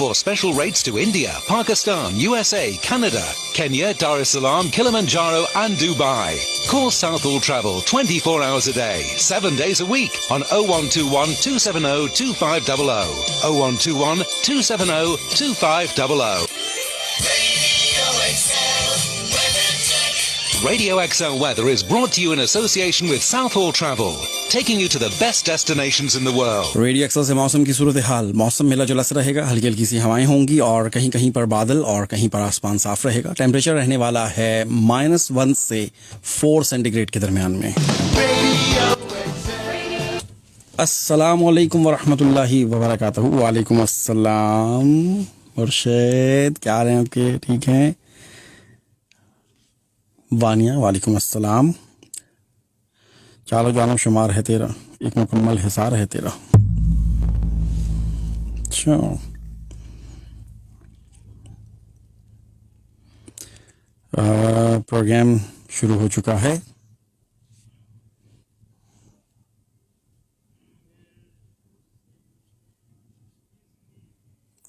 for special rates to India, Pakistan, USA, Canada, Kenya, Dar es Salaam, Kilimanjaro and Dubai. Call Southall Travel 24 hours a day, 7 days a week on 0121 270 2500. 0121 270 2500. Radio XL Weather is brought to you in association with Southall Travel, taking you to the best destinations in the world. Radio Excel से मौसम की सूरत हाल। मौसम मिला जुला सा रहेगा, हल्की हल्की सी हवाएं होंगी और कहीं कहीं पर बादल और कहीं पर आसमान साफ रहेगा। टेम्परेचर रहने वाला है -1 से 4 सेंटीग्रेड के दरमियान में। अस्सलाम वालेकुम वरहमतुल्लाहि वबरकातुहू। वालेकुम अस्सलाम। मुर्शद क्या हाल है आपके? ठीक हैं? वानिया वालेकुम अस्सलाम। चालो जानो शुमार है तेरा, एक मुकम्मल हिसार है तेरा। अच्छा, प्रोग्राम शुरू हो चुका है।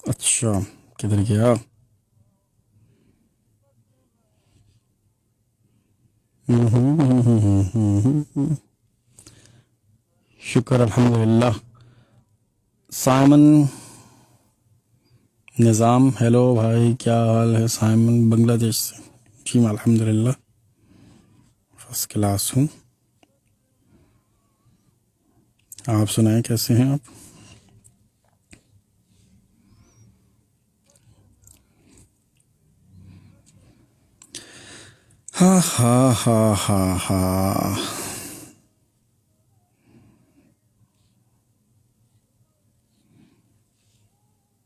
अच्छा, किधर गया? शुक्र अल्हम्दुलिल्लाह। साइमन निज़ाम, हेलो भाई, क्या हाल है? साइमन बांग्लादेश से। जी मैं अल्हम्दुलिल्लाह फर्स्ट क्लास हूँ। आप सुनाएं, कैसे हैं आप? हा हा हा हा हा।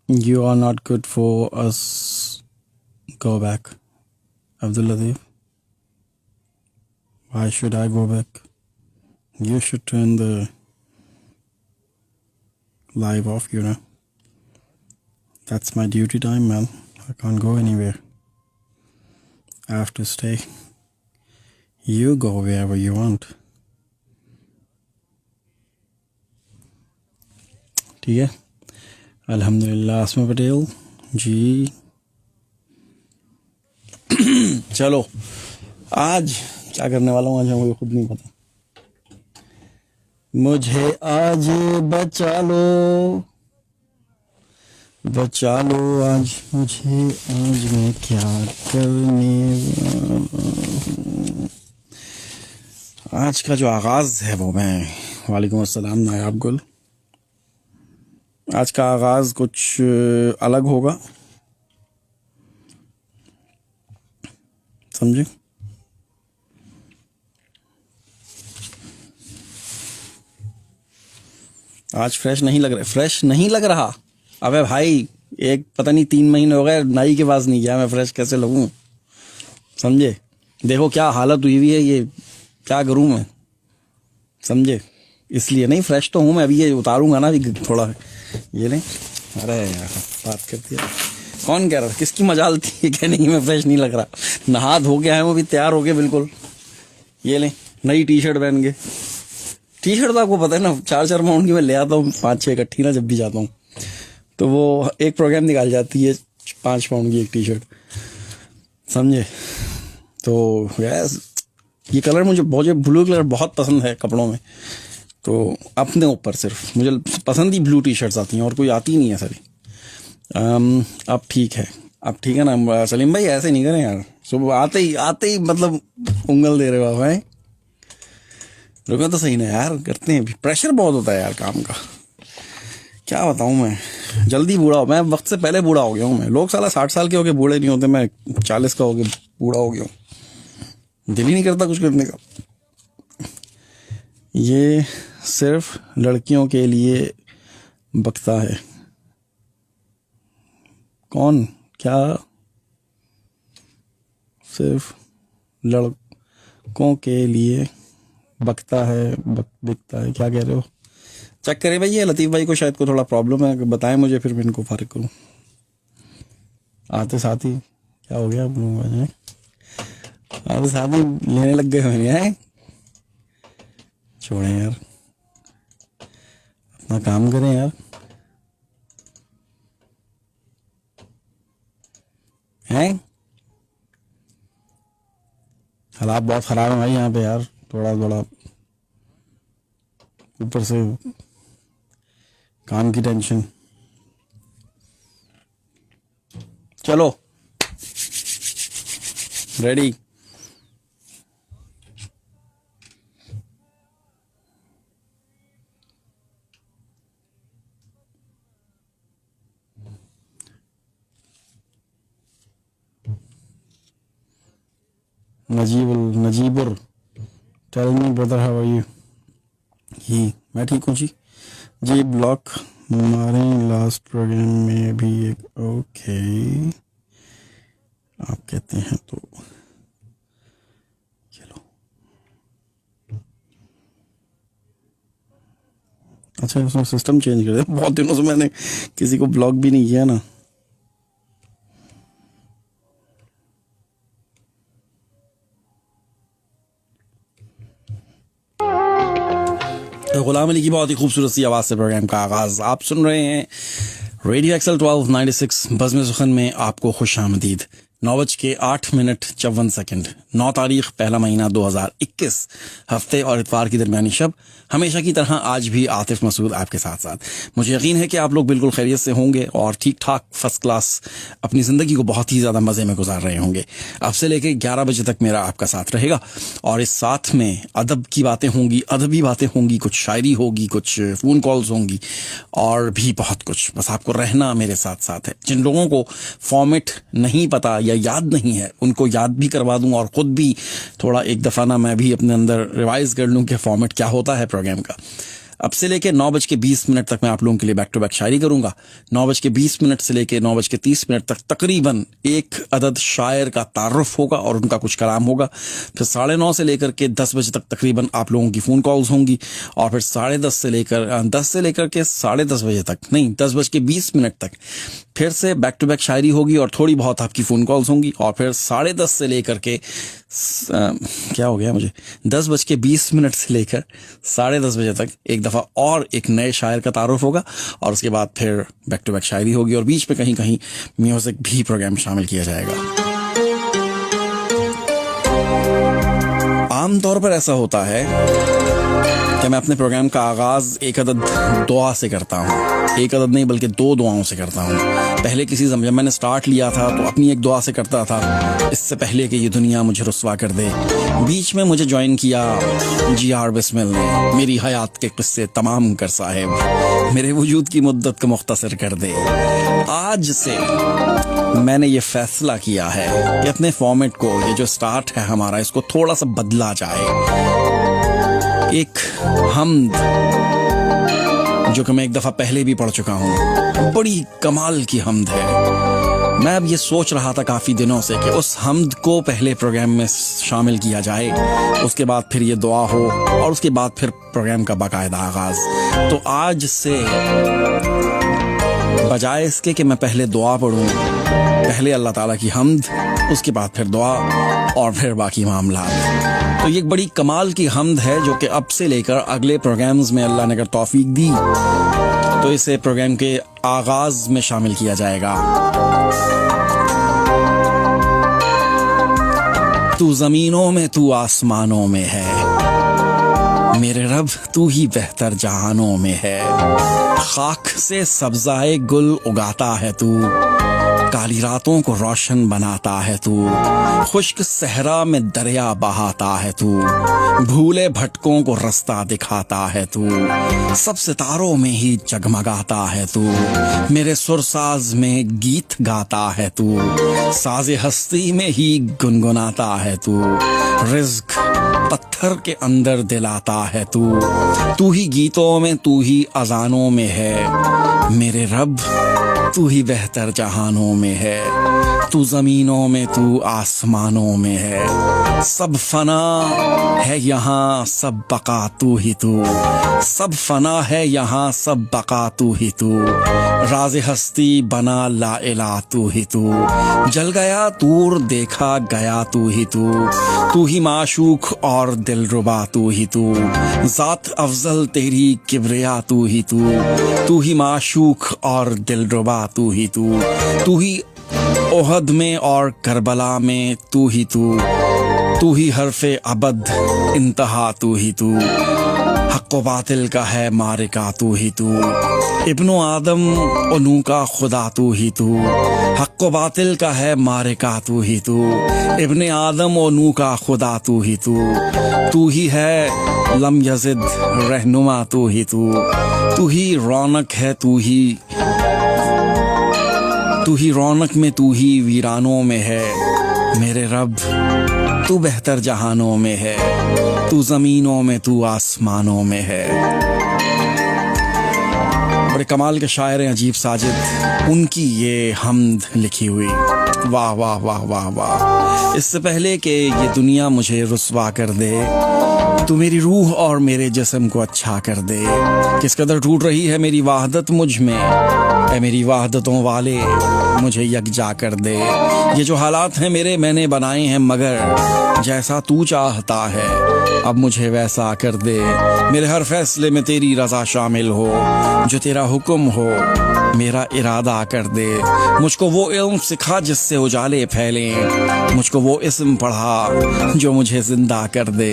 You are not good for us. Go back, Abdul Latif. Why should I go back? You should turn the live off, you know. That's my duty time, man. I can't go anywhere. I have to stay. You go wherever you want. ठीक है? अल्हम्दुलिल्लाह। आसमा पटेल जी। चलो, आज क्या करने वाला हूँ आज मुझे खुद नहीं पता। मुझे आज बचा लो, बचा लो आज मुझे, आज मैं क्या करने वाला। आज का जो आगाज है वो मैं, वालेकुम अस्सलाम नायाब गुल। आज का आगाज कुछ अलग होगा, समझे? आज फ्रेश नहीं लग रहा। फ्रेश नहीं लग रहा? अबे भाई, एक पता नहीं 3 महीने हो गए नाई के पास नहीं गया, मैं फ्रेश कैसे लगूं? समझे? देखो क्या हालत हुई हुई है, ये क्या करूं मैं, समझे? इसलिए नहीं, फ्रेश तो हूं मैं। अभी ये उतारूंगा ना अभी थोड़ा, ये नहीं। अरे यार बात करती है। कौन कह रहा? किसकी मजाल थी कहने की मैं फ्रेश नहीं लग रहा? नहा धो के आए, वो भी तैयार हो गए बिल्कुल। ये ले, नई टी शर्ट पहन के। टी शर्ट तो आपको पता है ना, 4-4 पाउंड की मैं ले आता हूँ, 5-6 इकट्ठी ना जब भी जाता हूँ, तो वो एक प्रोग्राम निकाल जाती है 5 पाउंड की एक टी शर्ट, समझे? तो यस, ये कलर मुझे ब्लू कलर बहुत पसंद है कपड़ों में। तो अपने ऊपर सिर्फ मुझे पसंद ही ब्लू टी शर्ट्स आती हैं और कोई आती नहीं है सभी। अब ठीक है, अब ठीक है ना सलीम भाई? ऐसे नहीं करें यार, सुबह आते ही मतलब उंगल दे रहे हो भाई। रुको तो सही ना यार, करते हैं। प्रेशर बहुत होता है यार काम का, क्या बताऊं मैं। जल्दी बूढ़ा हो, मैं वक्त से पहले बूढ़ा हो गया हूँ मैं। लोग साला 60 साल के होके बूढ़े नहीं होते, मैं 40 का होके बूढ़ा हो गया हूँ। दिल ही नहीं करता कुछ करने का। ये सिर्फ लड़कियों के लिए बकता है। कौन? क्या? सिर्फ लड़कों के लिए बकता है, बिकता है, क्या कह रहे हो? चेक करें भाई, ये लतीफ़ भाई को शायद को थोड़ा प्रॉब्लम है, बताएं मुझे, फिर मैं इनको फारिग करूँ। आते साथ ही क्या हो गया? आते साथ ही लेने लग गए मैंने हैं। छोड़ें यार, अपना काम करें यार। हैं। हालात बहुत खराब है भाई यहाँ पे यार, थोड़ा बड़ा ऊपर से काम की टेंशन। चलो ready. Najibur tell me brother how are you. ही मैं ठीक हूँ जी ब्लॉक हमारे लास्ट प्रोग्राम में भी एक ओके आप कहते हैं तो चलो। अच्छा उसने सिस्टम चेंज कर दिया, बहुत दिनों से मैंने किसी को ब्लॉक भी नहीं किया ना। तो गुलाम अली की बहुत ही खूबसूरत सी आवाज़ से प्रोग्राम का आगाज़ आप सुन रहे हैं। रेडियो एक्सल 1296 बज़्म सुखन में आपको खुश आमदीद। 9:08 9 तारीख पहला महीना 2021 हफ्ते और इतवार की दरमियानी शब। हमेशा की तरह आज भी आतिफ मसूद आपके साथ साथ। मुझे यकीन है कि आप लोग बिल्कुल खैरियत से होंगे और ठीक ठाक फर्स्ट क्लास अपनी ज़िंदगी को बहुत ही ज़्यादा मज़े में गुजार रहे होंगे। अब से लेके 11 बजे तक मेरा आपका साथ रहेगा और इस साथ में अदब की बातें होंगी, अदबी बातें होंगी, कुछ शायरी होगी, कुछ फ़ोन कॉल्स होंगी और भी बहुत कुछ। बस आपको रहना मेरे साथ साथ है। जिन लोगों को फॉर्मेट नहीं पता या याद नहीं है उनको याद भी करवा दूं और ख़ुद भी थोड़ा एक दफ़ा ना मैं भी अपने अंदर रिवाइज़ कर लूं कि फॉर्मेट क्या होता है प्रोग्राम का। अब से लेके 9:20 तक मैं आप लोगों के लिए बैक टू बैक शायरी करूंगा। 9:20 से लेके 9:30 तक तकरीबन एक अदद शायर का तारुफ होगा और उनका कुछ कलाम होगा। फिर 9:30 से लेकर के 10 बजे तक तकरीबन आप लोगों की फ़ोन कॉल्स होंगी और फिर 10:30 से लेकर 10 से लेकर के 10:30 बजे तक नहीं 10:20 तक फिर से बैक टू बैक शायरी होगी और थोड़ी बहुत आपकी फ़ोन कॉल्स होंगी और फिर 10:30 से लेकर के क्या हो गया मुझे 10:20 से लेकर 10:30 बजे तक एक दफ़ा और एक नए शायर का तारुफ होगा और उसके बाद फिर बैक टू बैक शायरी होगी और बीच में कहीं कहीं म्यूज़िक भी प्रोग्राम शामिल किया जाएगा। आमतौर पर ऐसा होता है कि मैं अपने प्रोग्राम का आगाज़ एक अदद दुआ से करता हूँ। एक अदद नहीं बल्कि 2 दुआओं से करता हूँ। पहले जब मैंने स्टार्ट लिया था तो अपनी एक दुआ से करता था, इससे पहले कि ये दुनिया मुझे रुस्वा कर दे। बीच में मुझे ज्वाइन किया GR बिस्मिल ने, मेरी हयात के किस्से तमाम कर साहिब, मेरे वजूद की मुद्दत को मुख्तसर कर दे। आज से मैंने ये फैसला किया है कि अपने फॉर्मेट को, ये जो स्टार्ट है हमारा, इसको थोड़ा सा बदला जाए। एक हमद जो कि मैं एक दफ़ा पहले भी पढ़ चुका हूँ, बड़ी कमाल की हमद है। मैं अब ये सोच रहा था काफ़ी दिनों से कि उस हमद को पहले प्रोग्राम में शामिल किया जाए, उसके बाद फिर ये दुआ हो और उसके बाद फिर प्रोग्राम का बाकायदा आगाज़। तो आज से बजाय इसके कि मैं पहले दुआ पढ़ूँ, पहले अल्लाह ताला की हमद, उसके बाद फिर दुआ और फिर बाकी मामला। तो ये एक बड़ी कमाल की हमद है जो कि अब से लेकर अगले प्रोग्राम्स में अल्लाह ने अगर तौफीक दी तो इसे प्रोग्राम के आगाज में शामिल किया जाएगा। तू ज़मीनों में तू आसमानों में है, मेरे रब तू ही बेहतर जहानों में है। खाक से सब्ज़ाए गुल उगाता है तू, काली रातों को रोशन बनाता है तू। खुश्क सहरा में दरिया बहाता है तू, भूले भटकों को रास्ता दिखाता है तू। सब सितारों में ही जगमगाता है तू, मेरे सुरसाज में गीत गाता है तू। साज़े हस्ती में ही गुनगुनाता है तू, रिज़्क पत्थर के अंदर दिलाता है तू। तू ही गीतों में, तू ही अज़ानों में है, मेरे रब तू ही बेहतर जहानों में है। तू ज़मीनों में तू आसमानों में है, सब फना है यहाँ सब बका तू ही तू। सब फना है यहाँ सब बका तू ही तू, राज़ हस्ती बना ला इला तू ही तू। जल गया दूर देखा गया तू ही तू, तू ही माशूक और दिलरुबा तू ही तू। ज़ात अफजल तेरी किब्रिया तू ही तू, तू ही माशूक और दिलरुबा तू ही तू। तू ही ओहद में और करबला में तू ही हरफे अबद इंतहा तू ही तू, हक़ व बातिल का है मारिका तू ही तू, इब्नो आदम और नू का खुदा तू ही तू, हक़ व बातिल का है मारिका तू ही तू, इब्ने आदम और नू का खुदा तू ही तू ही है लम यजिद रहनुमा तू ही रौनक है तू ही रौनक में तू ही वीरानों में है, मेरे रब तू बेहतर जहानों में है, तू जमीनों में तू आसमानों में है। बड़े कमाल के शायर हैं अजीब साजिद, उनकी ये हमद लिखी हुई, वाह वाह वाह वाह वाह। इससे पहले कि ये दुनिया मुझे रुस्वा कर दे, तू मेरी रूह और मेरे जिस्म को अच्छा कर दे। किस कदर टूट रही है मेरी वाहदत मुझ में, ऐ मेरी वाहदतों वाले मुझे यकजा कर दे। ये जो हालात हैं मेरे मैंने बनाए हैं, मगर जैसा तू चाहता है अब मुझे वैसा कर दे। मेरे हर फैसले में तेरी रजा शामिल हो, जो तेरा हुक्म हो मेरा इरादा कर दे। मुझको वो इल्म सिखा जिससे उजाले फैले, मुझको वो इस्म पढ़ा जो मुझे जिंदा कर दे।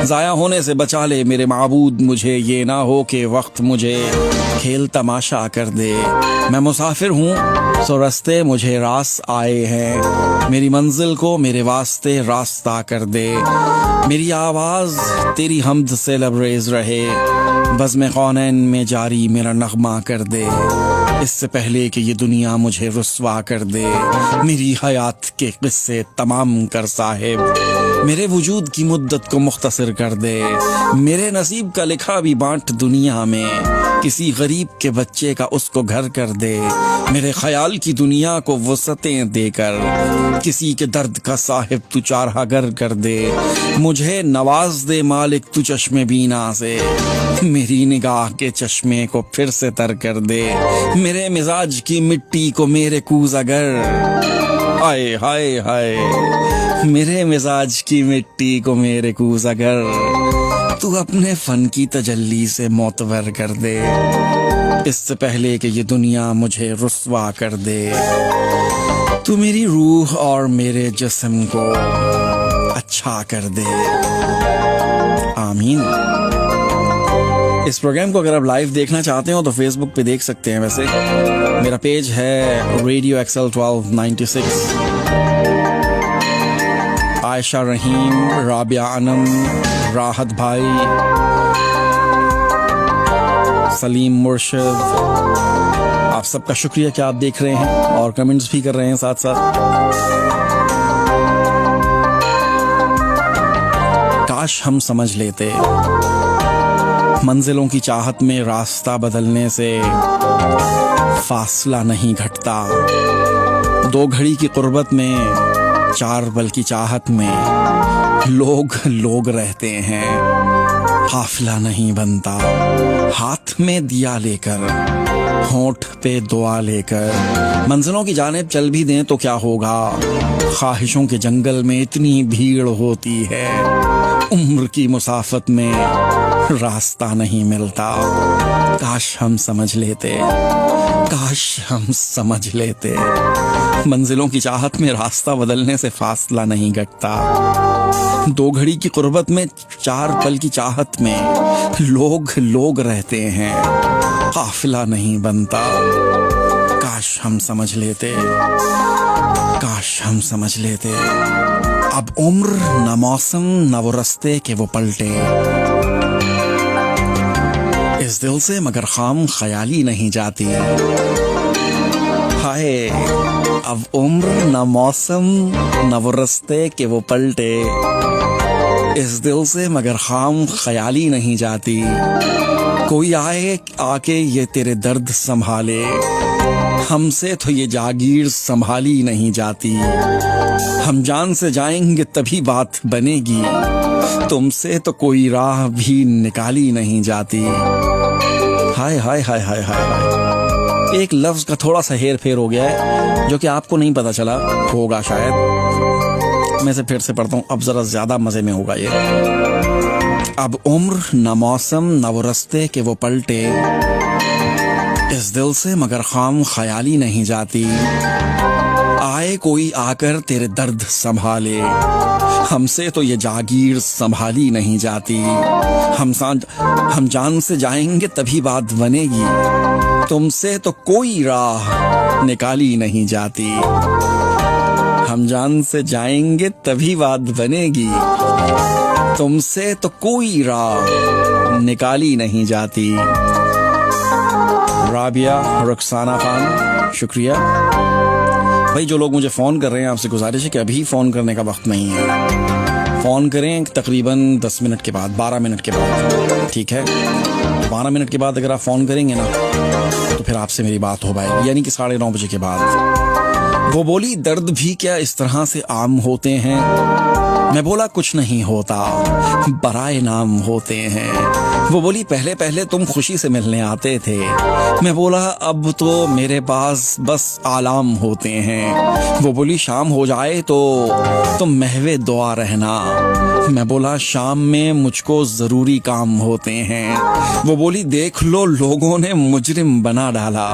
जाया होने से बचा ले मेरे माबूद मुझे, ये ना हो कि वक्त मुझे खेल तमाशा कर दे। मैं मुसाफिर हूँ सो रास्ते मुझे रास आए हैं, मेरी मंजिल को मेरे वास्ते रास्ता कर दे। मेरी आवाज़ तेरी हमद से लबरेज रहे, बज़्म कौनैन में जारी मेरा नगमा कर दे। इससे पहले कि ये दुनिया मुझे रुस्वा कर दे, मेरी हयात के किस्से तमाम कर साहिब, मेरे वजूद की मुद्दत को मुख्तसर कर दे। मेरे नसीब का लिखा भी बांट दुनिया में, किसी गरीब के बच्चे का उसको घर कर दे। मेरे ख्याल की दुनिया को वसतें देकर किसी के दर्द का साहिब तू चारहागर कर दे। मुझे नवाज दे मालिक तू चश्मे बीना से, मेरी निगाह के चश्मे को फिर से तर कर दे। मेरे मिजाज की मिट्टी को मेरे कूज अगर, हाय हाय हाय, मेरे मिजाज की मिट्टी को मेरे कूज अगर, तू अपने फन की तजल्ली से मोतबर कर दे। इससे पहले कि ये दुनिया मुझे रुस्वा कर दे, तू मेरी रूह और मेरे जिस्म को अच्छा कर दे। आमीन। इस प्रोग्राम को अगर आप लाइव देखना चाहते हो तो फेसबुक पे देख सकते हैं। वैसे मेरा पेज है रेडियो एक्सल 1296। आयशा रहीम, राबिया अनम, राहत भाई, सलीम मुर्शिद, आप सबका शुक्रिया कि आप देख रहे हैं और कमेंट्स भी कर रहे हैं साथ साथ। काश हम समझ लेते, मंजिलों की चाहत में रास्ता बदलने से फासला नहीं घटता। दो घड़ी की कुर्बत में, चार पल की चाहत में लोग रहते हैं, काफिला नहीं बनता। हाथ में दिया लेकर, होंठ पे दुआ लेकर मंजिलों की जानिब चल भी दें तो क्या होगा। ख्वाहिशों के जंगल में इतनी भीड़ होती है, उम्र की मुसाफत में रास्ता नहीं मिलता। काश हम समझ लेते, काश हम समझ लेते, मंजिलों की चाहत में रास्ता बदलने से फासला नहीं घटता। दो घड़ी की कुर्बत में, चार पल की चाहत में लोग रहते हैं, काफिला नहीं बनता। काश हम समझ लेते, काश हम समझ लेते। अब उम्र न मौसम न वो रास्ते के वो पलटे, इस दिल से मगर खाम ख्याली नहीं जाती। हाय, अब उम्र न मौसम न वो रास्ते के वो पलटे, इस दिल से मगर खाम ख्याली नहीं जाती। कोई आए आके ये तेरे दर्द संभाले, हमसे तो ये जागीर संभाली नहीं जाती। हम जान से जाएंगे तभी बात बनेगी, तुमसे तो कोई राह भी निकाली नहीं जाती। हाय हाय हाय हाय हाय हाय। एक लफ्ज का थोड़ा सा हेर फेर हो गया है जो कि आपको नहीं पता चला होगा शायद। मैं से फिर से पढ़ता हूँ, अब जरा ज्यादा मजे में होगा ये। अब उम्र न मौसम न वो रास्ते के वो पलटे, इस दिल से मगर खाम ख्याली नहीं जाती। आए कोई आकर तेरे दर्द संभाले, हमसे तो ये जागीर संभाली नहीं जाती। हम जान से जाएंगे तभी बात बनेगी, तुमसे तो कोई राह निकाली नहीं जाती। हम जान से जाएंगे तभी बात बनेगी, तुमसे तो कोई राह निकाली नहीं जाती। राबिया रुखसाना खान, शुक्रिया भाई। जो लोग मुझे फ़ोन कर रहे हैं, आपसे गुजारिश है कि अभी फ़ोन करने का वक्त नहीं है। फ़ोन करें तकरीबन 10 मिनट के बाद, 12 मिनट के बाद, ठीक है। 12 मिनट के बाद अगर आप फ़ोन करेंगे ना तो फिर आपसे मेरी बात हो पाएगी, यानी कि 9:30 बजे के बाद। वो बोली दर्द भी क्या इस तरह से आम होते हैं, मैं बोला कुछ नहीं होता, बराए नाम होते हैं। वो बोली पहले पहले तुम खुशी से मिलने आते थे, मैं बोला अब तो मेरे पास बस आलाम होते हैं। वो बोली शाम हो जाए तो तुम महवे दुआ रहना, मैं बोला शाम में मुझको जरूरी काम होते हैं। वो बोली देख लो लोगों ने मुजरिम बना डाला,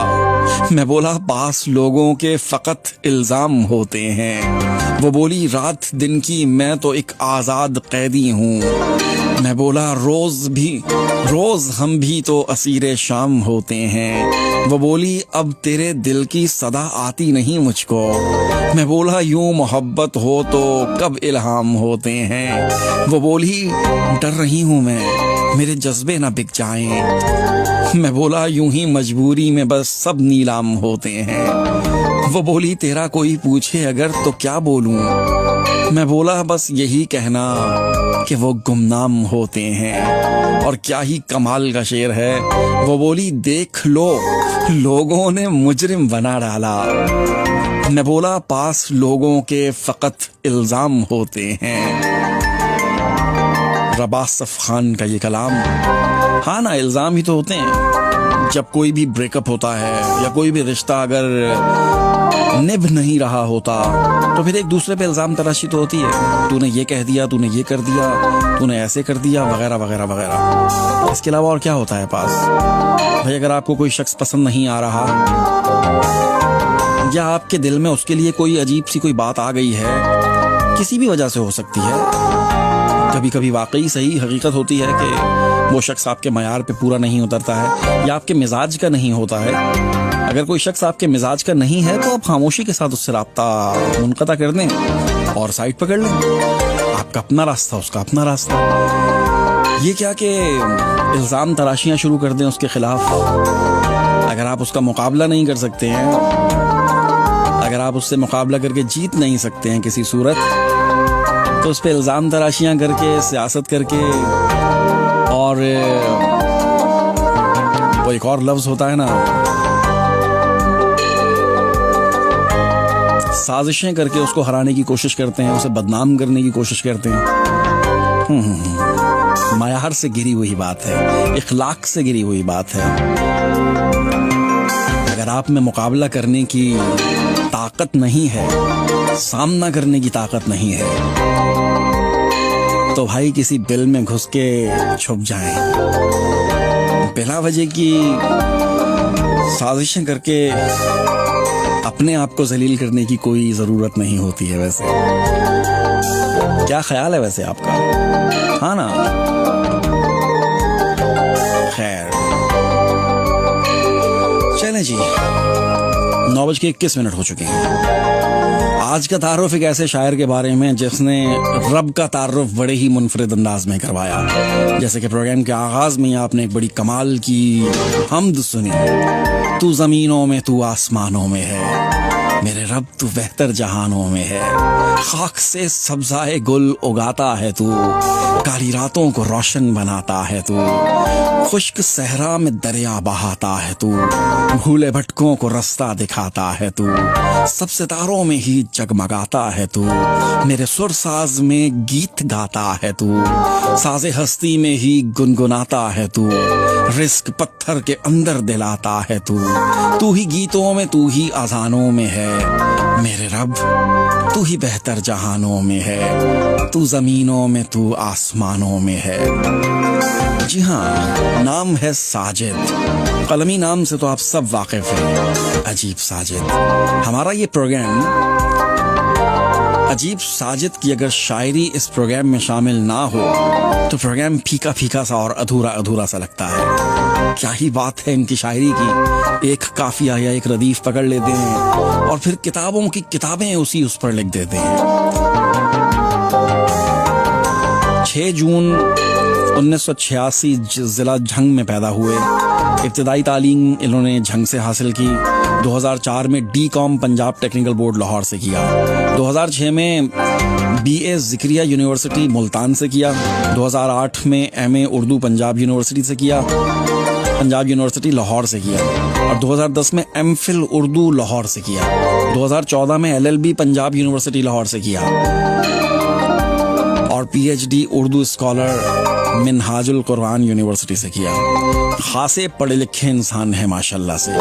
मैं बोला पास लोगों के फकत इल्जाम होते हैं। वो बोली रात दिन की मैं तो एक आजाद कैदी हूँ, मैं बोला रोज हम भी तो असीरे शाम होते हैं। वो बोली अब तेरे दिल की सदा आती नहीं मुझको, मैं बोला यूं मोहब्बत हो तो कब इल्हाम होते हैं। वो बोली डर रही हूँ मैं मेरे जज्बे ना बिक जाएं, मैं बोला यूं ही मजबूरी में बस सब नीलाम होते हैं। वो बोली तेरा कोई पूछे अगर तो क्या बोलूं, मैं बोला बस यही कहना कि वो गुमनाम होते हैं। और क्या ही कमाल का शेर है। वो बोली देख लो लोगों ने मुजरिम बना डाला, मैं बोला पास लोगों के फकत इल्जाम होते हैं। रबासफ खान का ये कलाम, हाँ ना, इल्जाम ही तो होते हैं। जब कोई भी ब्रेकअप होता है या कोई भी रिश्ता अगर निभ नहीं रहा होता तो फिर एक दूसरे पे इल्जाम तराशी तो होती है। तूने ये कह दिया, तूने ये कर दिया, तूने ऐसे कर दिया, वगैरह वगैरह वगैरह। इसके अलावा और क्या होता है पास भाई? अगर आपको कोई शख्स पसंद नहीं आ रहा या आपके दिल में उसके लिए कोई अजीब सी कोई बात आ गई है, किसी भी वजह से हो सकती है, कभी कभी वाकई सही हकीकत होती है कि वो शख्स आपके मयार पे पूरा नहीं उतरता है या आपके मिजाज का नहीं होता है। अगर कोई शख्स आपके मिजाज का नहीं है तो आप खामोशी के साथ उससे राब्ता मुनक़ता कर दें और साइड पकड़ लें। आपका अपना रास्ता, उसका अपना रास्ता। ये क्या कि इल्ज़ाम तराशियाँ शुरू कर दें उसके खिलाफ। अगर आप उसका मुकाबला नहीं कर सकते हैं, अगर आप उससे मुकाबला करके जीत नहीं सकते हैं किसी सूरत, तो उस पर इल्ज़ाम तराशियाँ करके, सियासत करके, और वो एक और लफ्ज़ होता है ना, साजिशें करके उसको हराने की कोशिश करते हैं, उसे बदनाम करने की कोशिश करते हैं। मयार से गिरी हुई बात है, इखलाक से गिरी हुई बात है। अगर आप में मुकाबला करने की ताकत नहीं है, सामना करने की ताकत नहीं है, तो भाई किसी बिल में घुस के छुप जाएं। बिला वजह की साजिशें करके अपने आप को जलील करने की कोई जरूरत नहीं होती है। वैसे क्या ख्याल है वैसे आपका? हाँ ना, खैर चलें जी, 9:21 हो चुके हैं। आज का तारुफ एक ऐसे शायर के बारे में जिसने रब का तारुफ बड़े ही मुनफरिद अंदाज में करवाया। जैसे कि प्रोग्राम के आगाज में आपने एक बड़ी कमाल की हम्द सुनी, तू जमीनों में तू आसमानों में है, मेरे रब तू बेहतर जहानों में है। खाक से सब्जाए गुल उगाता है तू, काली रातों को रोशन बनाता है तू, खुश्क सहरा में दरिया बहाता है तू, भूले भटकों को रास्ता दिखाता है तू, सब सितारों में ही जगमगाता है तू, मेरे सुर साज में गीत गाता है तू, साजे हस्ती में ही गुनगुनाता है तू, रिस्क पत्थर के अंदर दिलाता है तू, तू ही गीतों में तू ही अजानों में है, मेरे रब तू ही बेहतर जहानों में है, तू जमीनों में तू आसमानों में है। जी हाँ, नाम है साजिद। कलमी नाम से तो आप सब वाकिफ हैं, अजीब साजिद। हमारा ये प्रोग्राम अजीब साजिद की अगर शायरी इस प्रोग्राम में शामिल ना हो तो प्रोग्राम फीका फीका सा और अधूरा अधूरा सा लगता है। क्या ही बात है इनकी शायरी की, एक काफिया या एक रदीफ पकड़ लेते हैं और फिर किताबों की किताबें उस पर लिख देते हैं। 6 जून 1986 जिला झंग में पैदा हुए। इब्तदाई तालीम इन्होंने झंग से हासिल की। 2004 में डी.कॉम पंजाब टेक्निकल बोर्ड लाहौर से किया। 2006 में B.A. ज़िक्रिया यूनिवर्सिटी मुल्तान से किया। 2008 में M.A. उर्दू पंजाब यूनिवर्सिटी से किया, पंजाब यूनिवर्सिटी लाहौर से किया। और 2010 में M.Phil उर्दू लाहौर से किया। 2014 में LLB पंजाब यूनिवर्सिटी लाहौर से किया और PhD Urdu scholar Minhajul Quran university से किया। खासे पढ़े लिखे इंसान है माशाल्लाह से।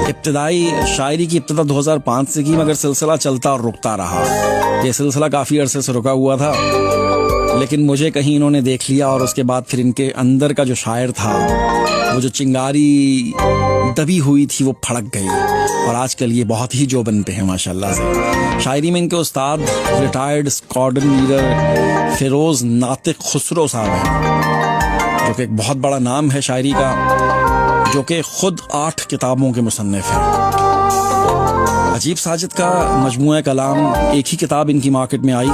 इब्तदाई शायरी की इब्तदा 2005 से की, मगर सिलसिला चलता और रुकता रहा। ये सिलसिला काफ़ी अरसे से रुका हुआ था, लेकिन मुझे कहीं इन्होंने देख लिया और उसके बाद फिर इनके अंदर का जो शायर था, वो जो चिंगारी दबी हुई थी, वो फड़क गई और आजकल ये बहुत ही जोबन पे है माशाल्लाह से। शायरी में इनके उस्ताद retired squadron leader Firoz नातिक Khusro साहब हैं, जो कि एक बहुत बड़ा नाम है शायरी का, जो कि खुद 8 किताबों के मुसन्निफ हैं। अजीब साजिद का मजमूआ कलाम, एक ही किताब इनकी मार्केट में आई,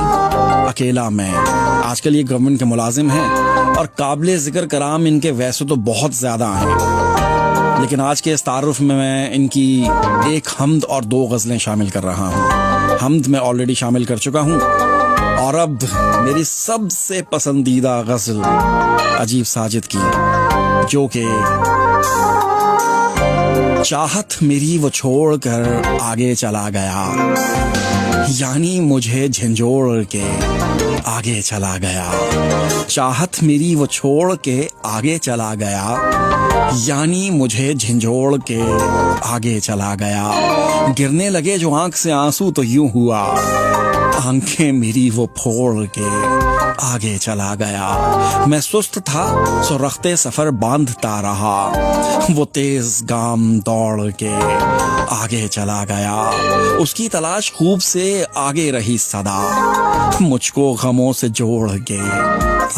अकेला मैं। आजकल ये गवर्नमेंट के मुलाजिम हैं और काबिल ज़िक्र कलाम इनके वैसे तो बहुत ज़्यादा हैं, लेकिन आज के इस तारुफ में मैं इनकी एक हमद और 2 गज़लें शामिल कर रहा हूँ। हमद मैं ऑलरेडी शामिल कर चुका हूँ और अब मेरी सबसे पसंदीदा गज़ल अजीब साजिद की, जो कि चाहत मेरी वो छोड़ कर आगे चला गया, यानी मुझे झंझोड़ के आगे चला गया। चाहत मेरी वो छोड़ के आगे चला गया, यानी मुझे झंझोड़ के आगे चला गया। गिरने लगे जो आंख से आंसू तो यूं हुआ, आंखें मेरी वो फोड़ के आगे चला गया। मैं सुस्त था सो रखते सफर बांधता रहा, वो तेज गाम दौड़ के आगे चला गया। उसकी तलाश खूब से आगे रही सदा, मुझको गमों से जोड़ के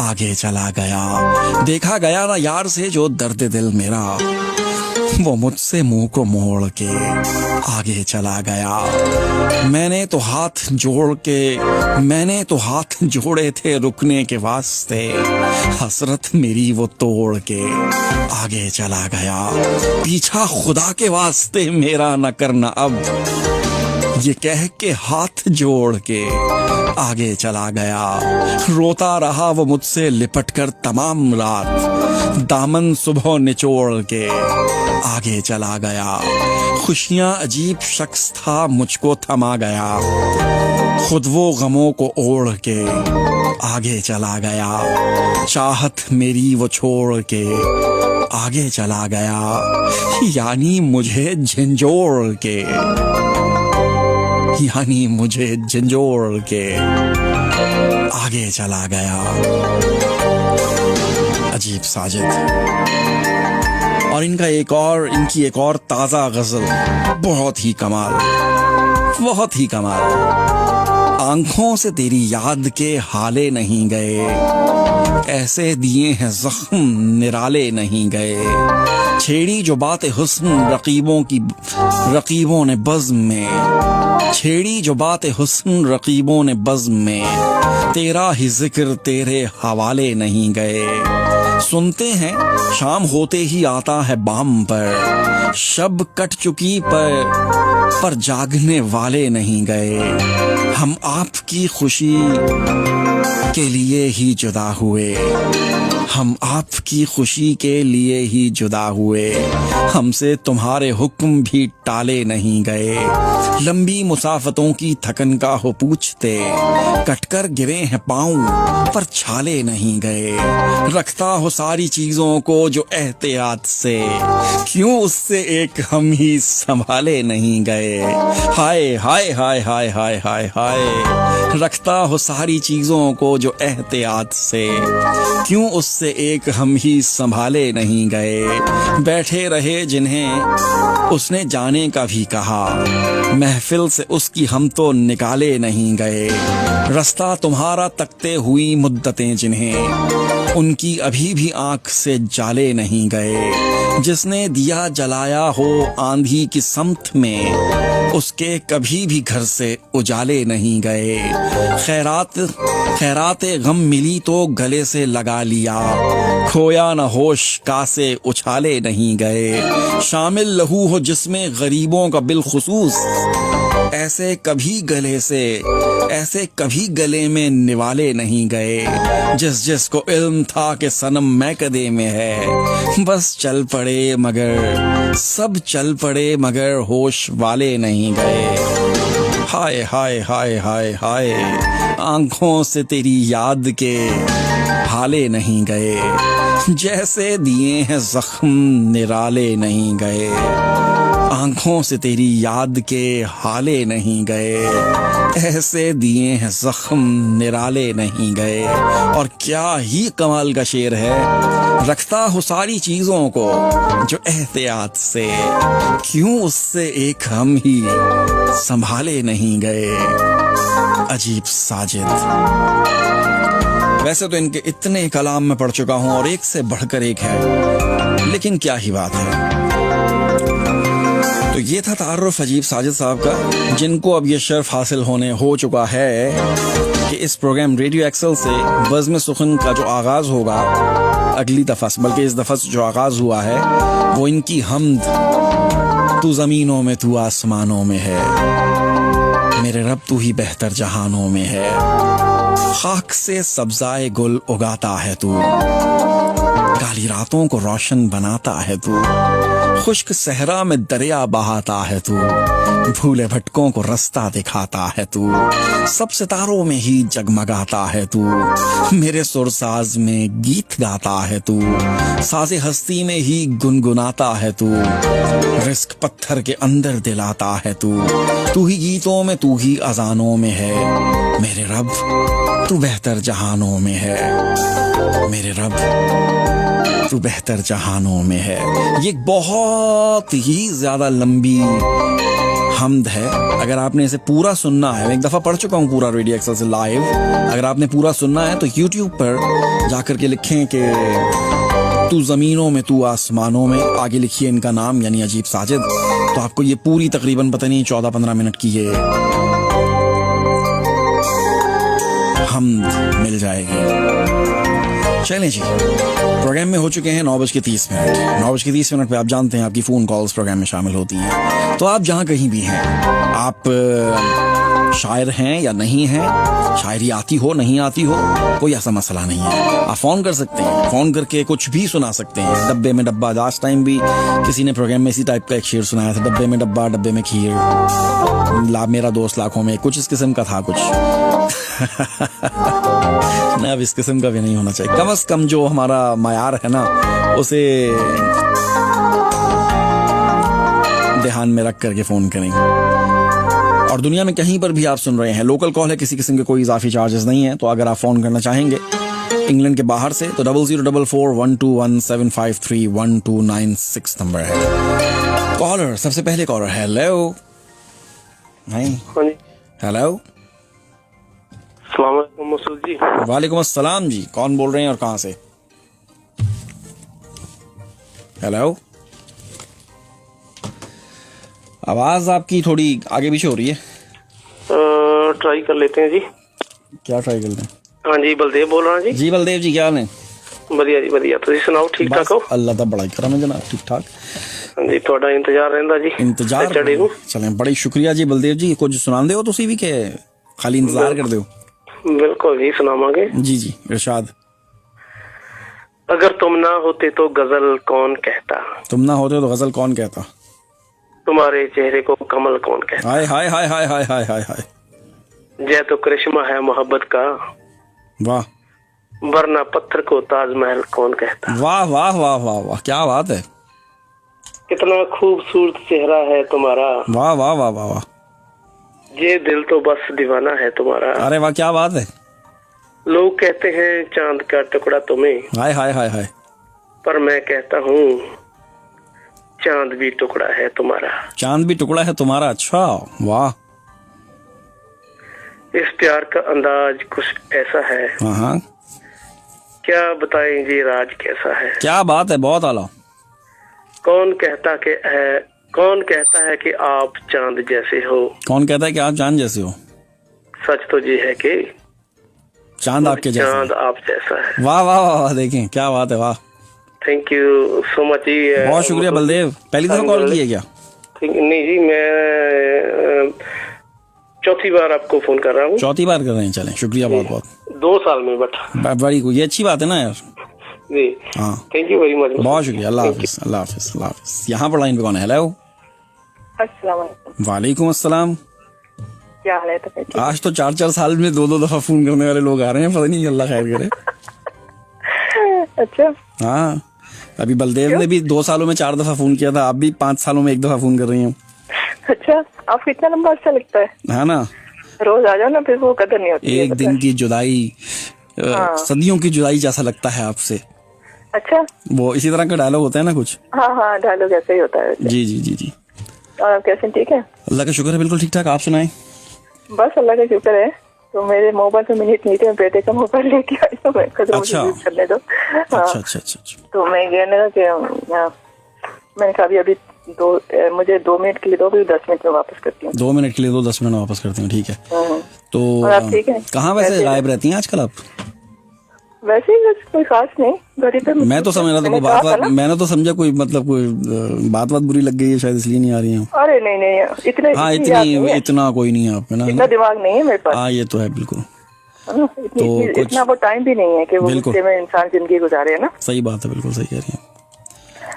आगे चला गया। देखा गया ना यार से जो दर्द दिल मेरा, वो मुझसे मुंह को मोड़ के आगे चला गया। मैंने तो हाथ जोड़े थे रुकने के वास्ते, हसरत मेरी वो तोड़ के आगे चला गया। पीछा खुदा के वास्ते मेरा न करना अब, ये कह के हाथ जोड़ के आगे चला गया। रोता रहा वो मुझसे लिपट कर तमाम रात, दामन सुबह निचोड़ के आगे चला गया। खुशियां अजीब शख्स था मुझको थमा गया, खुद वो गमों को ओढ़ के आगे चला गया। चाहत मेरी वो छोड़ के आगे चला गया, यानी मुझे झंझोड़ के आगे चला गया। अजीब साजिद। और इनकी एक और ताज़ा गज़ल बहुत ही कमाल। आंखों से तेरी याद के हाले नहीं गए, ऐसे दिए हैं जख्म निराले नहीं गए। छेड़ी जो बात हुस्न रकीबों ने बज़्म में, छेड़ी जो बात हुस्न रकीबों ने बज़्म में, तेरा ही जिक्र तेरे हवाले नहीं गए। सुनते हैं शाम होते ही आता है बाम पर, शब कट चुकी पर जागने वाले नहीं गए। हम आपकी खुशी के लिए ही जुदा हुए, हम आपकी खुशी के लिए ही जुदा हुए। हमसे तुम्हारे हुक्म भी टाले नहीं गए। लंबी मुसाफतों की थकन का हो पूछते, कटकर गिरे हैं पाँव पर छाले नहीं गए। रखता हो सारी चीजों को जो एहतियात से, क्यों उससे एक हम ही संभाले नहीं गए। हाय हाय हाय हाय हाय हाय हाय। रखता हो सारी चीजों को जो एहतियात से, क्यों उससे उससे एक हम ही संभाले नहीं गए। बैठे रहे जिन्हें उसने जाने का भी कहा, महफिल से उसकी हम तो निकाले नहीं गए। रास्ता तुम्हारा तकते हुई मुद्दतें जिन्हें उनकी अभी भी आंख से जाले नहीं गए। जिसने दिया जलाया हो आंधी की समत में, उसके कभी भी घर से उजाले नहीं गए। खैराते गम मिली तो गले से लगा लिया, खोया न होश कासे उछाले नहीं गए। शामिल लहू हो जिसमें गरीबों का बिलखुसूस, ऐसे कभी गले में निवाले नहीं गए। जिसको इल्म था कि सनम मैं कदे में है, बस चल पड़े मगर होश वाले नहीं गए। हाय हाय हाय हाय हाय, आंखों से तेरी याद के हाले नहीं गए। जैसे दिए हैं जख्म निराले नहीं गए, आंखों से तेरी याद के हाले नहीं गए। ऐसे दिए हैं जख्म निराले नहीं गए। और क्या ही कमाल का शेर है। रखता हूँ सारी चीजों को जो एहतियात से, क्यों उससे एक हम ही संभाले नहीं गए। अजीब साजिद। वैसे तो इनके इतने कलाम में पढ़ चुका हूं और एक से बढ़कर एक है, लेकिन क्या ही बात है। तो ये था तारुफ अजीब साजिद साहब का, जिनको अब ये शर्फ हासिल हो चुका है कि इस प्रोग्राम रेडियो एक्सेल से बज़्म सुखन का जो आगाज होगा अगली दफा, बल्कि इस दफा जो आगाज हुआ है वो इनकी हमद, तू जमीनों में तू आसमानों में है, मेरे रब तू ही बेहतर जहानों में है। खाक से सब्जाए गुल उगाता है तू, काली रातों को रोशन बनाता है तू, खुश्क सहरा में दरिया बहाता है तू, भूले भटकों को रास्ता दिखाता है तू, सब सितारों में ही जगमगाता है तू, मेरे सुरसाज में गीत गाता है तू, साज़े हस्ती में ही गुनगुनाता है तू, रिस्क पत्थर के अंदर दिलाता है तू ही गीतों में तू ही अजानों में है, मेरे रब तू बेहतर जहानों में है, मेरे रब तू बेहतर जहानों में है। ये बहुत ही ज्यादा लंबी हमद है। अगर आपने इसे पूरा सुनना है, मैं एक दफा पढ़ चुका हूँ पूरा रेडियो एक्सेल से लाइव, अगर आपने पूरा सुनना है तो YouTube पर जाकर के लिखें कि तू जमीनों में तू आसमानों में, आगे लिखिए इनका नाम यानी अजीब साजिद, तो आपको ये पूरी तकरीबन पता नहीं 14-15 मिनट की ये हमद मिल जाएगी। चलें जी, प्रोग्राम में हो चुके हैं 9:30 मिनट। 9:30 पे आप जानते हैं आपकी फ़ोन कॉल्स प्रोग्राम में शामिल होती हैं। तो आप जहाँ कहीं भी हैं, आप शायर हैं या नहीं हैं, शायरी आती हो नहीं आती हो, कोई ऐसा मसला नहीं है। आप फ़ोन कर सकते हैं, फ़ोन करके कुछ भी सुना सकते हैं। डब्बे में डब्बा, लास्ट टाइम भी किसी ने प्रोग्राम में इसी टाइप का एक शेर सुनाया था, डब्बे में डब्बा डब्बे में खीर, मेरा दोस्त लाखों में, कुछ इस किस्म का था कुछ। नहीं, अब इस किस्म का भी नहीं होना चाहिए। कम से कम जो हमारा मायार है ना, उसे ध्यान में रख करके फ़ोन करें। और दुनिया में कहीं पर भी आप सुन रहे हैं, लोकल कॉल है, किसी किस्म के कोई इजाफी चार्जेस नहीं है। तो अगर आप फ़ोन करना चाहेंगे इंग्लैंड के बाहर से तो 00441217531296 नंबर है। कॉलर, सबसे पहले कॉलर, हेलो। हेलो, मसूद जी। वालेकुम अस्सलाम जी, कौन बोल रहे हैं और कहाँ से? हेलो, आवाज आपकी थोड़ी आगे पीछे हो रही है। ट्राई कर लेते हैं जी। क्या ट्राई कर लें? हाँ जी, बलदेव बोल रहा हूँ जी। जी बलदेव जी, क्या हाल है? बढ़िया जी बढ़िया, तुम सुनाओ, ठीक ठाक हो? अल्लाह दा बड़ा करम है जनाब, ठीक ठाक। हाँ जी, थोड़ा इंतजार रहंदा जी। इंतजार चलें, बड़ी शुक्रिया जी बलदेव जी। कुछ सुनांदे हो तुसी भी के खाली इंतजार कर दो? बिल्कुल जी, सुनावांगे जी जी, इरशाद। अगर तुम ना होते तो गजल कौन कहता, तुम ना होते तो गजल कौन कहता, तुम्हारे चेहरे को कमल कौन कहता, हाय हाय हाय हाय हाय हाय हाय हाय, जय तो करिश्मा है मोहब्बत का, वाह, वरना पत्थर को ताजमहल कौन कहता। वाह वाह वाह वाह वाह, क्या बात है, कितना खूबसूरत चेहरा है तुम्हारा, वाह वाह वाह वाह वाह, ये दिल तो बस दीवाना है तुम्हारा। अरे वाह, क्या बात है, लोग कहते हैं चांद का टुकड़ा तुम्हें, हाय हाय हाय हाय। पर मैं कहता हूँ चांद भी टुकड़ा है तुम्हारा। चांद भी टुकड़ा है तुम्हारा, अच्छा वाह। इस प्यार का अंदाज कुछ ऐसा है, हाँ हाँ, क्या बताएं जी राज कैसा है। क्या बात है, बहुत आला। कौन कहता है कि आप चांद जैसे हो। कौन कहता है कि आप चांद जैसे हो। सच तो ये है कि चांद आपके जैसा चांद है। आप जैसा है। वाह वाह वाह वाह, देखें क्या बात है, वाह। थैंक यू सो मच जी। बहुत शुक्रिया बलदेव। पहली दफा कॉल किया क्या? नहीं जी, मैं चौथी बार आपको फोन कर रहा हूँ। चौथी बार कर रहे हैं, चलें शुक्रिया बहुत बहुत। 2 साल में बड़ी ये अच्छी बात है ना यार। जी हाँ, थैंक यू वेरी मच। बहुत शुक्रिया। अल्लाह हाफिज, अल्लाह हाफिज, अल्लाह हाफिज। यहाँ पर लाइन पे कौन है? हेलो, अस्सलाम वालेकुम। वालेकुम अस्सलाम। क्या हाल है? तो आज तो 4-4 साल में 2-2 दफा फोन करने वाले लोग आ रहे हैं, पता नहीं, अल्लाह खैर करे। अच्छा, हाँ, अभी बलदेव ने भी 2 सालों में 4 दफा फोन किया था, आप भी 5 सालों में 1 दफा फोन कर रही हैं। अच्छा, आपको इतना लंबा अच्छा लगता है? हाँ ना, रोज आ जाओ ना, फिर वो कदर नहीं होती है। एक दिन की जुदाई सदियों की जुदाई जैसा लगता है आपसे। अच्छा, वो इसी तरह का डायलॉग होता है ना कुछ। हाँ हाँ, डायलॉग ऐसा ही होता है। जी जी जी जी। और आप कैसे? ठीक है, अल्लाह का शुक्र है, बिल्कुल ठीक ठाक। आप सुनाएं। बस अल्लाह का शुक्र है। तो मेरे मोबाइल पे मिनट नहीं थे, बेटे का मोबाइल लेके आई तो मैं अच्छा। यूज करने दो। हाँ, अच्छा अच्छा अच्छा अच्छा। तो मैं कहने लगा कि मैंने कहा अभी मुझे 2 मिनट के लिए दो, 10 मिनट में वापस करती हूँ। 2 मिनट के लिए दो, 10 मिनट में वापस करती हूँ, ठीक है। तो और आप ठीक है? कहाँ वैसे गायब रहती हैं आजकल आप? वैसे ही बस कोई खास नहीं, घर पे। मैं तो समझ रहा था कोई बात, मैंने तो समझा कोई मतलब कोई बात बुरी लग गई है शायद, इसलिए नहीं आ रही हैं। अरे नहीं नहीं, हाँ, इतना कोई नहीं है आप में ना, इतना दिमाग नहीं है मेरे पास। हाँ ये तो है बिल्कुल। तो इतना वो टाइम भी नहीं है कि वो गुस्से में इंसान जिंदगी गुजारे, है ना। सही बात है, बिल्कुल सही कह रही हैं।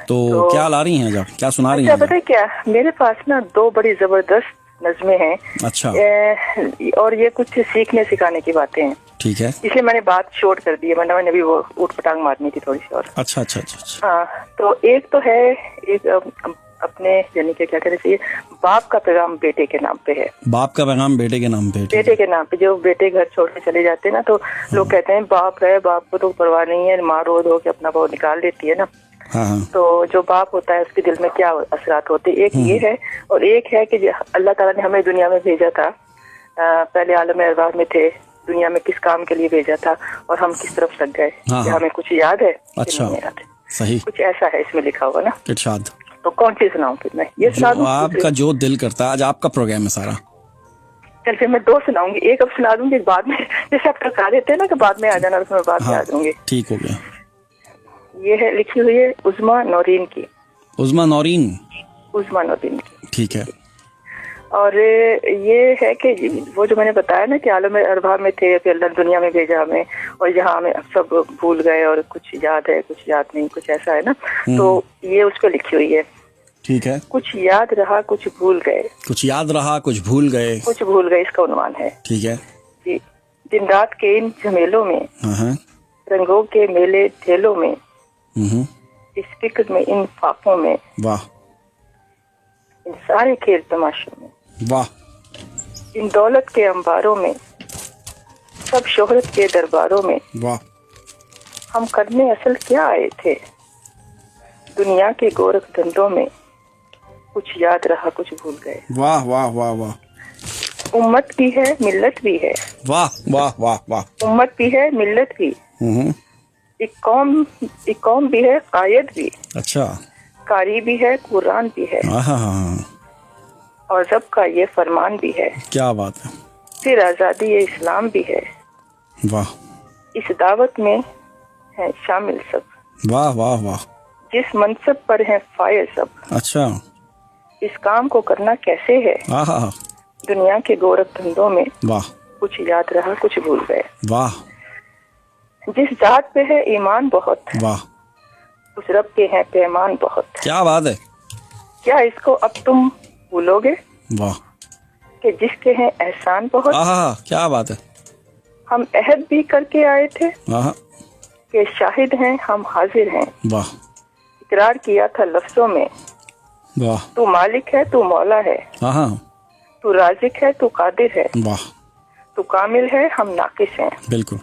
तो क्या ला रही हैं आप, क्या सुना रही हैं? पता है क्या, मेरे पास ना 2 बड़ी जबरदस्त नज़में हैं। अच्छा। और ये कुछ सीखने सिखाने की बातें हैं। ठीक है, इसलिए मैंने बात शॉर्ट कर दी है, वरना मैंने अभी वो ऊट पटांग मारनी थी थोड़ी सी और। अच्छा अच्छा अच्छा अच्छा। हाँ, तो एक तो है, एक अपने यानी कि क्या कहना चाहिए, बाप का पैगाम बेटे के नाम पे है। बाप का पैगाम बेटे के नाम पे? बेटे के नाम पे। जो बेटे घर छोड़ के चले जाते हैं ना, तो लोग कहते हैं बाप है, बाप को तो परवाह नहीं है, माँ रो धो के अपना वो निकाल देती है ना। हाँ हाँ। तो जो बाप होता है उसके दिल में क्या असरात होते हैं, एक ये है, और एक है कि अल्लाह ताला ने हमें दुनिया में भेजा था, पहले आलम अरवाह में थे, दुनिया में किस काम के लिए भेजा था और हम किस तरफ लग गए। हाँ, हमें कुछ याद है? अच्छा, नहीं याद है। सही, कुछ ऐसा है इसमें लिखा हुआ ना। इरशाद। तो कौन सी सुनाऊं फिर मैं? ये सुना दूं? आपका जो दिल करता है, आज आपका प्रोग्राम है सारा। चल फिर मैं 2 सुनाऊंगी, एक अब सुना दूंगी, एक बाद में, जैसे आप टका देते हैं ना कि बाद में आ जाना, उसमें बाद में आ जाऊंगी। ठीक हो गया। ये है, लिखी हुई है उज़्मा नौरीन की। उज़्मा नौरीन? उज़्मा नौरीन की, ठीक है। और ये है कि वो जो मैंने बताया ना कि आलम अरबा में थे, फिर अल्लाह दुनिया में भेजा हमें, और यहाँ हमें सब भूल गए और कुछ याद है कुछ याद नहीं, कुछ ऐसा है ना। तो ये उस पर लिखी हुई है। ठीक है। कुछ याद रहा कुछ भूल गए, कुछ याद रहा कुछ भूल गए, कुछ भूल गए, इसका उन्वान है। ठीक है। दिन रात के इन झमेलों में, हाँ, रंगों के मेले ठेलों में, हम्म, इस फिक्र में, इन फाकों में, वाह, इन सारे खेल तमाशों में, वाह, इन दौलत के अंबारों में, सब शोहरत के दरबारों में, वाह, हम करने असल क्या आए थे, दुनिया के गोरख धंधों में, कुछ याद रहा कुछ भूल गए। वाह वाह वाह वाह। उम्मत भी है मिल्लत भी है, वाह वाह वाह वाह। उम्मत भी है मिल्लत भी, एक कौम भी है कायद भी, अच्छा, कारी भी है कुरान भी है, और रब का ये फरमान भी है। क्या बात है। फिर आज़ादी इस्लाम भी है, वाह, इस दावत में है शामिल सब, वाह वाह वाह। जिस मनसब पर है फायर सब, अच्छा, इस काम को करना कैसे है, दुनिया के गोरख धंधों में, वाह, कुछ याद रहा कुछ भूल गए। वाह, जिस जात पे है ईमान बहुत, वाह, उस रब के हैं पैमान बहुत। क्या बात है। क्या इसको अब तुम भूलोगे, वाह, कि जिसके हैं एहसान बहुत। क्या बात है। हम अहद भी करके आए थे, वाह, कि शाहिद हैं हम हाजिर हैं। वाह, इकरार किया था लफ्जों में, वाह, तू मालिक है तू मौला है, तू राजिक है तू कादिर है, वाह, तू कामिल है हम नाकिस हैं। बिल्कुल।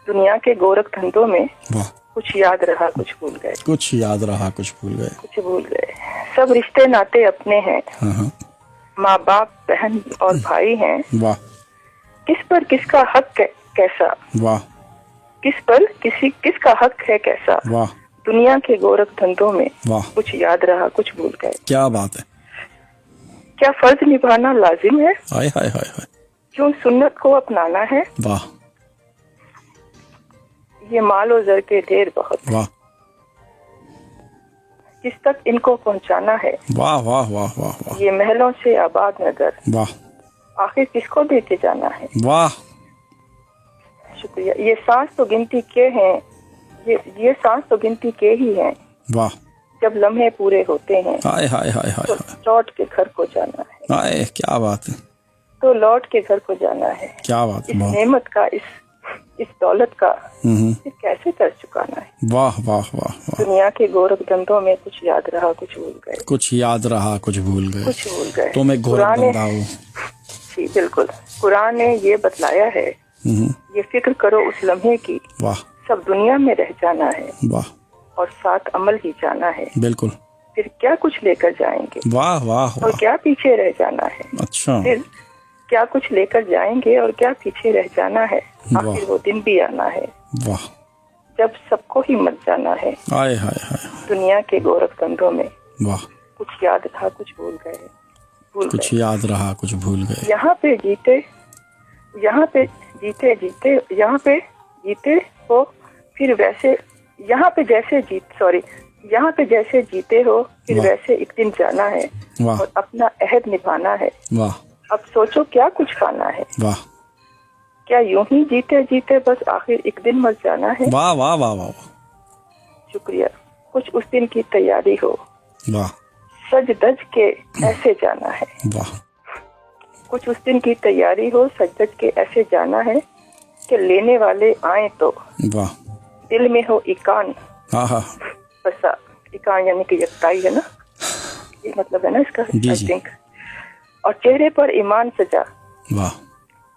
दुनिया के गोरख धंधों में वाह, कुछ याद रहा कुछ भूल गए, कुछ याद रहा कुछ भूल गए। कुछ भूल गए। सब रिश्ते नाते अपने हैं, हाँ हाँ, माँ बाप बहन और भाई हैं। वाह किस पर किसका हक कैसा, वाह किस पर किसका हक है कैसा, वाह दुनिया के गोरख धंधों में वाह, कुछ याद रहा कुछ भूल गए। क्या बात है। क्या फर्ज निभाना लाजिम है, हाय हाय हाय हाय, क्यों सुन्नत को अपनाना है। वाह ये मालो जर के ढेर बहुत, वाह किस तक इनको पहुंचाना है। वाह वाह वाह वाह वाह, ये महलों से आबाद नगर, वाह आखिर किसको देके जाना है। वाह, शुक्रिया। ये सांस तो गिनती के हैं, ये सांस तो गिनती के ही हैं, वाह, जब लम्हे पूरे होते हैं हाय हाय हाय हाय तो हाय, लौट के घर को जाना है। हाय क्या बात है, तो लौट के घर को जाना है। क्या बात है, इस बहुत, नेमत का, इस दौलत का हम्म, फिर कैसे कर चुकाना है। वाह वाह वाह वाह, दुनिया के गोरख धंधों में कुछ याद रहा कुछ भूल गए, कुछ याद रहा कुछ भूल गए, कुछ भूल गए। तो मैं गोरख कुरान ने, बंदा हूँ। जी बिल्कुल, कुरान ने ये बतलाया है, ये फिक्र करो उस लम्हे की, वाह सब दुनिया में रह जाना है वाह, और साथ अमल ही जाना है। बिल्कुल, फिर क्या कुछ लेकर जाएंगे वाह वाह और वाह, क्या पीछे रह जाना है। अच्छा, फिर क्या कुछ लेकर जाएंगे और क्या पीछे रह जाना है। वाह। आखिर वो दिन भी आना है वाह, जब सबको ही मर जाना है। हाय हाय हाय, दुनिया के गोरख धंधों में वाह, कुछ याद रहा कुछ भूल गए, भूल कुछ गए। याद रहा कुछ भूल गए। यहाँ पे जीते हो फिर वैसे, यहाँ पे जैसे जीते हो फिर वाह। वैसे एक दिन जाना है वाह और अपना अहद निभाना है। वाह अब सोचो क्या कुछ खाना है, वाह क्या यूं ही जीते जीते बस आखिर एक दिन मर जाना है। वाह वाह वाह वाह, शुक्रिया। कुछ उस दिन की तैयारी हो, वाह सज धज के ऐसे जाना है। वाह, कुछ उस दिन की तैयारी हो, सज धज के ऐसे जाना है कि लेने वाले आए तो वाह, दिल में हो इकान हाँ हाँ, बसा। इकान यानी कि यकताई है ना, ये मतलब है ना इसका, जी, आई जी। थिंक। और चेहरे पर ईमान सजा, वाह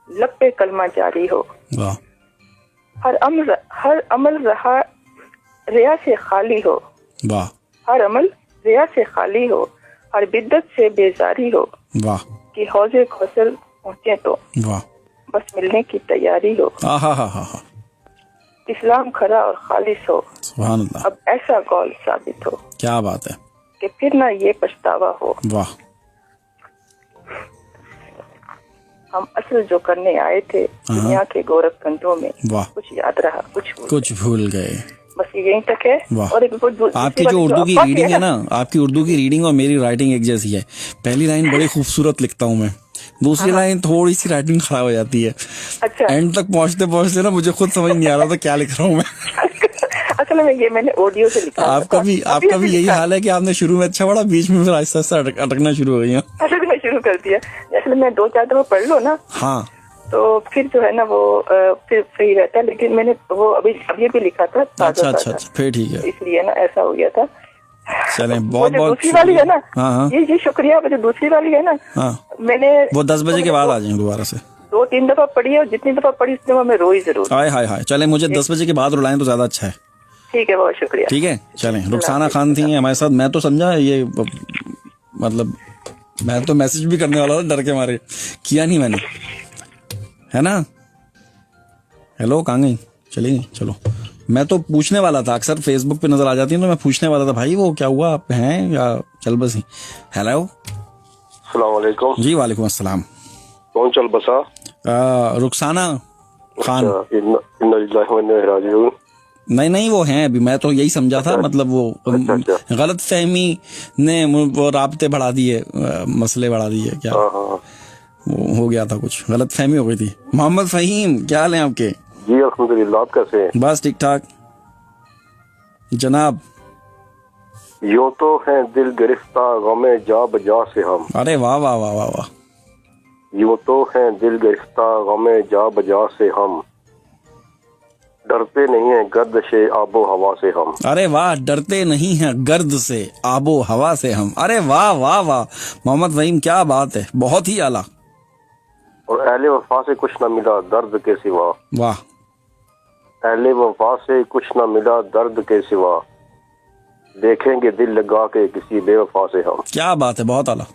लब पे कलमा जारी हो। वाह, हर अमल रहा रिया से खाली हो, वाह हर अमल रिया से खाली हो, हर बिद्दत से बेजारी हो वाह, कि हौजे कौशल पहुंचे तो वाह, बस मिलने की तैयारी हो। हाँ हाँ हाँ हाँ, इस्लाम खरा और खालिस हो, सुभान अल्लाह, अब ऐसा कौल साबित हो क्या बात है, कि फिर ना ये पछतावा हो। वाह हम असल जो करने आए थे दुनिया के गोरख धंधों में, वाह, कुछ याद रहा कुछ भूल कुछ भूल गए। गए। बस ये यहीं तक है। वाह। और एक आपकी जो उर्दू की रीडिंग है ना, आपकी उर्दू की रीडिंग और मेरी राइटिंग एक जैसी है। पहली लाइन बड़ी खूबसूरत लिखता हूँ मैं, दूसरी लाइन थोड़ी सी राइटिंग खराब हो जाती है। अच्छा, एंड तक पहुँचते पहुँचते ना मुझे खुद समझ नहीं आ रहा था क्या लिख रहा हूँ मैं। असल में ये मैंने ऑडियो से लिखा। आपका भी यही हाल है कि आपने शुरू में अच्छा पढ़ा, बीच में फिर आहिस्ता आहिस्ता अटकना शुरू हो गई। असल में शुरू कर दिया। असल में 2-4 दफा पढ़ लो ना, हाँ, तो फिर जो है ना वो फिर सही रहता है। लेकिन मैंने वो अभी भी लिखा था अच्छा अच्छा अच्छा, फिर ठीक है, इसलिए ना ऐसा हो गया था। चलें, वो बहुत जो बहुत दूसरी वाली है ना, हाँ हाँ ये शुक्रिया। वो जो दूसरी वाली है ना, हाँ, मैंने वो 10 बजे के बाद आ जाएंगे दोबारा से। 2-3 दफा पढ़ी है और जितनी दफा पढ़ी उतनी दफा मैं रोई जरूर। हाय हाय हाय, चलें, मुझे 10 बजे के बाद रुलाएं तो ज्यादा अच्छा है। ठीक है, बहुत शुक्रिया। ठीक है, चलें। रुखसाना खान थी हमारे साथ। मैं तो समझा ये मतलब मैं तो मैसेज भी करने वाला था, डर के मारे किया नहीं मैंने, है ना। हेलो, कहाँ गई? चली गई, चलो। मैं तो पूछने वाला था, अक्सर फेसबुक पे नजर आ जाती है तो मैं पूछने वाला था, भाई वो क्या हुआ, आप हैं या चल बसी? हेलो, अस्सलाम वालेकुम। जी वालेकुम अस्सलाम। कौन चल बसा? रुखसाना खान। इन्ना लिल्लाहि व इन्ना इलैहि राजिऊन। नहीं वो हैं अभी, मैं तो यही समझा था, मतलब वो गलत फहमी ने वो राब्ते बढ़ा दिए, मसले बढ़ा दिए क्या, वो हो गया था, कुछ गलत फहमी हो गई थी। मोहम्मद फहीम, क्या हाल है आपके? जी अल्हम्दुलिल्लाह, आप कैसे हैं? बस ठीक ठाक जनाब। यूं तो हैं दिल गिरफ्तार गमे जा बजा से हम। अरे वाह वाह वाह वाह वाह। यूं तो हैं दिल गिरफ्तार गमे जा बजा से हम, डरते नहीं हैं गर्द से आबो हवा से हम। अरे वाह, डरते नहीं हैं गर्द से आबो हवा से हम। अरे वाह वाह वाह मोहम्मद फहीम, क्या बात है, बहुत ही आला। और अहले वफा से कुछ न मिला दर्द के सिवा, वाह। अहले वफा से कुछ न मिला दर्द के सिवा, देखेंगे दिल लगा के किसी बेवफा से हम। क्या बात है, बहुत आला।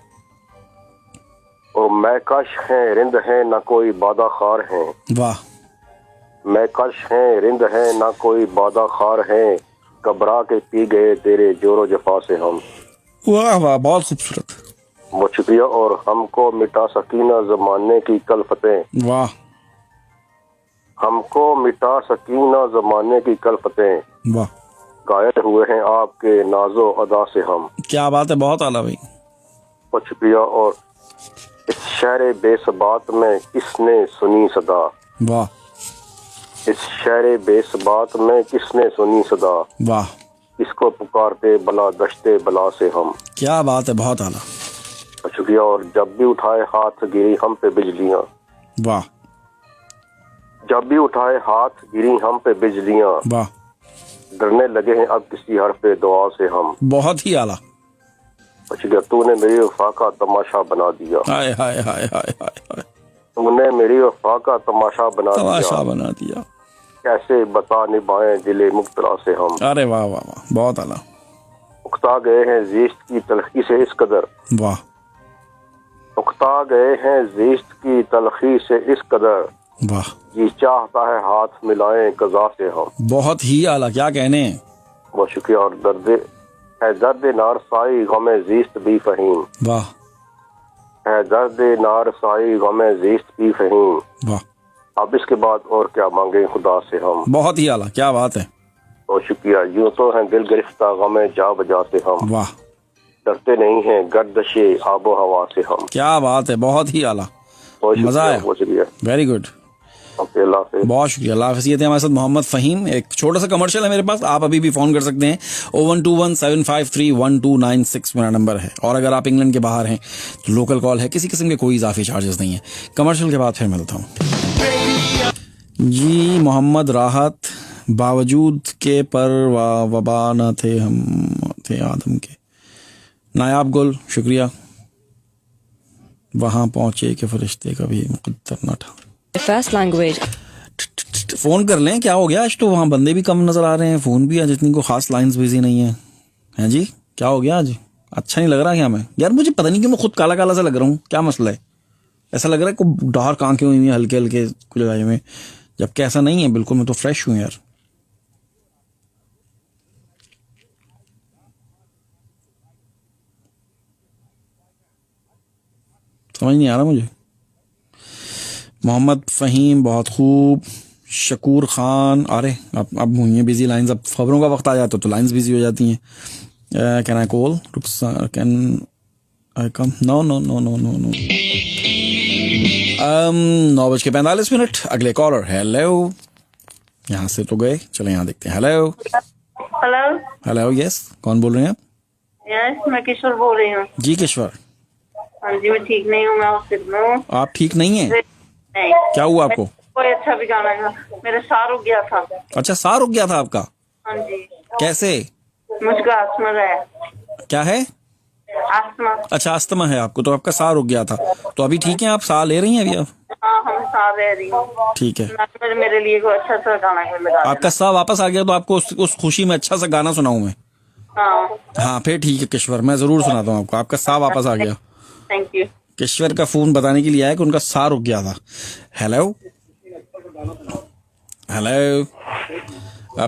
ओ मैकश हैं रिंद हैं ना कोई बादा खार हैं, वाह। मैकश हैं रिंद हैं ना कोई बादा खार हैं, घबरा के पी गए तेरे जोरो जफा से हम। वाह वाह, बहुत खूबसूरत। बहुत शुक्रिया। और हमको मिटा सकीना जमाने की कल्फतें, वाह। हमको मिटा सकीना जमाने की कल्फतें, वाह, घायल हुए हैं आपके नाजो अदा से हम। क्या बात है, बहुत आला भाई। बहुत शुक्रिया। और इस शहर बेसबात में किसने सुनी सदा, वाह। इस शहर बेसबात में किसने सुनी सदा, वाह, किसको पुकारते बला दश्ते बला से हम। क्या बात है, बहुत आला। बहुत शुक्रिया। और जब भी उठाए हाथ गिरी हम पे बिजलियां, वाह। जब भी उठाए हाथ गिरी हम पे बिजलियां, वाह, डरने लगे हैं अब किसी हरफ दुआ से हम। बहुत ही आला। शुक्रिया। तूने मेरी वफा का तमाशा बना दिया, हाय हाय हाय हाय हाय हाय, तूने मेरी वफा का तमाशा बना तमाशा दिया, बना दिया। कैसे बता निभाएं दिले मुक्तरा से हम। अरे वाह वाह वाह, बहुत आला। उकता गए हैं जीस्त की तलखी से इस कदर, वाह। उकता गए हैं जीस्त की तलखी से इस कदर, वाह, जी चाहता है हाथ मिलाएं कज़ा से हम। बहुत ही आला, क्या कहने। बहुत शुक्रिया। और दर्द नार साई गमे जीस्त भी फहीम, वाह। है दर्द नार साई गमे जीस्त भी फहीम, वाह, अब इसके बाद और क्या मांगे खुदा से हम। बहुत ही आला, क्या बात है। बहुत शुक्रिया। यूं तो हैं दिल गिरफ्ता गमे जा बजा से हम, वाह, डरते नहीं हैं गर्दशे आबो हवा से हम। क्या बात है, बहुत ही आला, बहुत मजा शुक्रिया। आया। बहुत शुक्रिया। वेरी गुड, ओके, अल्लाह हाफिज़। बहुत शुक्रिया, अल्लाह हाफ़िज़। ये थे हमारे साथ मोहम्मद फ़हीम। एक छोटा सा कमर्शियल है मेरे पास, आप अभी भी फ़ोन कर सकते हैं। 01217531296 मेरा नंबर है। और अगर आप इंग्लैंड के बाहर हैं तो लोकल कॉल है, किसी किस्म के कोई इजाफी चार्जेस नहीं है। कमर्शियल के बाद फिर मिलता हूँ जी। मोहम्मद राहत, बावजूद के पर वबा न थे हम थे आदम के। नायाब गुल, शुक्रिया। वहाँ पहुँचे कि फरिश्ते कभी मुक़द्दर न था। First language. फोन कर लें, क्या हो गया आज? तो वहाँ बंदे भी कम नजर आ रहे हैं, फोन भी आज इतनी को खास लाइंस बिजी नहीं है। हैं जी, क्या हो गया आज? अच्छा नहीं लग रहा क्या मैं? यार मुझे पता नहीं क्यों मैं खुद काला काला सा लग रहा हूँ, क्या मसला है? ऐसा लग रहा है को डार्क आंखें हुई हैं हल्के हल्के कुछ लगाए में, जबकि ऐसा नहीं है, बिल्कुल मैं तो फ्रेश हूँ यार। समझ नहीं आ रहा मुझे। मोहम्मद फ़हीम, बहुत खूब। शकूर खान, अरे अब हुई हैं बिजी लाइंस। अब खबरों का वक्त आ जाता तो लाइंस बिजी हो जाती हैं। Can I call? Can I come? No no no no no no. 9:45। अगले कॉलर, हेलो। यहाँ से तो गए, चलो यहाँ देखते हैं। Hello hello. हेलो, यस, कौन बोल रहे हैं आप? यस, मैं किशोर बोल रही हूँ। जी किशोर। हाँ जी, मैं ठीक नहीं हूँ, मैं हॉस्पिटल में हूँ। आप ठीक नहीं हैं? नहीं। क्या हुआ आपको? कोई अच्छा भी गाना था, मेरा साह रुक गया था। अच्छा, साह रुक गया था आपका? हाँ जी। कैसे? मुझको आस्थमा है। क्या है? आस्थमा। अच्छा, अस्थमा है आपको, तो आपका साह रुक गया था। तो अभी ठीक है, आप साह ले रही हैं अभी आप? हाँ, हम साह ले रही हूँ। ठीक है। मेरे लिए कोई अच्छा सा गाना कोई लगा आपका साह वापस आ गया तो आपको उस खुशी में अच्छा सा गाना सुनाऊं मैं? हाँ हाँ फिर ठीक है किश्वर, मैं जरूर सुनाता हूँ आपको। आपका साह वापस आ गया। Thank you. किश्वर का फोन बताने के लिए आया कि उनका साह रुक गया था। हेलो हेलो,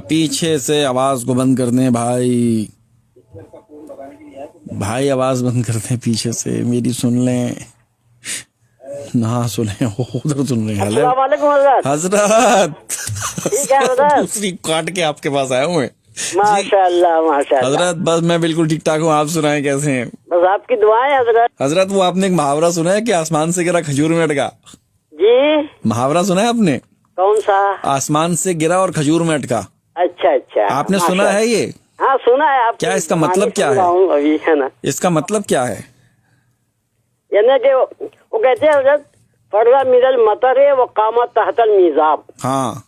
पीछे से आवाज को बंद कर दें भाई, भाई आवाज बंद कर दें पीछे से, मेरी सुन लें ना सुने, उधर सुन रहे हैं। हेलो हजरत, दूसरी काट के आपके पास आया हूँ मैं। माशाअल्लाह माशाअल्लाह हजरत बस मैं बिल्कुल ठीक ठाक हूँ, आप सुनाएं कैसे हैं? बस आपकी दुआएं हजरत। हजरत वो आपने एक मुहावरा सुना है कि आसमान से गिरा खजूर में अटका? जी, मुहावरा सुना है आपने? कौन सा? आसमान से गिरा और खजूर में अटका। अच्छा अच्छा, आपने सुना है ये? हाँ सुना है। आप क्या इसका मतलब क्या है? अभी है ना, इसका मतलब क्या है? यानी कि वो कहते हैं हजरत, फर्रा मिनल मतरे व कामत तहतल मिजाब। हाँ,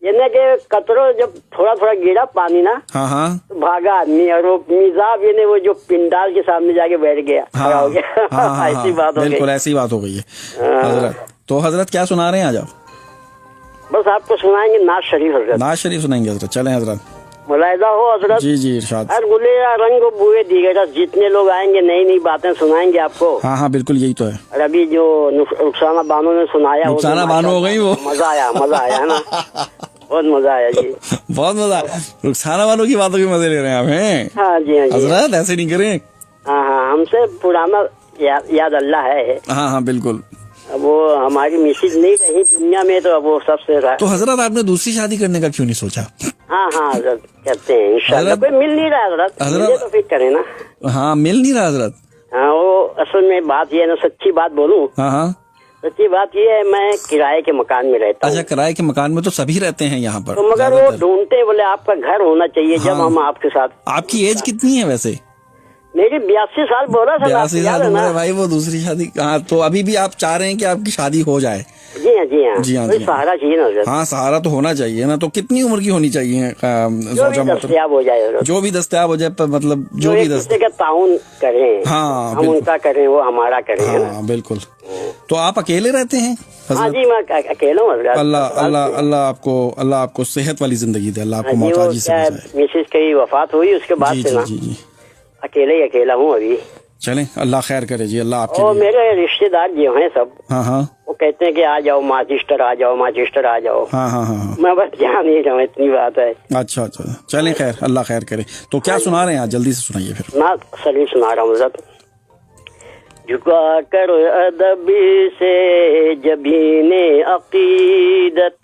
यानी कि कतरो जब थोड़ा थोड़ा गिरा पानी ना, हाँ हाँ तो भागा आदमी, और वो मिजाब यानी वो जो पिंडाल के सामने जाके बैठ गया, हाँ, खड़ा हो गया। हाँ, ऐसी बात हो गई। बिल्कुल ऐसी बात हो गई है हजरत। तो हजरत क्या सुना रहे हैं आज आप? बस साहब को सुनाएंगे नाज शरीफ हजरत। नाज शरीफ सुनाएंगे हजरत, चलें हजरत। मुलायदा हो हजरत। जी जी इरशाद। हर गुले रंग बुए दिखेगा, जितने लोग आएंगे नई नई बातें सुनाएंगे आपको। हाँ हाँ बिल्कुल यही तो है। और अभी जो रुखसाना बानो ने सुनाया, रुखसाना बानो हो गई वो। मजा आया है ना, बहुत मजा आया जी। बहुत मजा। रुखसाना बानो की बातों के मजे ले रहे हैं आप हैं? हाँ जी हाँ जी हजरत ऐसे नहीं करें। हाँ, हमसे पुराना याद अल्लाह है। हाँ हाँ बिल्कुल। अब वो हमारी मिसेज नहीं रही दुनिया में, तो अब वो सबसे तो हजरत आपने दूसरी शादी करने का क्यों नहीं सोचा? हाँ हजरत कहते हैं इंशाल्लाह। कोई मिल नहीं रहा हजरत, मिले तो फिर करें ना। हाँ मिल नहीं रहा हजरत। हाँ वो असल में बात ये है ना, सच्ची बात बोलूं, हाँ हाँ सच्ची बात ये है, मैं किराए के मकान में रहता हूँ। अच्छा, किराए के मकान में तो सभी रहते हैं यहाँ पर। तो मगर वो ढूंढते बोले आपका घर होना चाहिए। जब हाँ। हम आपके साथ। आपकी एज कितनी है वैसे? मेरी 82 साल बोला था। 82 साल उम्र है भाई, वो दूसरी शादी। हाँ तो अभी भी आप चाह रहे हैं कि आपकी शादी हो जाए? जी हाँ जी हाँ जी हाँ, कोई जी हाँ। सहारा चाहिए ना। हाँ सहारा तो होना चाहिए ना। तो कितनी उम्र की होनी चाहिए? जो भी दस्तयाब हो जाए, जो भी दस्तयाब हो जाए, मतलब जो भी दस्ते का ताउन करें। हाँ हम उनका करें, वो हमारा करें। हाँ बिल्कुल। तो आप अकेले रहते हैं? हाँ जी मैं अकेला हूँ। अल्लाह आपको सेहत वाली जिंदगी दे, अल्लाह आपको मोहताजी से बचाए। मिसेज की वफात हुई उसके बाद से ना जी अकेले ही अकेला हूँ अभी। चलें, अल्लाह खैर करे जी। अल्लाह आपके और मेरे रिश्तेदार जो हैं सब, हाँ हाँ वो कहते हैं कि आ जाओ माचिस्टर, आ जाओ माचिस्टर, आ जाओ। हाँ हाँ हाँ मैं बस जा नहीं रहा हूँ, इतनी बात है। अच्छा अच्छा, चलें खैर, अल्लाह खैर करे। तो क्या सुना रहे हैं आज? जल्दी से सुनाइए फिर। ना सलीम सुना रहा हूँ हज़रत। झुका कर अदब से जबीने अकीदत,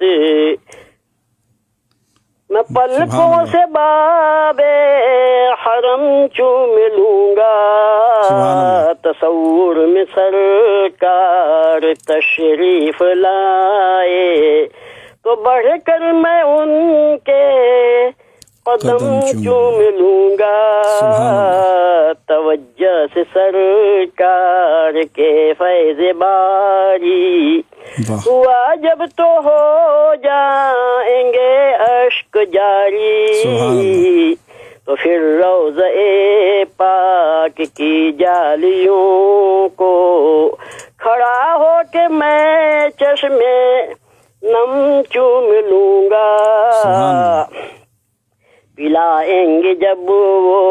मैं पलकों से बाबे हरम चूम लूंगा। तसव्वुर में सरकार तशरीफ लाए तो बढ़कर मैं उनके कदम चूम लूंगा। तवज्जो से सरकार के फैज़ बारी हुआ जब तो हो जाएंगे अश्क जारी। तो फिर रोज़े पाक की जालियों को खड़ा हो के मैं चश्मे नम चूम लूंगा। पिलाएंगे जब वो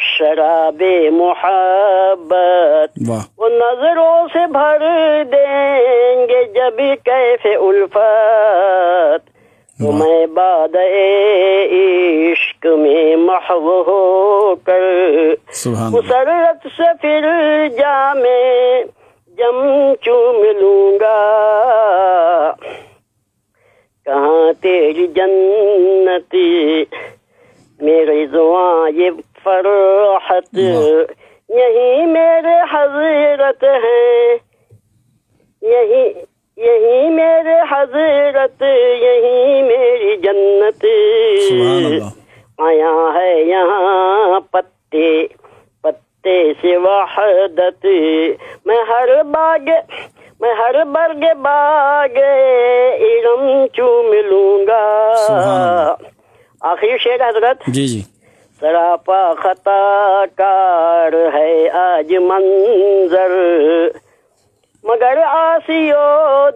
शराबे मोहब्बत, वो नजरों से भर देंगे जब कैफे उल्फत। तो मैं बादे इश्क में महव होकर मुसर्रत से फिर जामे जम चूम लूंगा। कहाँ तेरी जन्नती मेरे जुआ ये फरहत, यही मेरे हजरत है, यही मेरे हजरत, यही मेरी जन्नत। आया है यहाँ पत्ते पत्ते से वहदत, मैं हर बर्ग बागे इलम चूम लूंगा। आखिरी शेर हजरत। जी जी। सरापा खता कार है आज मंजर, मगर आसियो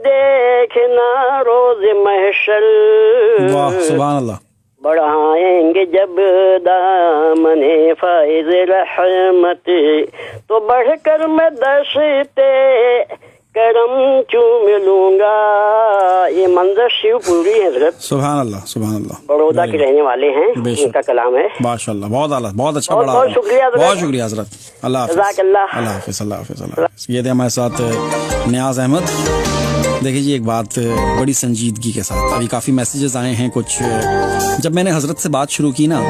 देखना रोज महशर। वाह सुभान अल्लाह। बढ़ाएंगे जब दामने फैज़ रहमत, तो बढ़कर मैं दशते करम चूम लूंगा। ये मंजर शिवपुरी है हजरत। सुभान अल्लाह सुभान अल्लाह। बड़ौदा के रहने वाले हैं, उनका कलाम है। माशाअल्लाह, बहुत आला, बहुत अच्छा, बड़ा बहुत शुक्रिया हजरत। बहुत शुक्रिया हजरत। अल्लाह हाफ़िज़। अल्लाह हाफ़िज़, अल्लाह हाफ़िज़, अल्लाह हाफ़िज़। ये थे हमारे साथ नियाज़ अहमद। देखिए जी, एक बात बड़ी संजीदगी के साथ, अभी काफ़ी मैसेजेस आए हैं कुछ। जब मैंने हजरत से बात शुरू की ना,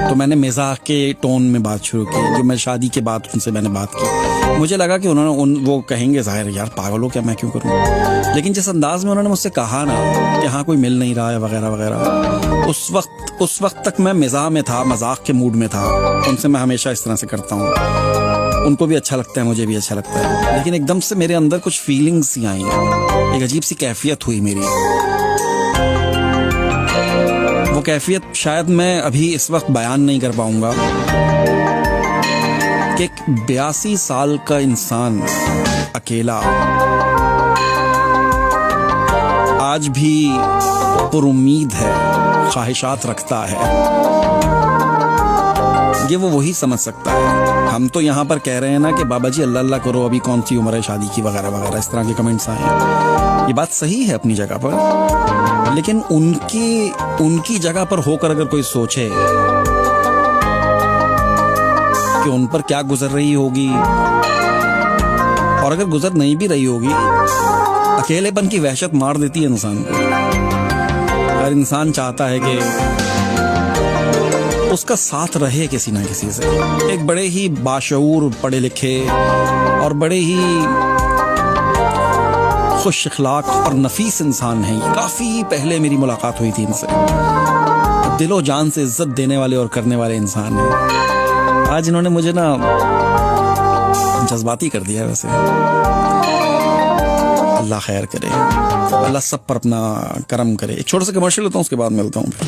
तो मैंने मज़ाक के टोन में बात शुरू की। जो मैं शादी के बाद उनसे मैंने बात की, मुझे लगा कि उन्होंने वो कहेंगे ज़ाहिर यार पागल हो क्या, मैं क्यों करूँ। लेकिन जिस अंदाज में उन्होंने मुझसे कहा ना कि हाँ कोई मिल नहीं रहा है वगैरह वगैरह, उस वक्त तक मैं मिज़ाह में था, मजाक के मूड में था। उनसे मैं हमेशा इस तरह से करता हूँ, उनको भी अच्छा लगता है, मुझे भी अच्छा लगता है। लेकिन एकदम से मेरे अंदर कुछ फीलिंग्स सी आई, एक अजीब सी कैफियत हुई मेरी। वो कैफियत शायद मैं अभी इस वक्त बयान नहीं कर पाऊंगा कि एक 82 साल का इंसान अकेला आज भी पुरुम्मीद है, ख्वाहिशात रखता है, ये वो वही समझ सकता है। हम तो यहाँ पर कह रहे हैं ना कि बाबा जी अल्लाह अल्लाह करो, अभी कौन सी उम्र है शादी की, वगैरह वगैरह, इस तरह के कमेंट्स आए। ये बात सही है अपनी जगह पर, लेकिन उनकी जगह पर होकर अगर कोई सोचे कि उन पर क्या गुजर रही होगी, और अगर गुजर नहीं भी रही होगी, अकेलेपन की वहशत मार देती है इंसान को। हर इंसान चाहता है कि उसका साथ रहे किसी ना किसी से। एक बड़े ही बाशऊर, पढ़े लिखे और बड़े ही खुश अखलाक और नफीस इंसान हैं। काफी पहले मेरी मुलाकात हुई थी इनसे। दिलो जान से इज्जत देने वाले और करने वाले इंसान हैं। आज इन्होंने मुझे ना जज्बाती कर दिया है। वैसे अल्लाह खैर करे, अल्लाह सब पर अपना करम करे। एक छोटा सा कमर्शियल लेता हूँ, उसके बाद मिलता हूँ फिर।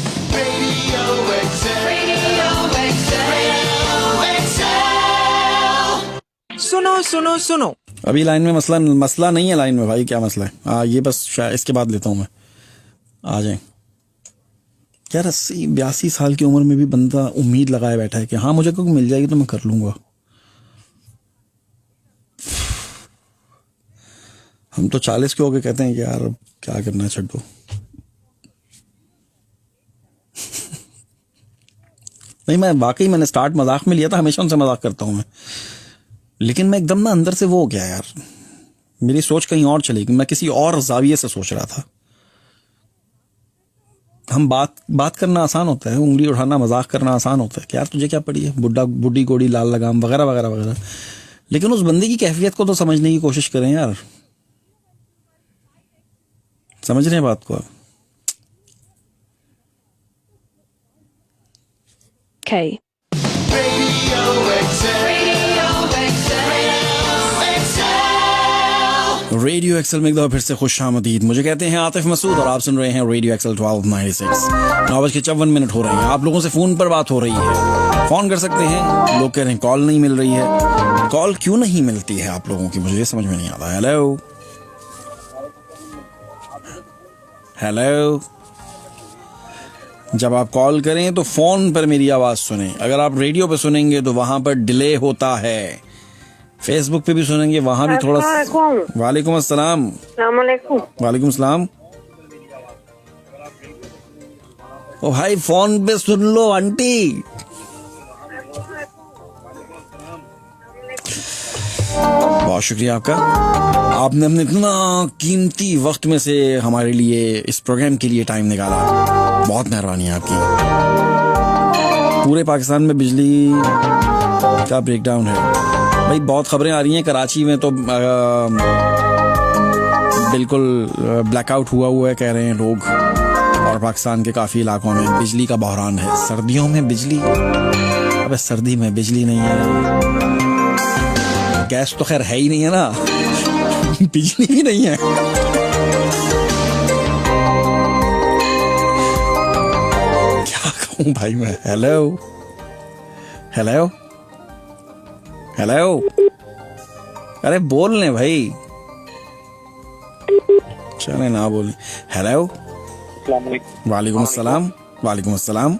सुनो सुनो सुनो, अभी लाइन में मसला नहीं है लाइन में भाई। क्या मसला है? हाँ, ये बस इसके बाद लेता हूँ मैं। आ जाए यार, 80-82 साल की उम्र में भी बंदा उम्मीद लगाए बैठा है कि हाँ मुझे कोई मिल जाएगी तो मैं कर लूंगा। हम तो 40 के होके कहते हैं कि यार क्या करना है, छोड़ो। नहीं, मैं वाकई मैंने स्टार्ट मजाक में लिया था, हमेशा उनसे मजाक करता हूं मैं, लेकिन मैं एकदम ना अंदर से वो हो गया यार, मेरी सोच कहीं और चली गई। मैं किसी और जाविये से सोच रहा था। हम बात करना आसान होता है, उंगली उठाना, मजाक करना आसान होता है कि यार तुझे क्या पड़ी है, बुड्ढी गोड़ी लाल लगाम वगैरह वगैरह वगैरह, लेकिन उस बंदे की कैफियत को तो समझने की कोशिश करें यार। समझ रहे हैं बात को आप? Okay. रेडियो एक्सेल में एक दफा फिर से खुश आमदीद। मुझे कहते हैं आतिफ मसूद और आप सुन रहे हैं रेडियो एक्सेल 1296। 9:54 हो रहे हैं। आप लोगों से फोन पर बात हो रही है, फोन कर सकते हैं। लोग कह रहे हैं कॉल नहीं मिल रही है। कॉल क्यों नहीं मिलती है आप लोगों की, मुझे ये समझ में नहीं आता। हेलो हेलो, जब आप कॉल करें तो फोन पर मेरी आवाज सुने। अगर आप रेडियो पे सुनेंगे तो वहां पर डिले होता है। फेसबुक पे भी सुनेंगे, वहां भी थोड़ा। वालेकुम अस्सलाम। वालेकुम अस्सलाम। ओ भाई फोन पे सुन लो आंटी। बहुत शुक्रिया आपका, आपने अपने इतना कीमती वक्त में से हमारे लिए इस प्रोग्राम के लिए टाइम निकाला। बहुत मेहरबानी है आपकी। पूरे पाकिस्तान में बिजली का ब्रेकडाउन है भाई। बहुत खबरें आ रही हैं, कराची में तो बिल्कुल ब्लैकआउट हुआ है कह रहे हैं लोग, और पाकिस्तान के काफ़ी इलाकों में बिजली का बहरान है। सर्दियों में बिजली, अबे सर्दी में बिजली नहीं है। गैस तो खैर है ही नहीं है ना, बिजली भी नहीं है। क्या कहूँ भाई मैं। हेलो हेलो हेलो, अरे बोल ले भाई, चले ना बोले। हेलो, वालेकुम अस्सलाम। वालेकुम अस्सलाम।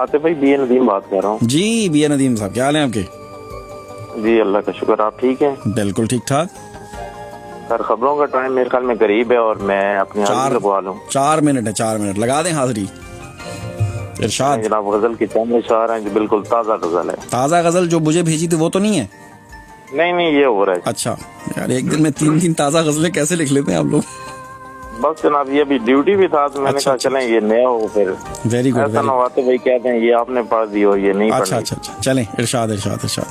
आतिफ भाई, बी ए नदीम बात कर रहा हूँ। जी बी ए नदीम साहब, क्या हाल है आपके? जी अल्लाह का शुक्र, आप ठीक हैं? बिल्कुल ठीक ठाक। सर खबरों का टाइम मेरे ख्याल में करीब है और मैं अपनी हाजिरी लगवा लूं। 4 मिनट है, 4 मिनट लगा दें हाजिरी। इरशाद। जनाब, गजल की चंद इशारा है जो बिल्कुल ताज़ा गजल है। ताज़ा गजल जो मुझे भेजी थी वो तो नहीं है? नहीं, ये हो रहा है। अच्छा यार, एक दिन में 3 ताज़ा गजलें कैसे लिख लेते हैं आप लोग? बस जनाब, ये भी ड्यूटी भी था तो मैंने कहा चलें ये नया हो, फिर वेरी गुड। ऐसा ना होते भाई कहते हैं ये आपने पढ़ दी और ये नहीं पढ़ी। अच्छा, चलें। इरशाद इरशाद इरशाद।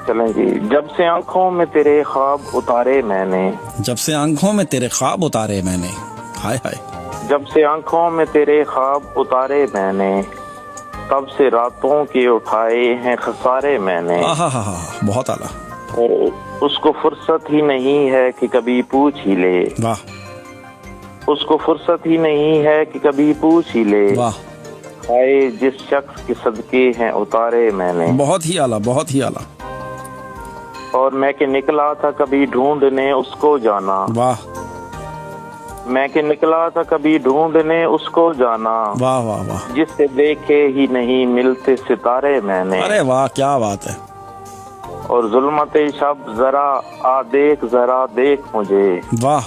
चलें जी। जब से आंखों में तेरे ख्वाब उतारे मैंने, जब से आंखों में तेरे ख्वाब उतारे मैंने, हाय हाय। जब से आंखों में तेरे ख्वाब उतारे मैंने, तब से रातों के उठाए हैं खसारे मैंने। बहुत आला। और उसको फुर्सत ही नहीं है कि कभी पूछ ही ले। वाह। उसको फुर्सत ही नहीं है कि कभी पूछ ही ले। वाह। खाए जिस शख्स के सदके हैं उतारे मैंने। बहुत ही आला, बहुत ही आला। और मैं के निकला था कभी ढूंढने उसको जाना। वाह। मैं कि निकला था कभी ढूंढने उसको जाना, वाह वाह वाह, जिससे देखे ही नहीं मिलते सितारे मैंने। अरे वाह क्या बात है। और जुल्मते शब जरा देख मुझे, वाह,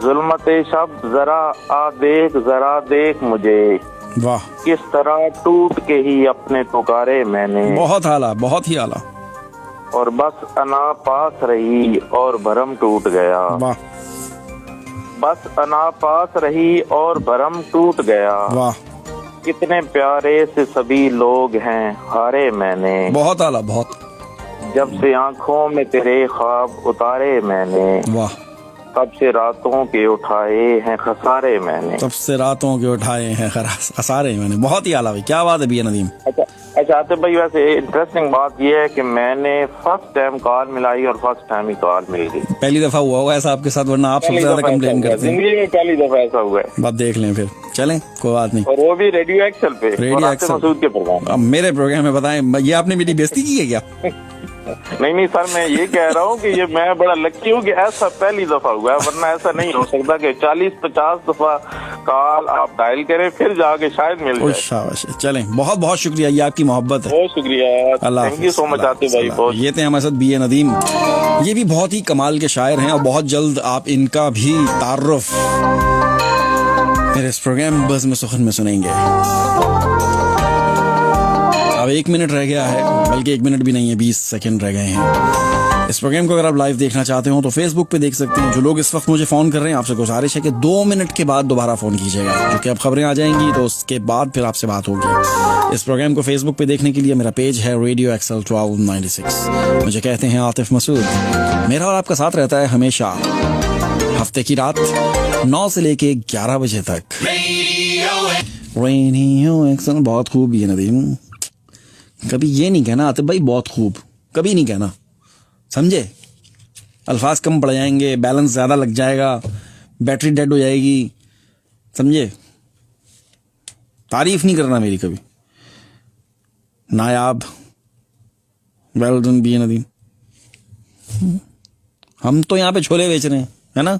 जुल्मते शब जरा देख मुझे, वाह, किस तरह टूट के ही अपने पुकारे मैंने। बहुत आला, बहुत ही आला। और बस अना पास रही और भरम टूट गया, वाह, बस अना पास रही और भरम टूट गया। वाह, कितने प्यारे से सभी लोग हैं हारे मैंने, बहुत आला, बहुत। जब से आंखों में तेरे ख्वाब उतारे मैंने, वाह, तब से रातों के उठाए हैं खसारे मैंने। तब से रातों के उठाए हैं खसारे मैंने। बहुत ही आला भाई, क्या बात है भैया नदीम। अच्छा आतिफ भाई, वैसे इंटरेस्टिंग बात यह है कि मैंने फर्स्ट टाइम कॉल मिलाई और फर्स्ट टाइम ही कॉल मिल गई। पहली दफा हुआ होगा ऐसा आपके साथ, वरना आप सबसे ज्यादा कंप्लेन करते हैं। जिंदगी में पहली दफा ऐसा हुआ है। बात देख लें फिर, चलें कोई बात नहीं। और वो भी रेडियो एक्सेल पे, रेडियो एक्सेल मसूद के प्रोग्राम। अब मेरे प्रोग्राम में बताएं, ये आपने मेरी बेइज्जती की है क्या? नहीं सर, मैं ये कह रहा हूँ कि ये मैं बड़ा लकी हूँ कि ऐसा पहली दफा हुआ है, वरना ऐसा नहीं हो सकता कि 40-50 दफा कॉल आप डायल करें फिर जाके शायद मिल जाए। शाबाश, चलें, बहुत बहुत शुक्रिया, ये आपकी मोहब्बत है। बहुत शुक्रिया, thank you so much Atif भाई। बहुत ये थे हमारे साथ बीए नदीम, ये भी बहुत ही कमाल के शायर हैं और बहुत जल्द आप इनका भी तारुफ मेरे इस प्रोग्राम बज़ में सुखन में सुनेंगे। अब 1 मिनट रह गया है, बल्कि 1 मिनट भी नहीं है, 20 सेकंड रह गए हैं। इस प्रोग्राम को अगर आप लाइव देखना चाहते हो तो फेसबुक पे देख सकते हैं। जो लोग इस वक्त मुझे फ़ोन कर रहे हैं, आपसे गुजारिश है कि 2 मिनट के बाद दोबारा फ़ोन कीजिएगा, क्योंकि अब खबरें आ जाएंगी तो उसके बाद फिर आपसे बात होगी। इस प्रोग्राम को फेसबुक पे देखने के लिए मेरा पेज है रेडियो एक्सल 1296। मुझे कहते हैं आतिफ मसूद। मेरा और आपका साथ रहता है हमेशा, हफ्ते की रात 9 से लेके 11 बजे तक। रेडियो एक्सल बहुत खूब ये नदीम, कभी ये नहीं कहना आतिफ भाई बहुत खूब, कभी नहीं कहना, समझे? अल्फाज कम पड़ जाएंगे, बैलेंस ज्यादा लग जाएगा, बैटरी डेड हो जाएगी, समझे? तारीफ नहीं करना मेरी कभी। नायाब, वेल डन बी नदीम। हम तो यहाँ पे छोले बेच रहे हैं, है ना?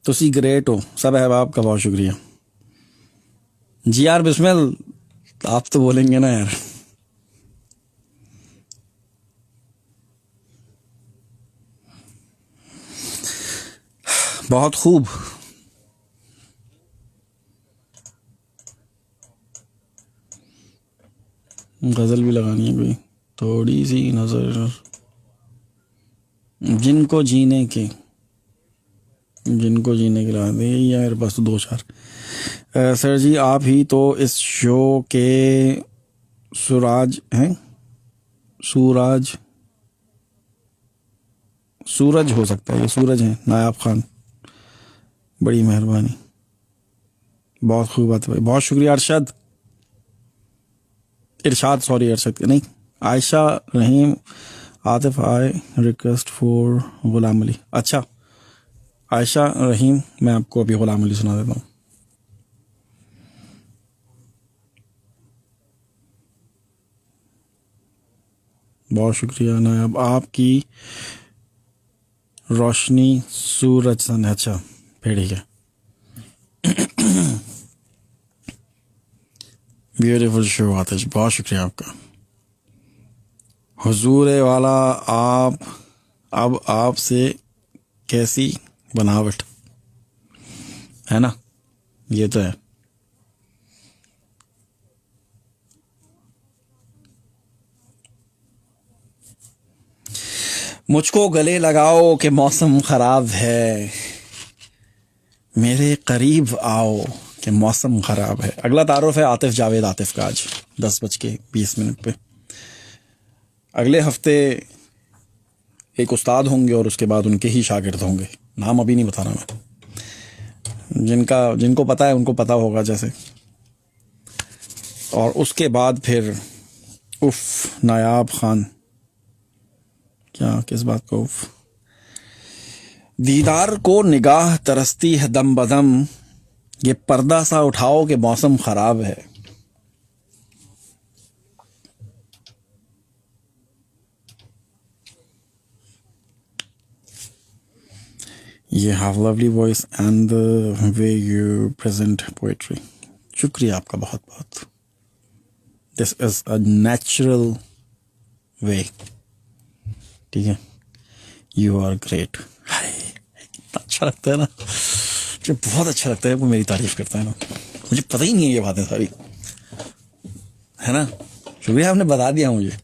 तुसी ग्रेट हो, सब अहबाब का बहुत शुक्रिया जी। यार बिस्मिल, आप तो बोलेंगे ना यार। बहुत खूब, गजल भी लगानी है कोई थोड़ी सी नजर, जिनको जीने के लगा दे या मेरे पास तो 2-4। सर जी आप ही तो इस शो के सूरज हैं, सूरज हो सकता है, ये सूरज हैं। नायाब खान, बड़ी मेहरबानी, बहुत खूब बात है भाई, बहुत शुक्रिया। अरशद नहीं, आयशा रहीम, Atif I request for Ghulam Ali. अच्छा आयशा रहीम, मैं आपको अभी गुलाम अली सुना देता हूँ। बहुत शुक्रिया नायाब, आपकी रोशनी सूरज सन है। अच्छा फिर ठीक है, ब्यूटीफुल शो आतिश, बहुत शुक्रिया आपका। हुजूर वाला आप, अब आपसे कैसी बनावट है ना, ये तो है। मुझको गले लगाओ कि मौसम खराब है, मेरे करीब आओ कि मौसम खराब है। अगला तारुफ है आतिफ जावेद आतिफ का, आज 10:20 पे। अगले हफ्ते एक उस्ताद होंगे और उसके बाद उनके ही शागिर्द होंगे, नाम अभी नहीं बताना मैं, जिनको पता है उनको पता होगा जैसे। और उसके बाद फिर उफ नायाब खान, क्या किस बात का उफ। दीदार को निगाह तरसती है दम बदम, ये पर्दा सा उठाओ कि मौसम खराब है। ये have lovely voice and the way you present poetry. शुक्रिया आपका बहुत बहुत। This is a natural way. ठीक है, यू आर ग्रेट। अच्छा लगता है ना, मुझे बहुत अच्छा लगता है वो मेरी तारीफ करता है ना। मुझे पता ही नहीं है ये बातें सारी, है ना। शुक्रिया, आपने बता दिया मुझे।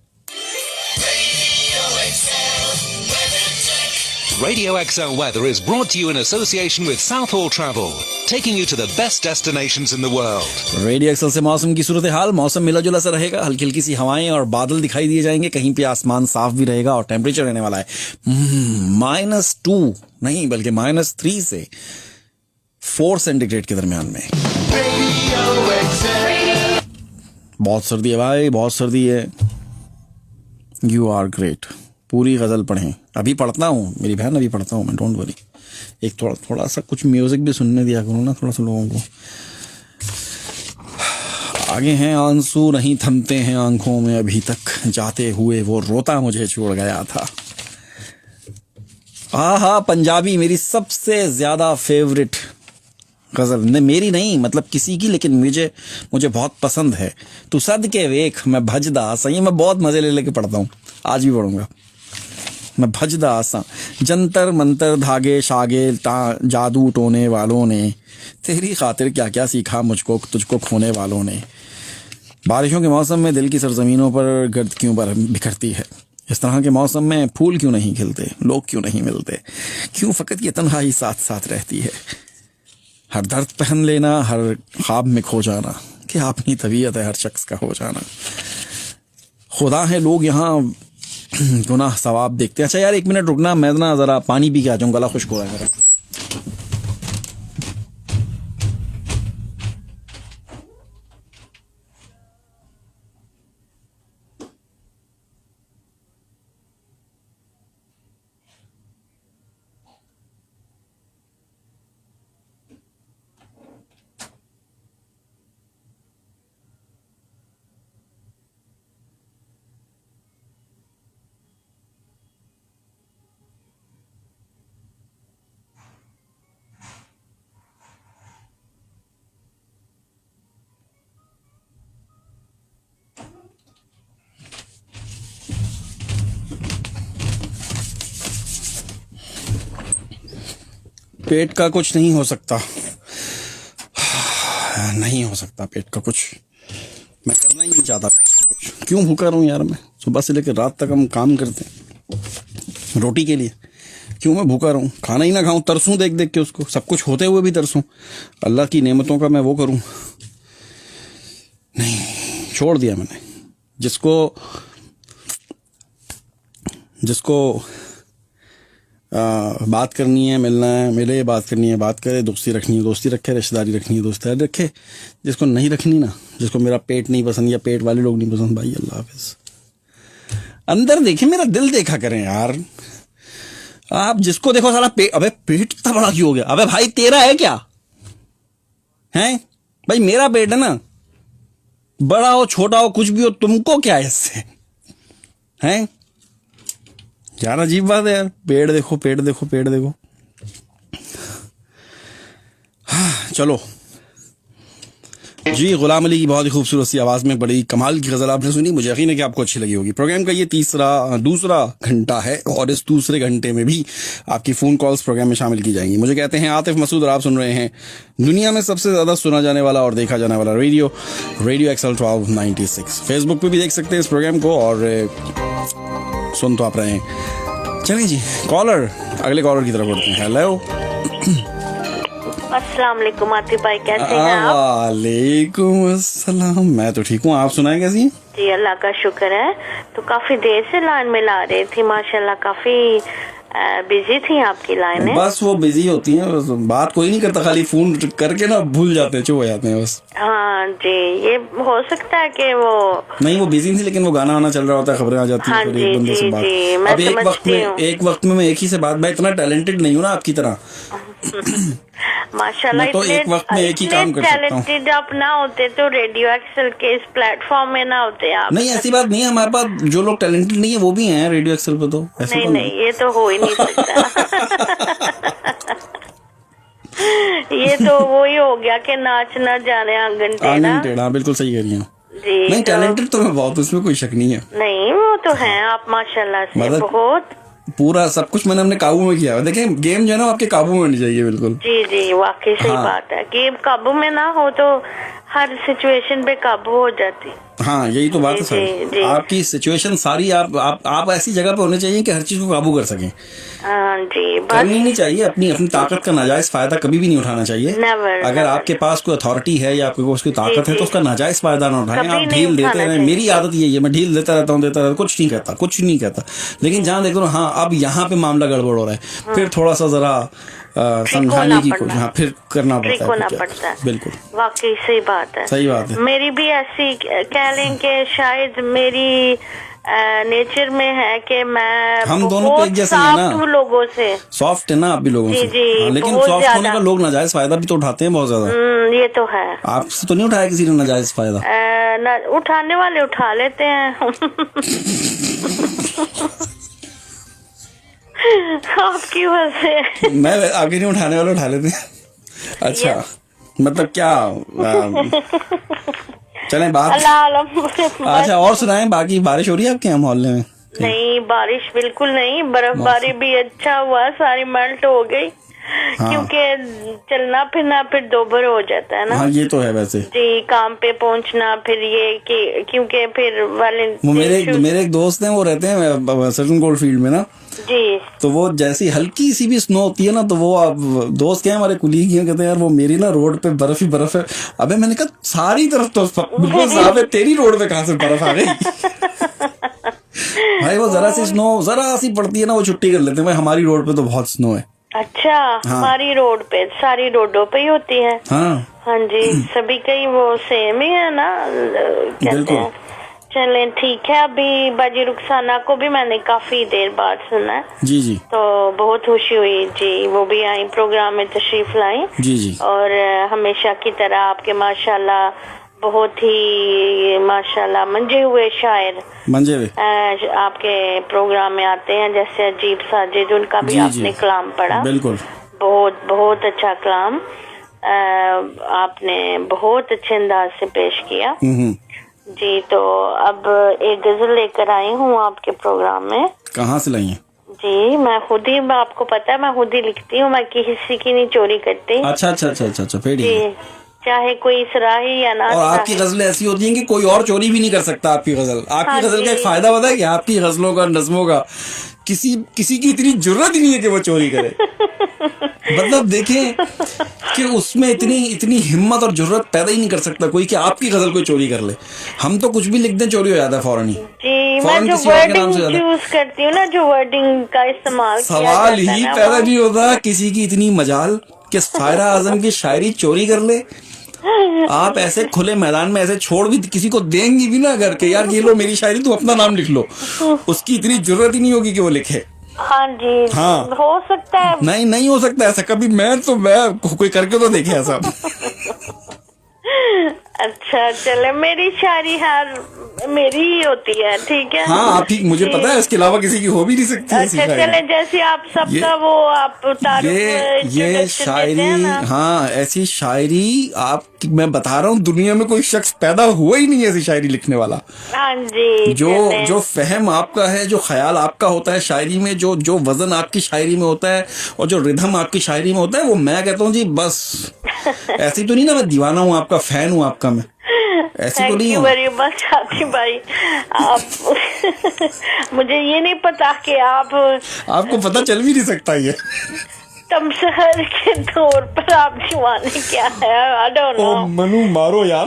Radio XL weather is brought to you in association with Southall Travel, taking you to the best destinations in the world. Radio Excel से मौसम की सूरत हाल। मौसम मिला जुला सा रहेगा, हल्की हल्की सी हवाएं और बादल दिखाई दिए जाएंगे, कहीं पे आसमान साफ भी रहेगा और टेम्परेचर रहने वाला है -2 नहीं बल्कि -3 से 4 सेंटीग्रेड के दरमियान में। बहुत सर्दी है भाई, बहुत सर्दी है। You are great. पूरी गजल पढ़ें। अभी पढ़ता हूँ मेरी बहन, अभी पढ़ता हूँ मैं, डोंट वरी। एक थोड़ा सा कुछ म्यूजिक भी सुनने दिया करो ना थोड़ा सा लोगों को। आगे हैं आंसू नहीं थमते हैं आंखों में अभी तक, जाते हुए वो रोता मुझे छोड़ गया था। आहा, पंजाबी मेरी सबसे ज्यादा फेवरेट गजल, ने मेरी नहीं मतलब किसी की, लेकिन मुझे बहुत पसंद है। तू सद के वेख मैं भजदा सही, मैं बहुत मजे ले लेके पढ़ता हूँ, आज भी पढ़ूंगा। मैं भजदा आसा जंतर मंतर धागे शागे जादू टोने वालों ने, तेरी खातिर क्या क्या सीखा मुझको तुझको खोने वालों ने। बारिशों के मौसम में दिल की सरजमीनों पर गर्द क्यों बिखरती है, इस तरह के मौसम में फूल क्यों नहीं खिलते, लोग क्यों नहीं मिलते, क्यों फकत ये तन्हाई साथ साथ रहती है। हर दर्द पहन लेना, हर ख्वाब में खो जाना, क्या अपनी तबीयत है हर शख्स का हो जाना। खुदा है लोग यहाँ गुनाह सवाब देखते हैं। अच्छा यार 1 मिनट रुकना, मैं ना जरा पानी पी के आ जाऊँ, गला खुश्क हो रहा है मेरा। पेट का कुछ नहीं हो सकता, नहीं हो सकता पेट का कुछ। मैं करना ही नहीं चाहता पेट का कुछ। क्यों भूखा रहूं यार मैं, सुबह से लेकर रात तक हम काम करते हैं रोटी के लिए, क्यों मैं भूखा रहूं, खाना ही ना खाऊं, तरसूं देख देख के उसको, सब कुछ होते हुए भी तरसूं, अल्लाह की नेमतों का मैं वो करूं। नहीं, छोड़ दिया मैंने। जिसको बात करनी है मिलना है मिले, बात करनी है बात करे, दोस्ती रखनी है दोस्ती रखे, रिश्तेदारी रखनी है दोस्ती रखे। जिसको नहीं रखनी ना, जिसको मेरा पेट नहीं पसंद या पेट वाले लोग नहीं पसंद, भाई अल्लाह हाफिज। अंदर देखे, मेरा दिल देखा करें यार। आप जिसको देखो साला अबे पेट इतना बड़ा क्यों हो गया? अबे भाई तेरा है क्या है भाई? मेरा पेट है ना, बड़ा हो छोटा हो कुछ भी हो, तुमको क्या है इससे? हैं यार अजीब बात है यार। पेड़ देखो पेड़ देखो पेड़ देखो। हाँ, चलो जी। गुलाम अली की बहुत ही खूबसूरत सी आवाज में बड़ी कमाल की गजल आपने सुनी, मुझे यकीन है कि आपको अच्छी लगी होगी। प्रोग्राम का ये दूसरा घंटा है और इस दूसरे घंटे में भी आपकी फोन कॉल्स प्रोग्राम में शामिल की जाएंगी। मुझे कहते हैं आतिफ मसूद और आप सुन रहे हैं दुनिया में सबसे ज्यादा सुना जाने वाला और देखा जाने वाला रेडियो XL 1296। फेसबुक पे भी देख सकते हैं इस प्रोग्राम को और सुन तो आप रहे हैं। चलिए जी, अगले कॉलर की तरफ बढ़ते हैं। हेलो, अस्सलाम वालेकुम आतिफ भाई, कैसे हैं आप? वालेकुम अस्सलाम, मैं तो ठीक हूँ, आप सुनाएं कैसी हैं? जी अल्लाह का शुक्र है। तो काफी देर से लाइन में ला रही थी, माशाल्लाह काफी बिजी थी आपकी लाइनें। बस वो बिजी होती हैं, बस बात कोई नहीं करता, खाली फोन करके ना भूल जाते हैं, चुप हो जाते हैं बस। हाँ जी, ये हो सकता है कि वो नहीं, वो बिजी थी, लेकिन वो गाना आना चल रहा होता है, खबरें आ जाती हैं, फिर एक बंदे से बात। अब एक वक्त में मैं एक ही से बात, मैं इतना टैलेंटेड नहीं हूँ ना आपकी तरह। माशाल्लाह मैं तो एक वक्त में एक ही काम कर सकता हूँ। टैलेंटेड आप ना होते तो रेडियो एक्सेल के इस प्लेटफॉर्म में ना होते आप। नहीं ऐसी बात नहीं है, हमारे पास जो लोग टैलेंटेड नहीं है वो भी हैं रेडियो एक्सेल पे, तो ऐसे नहीं कौन है? नहीं, ये तो हो ही नहीं सकता। ये तो वही हो गया कि नाच ना जाने आंगन टेढ़ा। आंगन टेढ़ा, बिल्कुल सही कह रही हैं जी। नहीं, तो टैलेंटेड तो मैं बहुत, उसमें कोई शक नहीं है। नहीं, वो तो है आप माशाल्लाह से मतलब बहुत। पूरा सब कुछ मैंने अपने काबू में किया है। देखें, गेम जो है ना आपके काबू में होनी चाहिए, बिल्कुल। जी जी, वाकई सही हाँ। बात है। गेम काबू में ना हो तो हर सिचुएशन पे काबू हो जाती। हाँ यही तो बात है जी, जी। सर। आपकी सिचुएशन सारी आप ऐसी जगह पे होने चाहिए कि हर चीज को काबू कर सकें। हाँ जी, बस करनी नहीं चाहिए, अपनी ताकत का नाजायज फायदा कभी भी नहीं उठाना चाहिए। Never, अगर never. आपके पास कोई अथॉरिटी है या आपके पास कोई ताकत है जी। तो उसका नाजायज फायदा ना उठाएं। कभी आप नहीं ढील देते उठाना रहे, चाहिए। मेरी आदत यही है, मैं ढील देता रहता हूँ, कुछ नहीं कहता। लेकिन जहाँ देखो हाँ अब यहाँ पे मामला गड़बड़ हो रहा है, फिर थोड़ा सा जरा समझाने की कोशिश, हाँ फिर करना पड़ता है। बिल्कुल वाकई सही बात है। सही बात है। मेरी भी ऐसी कह लें कि शायद मेरी नेचर में है कि मैं हम दोनों तो एक जैसे ही हैं ना। soft हूँ लोगों से। सॉफ्ट है ना आप भी लोगों जी, से। जी, हाँ, लेकिन बहुत सॉफ्ट होने ज्यादा। का लोग नाजायज फायदा भी तो उठाते हैं बहुत ज्यादा। ये तो है। आपसे तो नहीं उठाया किसी ने नाजायज फायदा? उठाने वाले उठा लेते हैं। आपकी वजह से। मैं आगे नहीं, उठाने वाले उठा लेते हैं। अच्छा मतलब क्या चलें बात। अच्छा और सुनाएं, बाकी बारिश हो रही है आपके यहाँ मोहल्ले में? नहीं, बारिश बिल्कुल नहीं, बर्फबारी भी अच्छा हुआ, सारी मेल्ट हो गई। हाँ। क्योंकि चलना फिरना फिर दोबारा हो जाता है ना। हाँ ये तो है वैसे। जी, काम पे पहुंचना फिर ये कि क्योंकि फिर वाले वो मेरे एक दोस्त हैं, वो रहते हैं सटन गोल्ड फील्ड में ना। जी। तो वो जैसी हल्की सी भी स्नो होती है ना, तो वो दोस्त क्या है हमारे कुलीग हैं, कहते हैं यार वो मेरी ना रोड पे बर्फ ही बर्फ है। अबे मैंने कहा सारी तरफ तो बिल्कुल साफ है, तेरी रोड पे कहाँ से बर्फ आ गई? भाई वो जरा सी पड़ती है ना, वो छुट्टी कर लेते हैं, भाई हमारी रोड पे तो बहुत स्नो है। अच्छा हाँ। हमारी रोड पे, सारी रोडों पे ही होती है। हाँ हाँ जी, सभी कहीं वो सेम ही है ना, कहते हैं। चलें ठीक है। अभी बाजी रुखसाना को भी मैंने काफी देर बाद सुना है। जी जी। तो बहुत खुशी हुई जी, वो भी आई, प्रोग्राम में तशरीफ लाई। जी जी। और हमेशा की तरह आपके माशाल्लाह बहुत ही माशाल्लाह मंजे हुए शायर आपके प्रोग्राम में आते हैं, जैसे अजीब साजिद, उनका भी आपने कलाम पढ़ा। बिल्कुल बहुत बहुत अच्छा कलाम आपने बहुत अच्छे अंदाज से पेश किया जी। तो अब एक गजल लेकर आई हूँ आपके प्रोग्राम में। कहाँ से लाई हैं? जी मैं खुद ही, आपको पता है मैं खुद ही लिखती हूँ, मैं किसी की नहीं चोरी करती। अच्छा जी, चाहे कोई सराही या ना। और आपकी गजलें ऐसी होती हैं कि कोई और चोरी भी नहीं कर सकता आपकी गजल। आपकी गजल का एक फायदा पता है कि आपकी गजलों का, नज़्मों का किसी की इतनी जरूरत ही नहीं है कि वो चोरी करे। मतलब देखें कि उसमें इतनी हिम्मत और जरूरत पैदा ही नहीं कर सकता कोई कि आपकी गजल कोई चोरी कर ले। हम तो कुछ भी लिखते हैं चोरी हो जाता है फौरन ही। जी, मैं जो वर्डिंग चूज करती हूँ ना, जो वर्डिंग का इस्तेमाल सवाल ही पैदा नहीं होता किसी की इतनी मजाल कि सायरा आजम की शायरी चोरी कर ले। आप ऐसे खुले मैदान में ऐसे छोड़ भी किसी को देंगी भी ना अगर के यार ये लो मेरी शायरी, तू अपना नाम लिख लो, उसकी इतनी जरूरत ही नहीं होगी कि वो लिखे। हाँ जी। हाँ हो सकता है। नहीं हो सकता ऐसा कभी। मैं कोई करके तो देखे ऐसा। अच्छा चले, मेरी शायरी हर मेरी ही होती है, ठीक है। हाँ आप ठीक, मुझे पता है, इसके अलावा किसी की हो भी नहीं सकती। अच्छा चले, जैसे आप सबका वो आप ये शायरी, हाँ ऐसी शायरी आप, मैं बता रहा हूँ दुनिया में कोई शख्स पैदा हुआ ही नहीं ऐसी शायरी लिखने वाला। हाँ जी। जो फहम आपका है, जो ख्याल आपका होता है शायरी में, जो वजन आपकी शायरी में होता है और जो रिदम आपकी शायरी में होता है, वो मैं कहता हूँ जी बस। ऐसी तो नहीं ना मैं दीवाना हूँ आपका, फैन हूँ आपका मैं, ऐसी तो नहीं है। बस साथी भाई, आप मुझे ये नहीं पता कि आपको पता चल भी नहीं सकता ये। तमसहर के तौर पर आप दीवाने क्या है, आई डोंट नो। मनु मारो यार।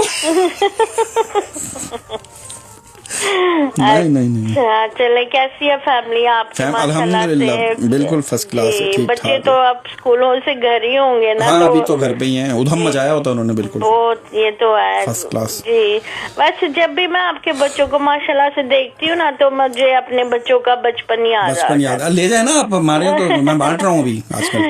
नहीं नहीं नहीं, अच्छा चले, कैसी है फैमिली आपकी? अल्हम्दुलिल्लाह बिल्कुल फर्स्ट क्लास है, ठीक बच्चे ठाक तो है। अब स्कूलों से घर ही होंगे ना? हाँ तो अभी तो घर पे ही हैं, उधम मचाया होता उन्होंने बिल्कुल। बहुत, ये तो है फर्स्ट क्लास। जी। वैसे जब भी मैं आपके बच्चों को माशाल्लाह से देखती हूँ ना, तो मुझे अपने बच्चों का बचपन याद ले जाए ना आप हमारे, तो मैं बांट रहा हूँ अभी आजकल।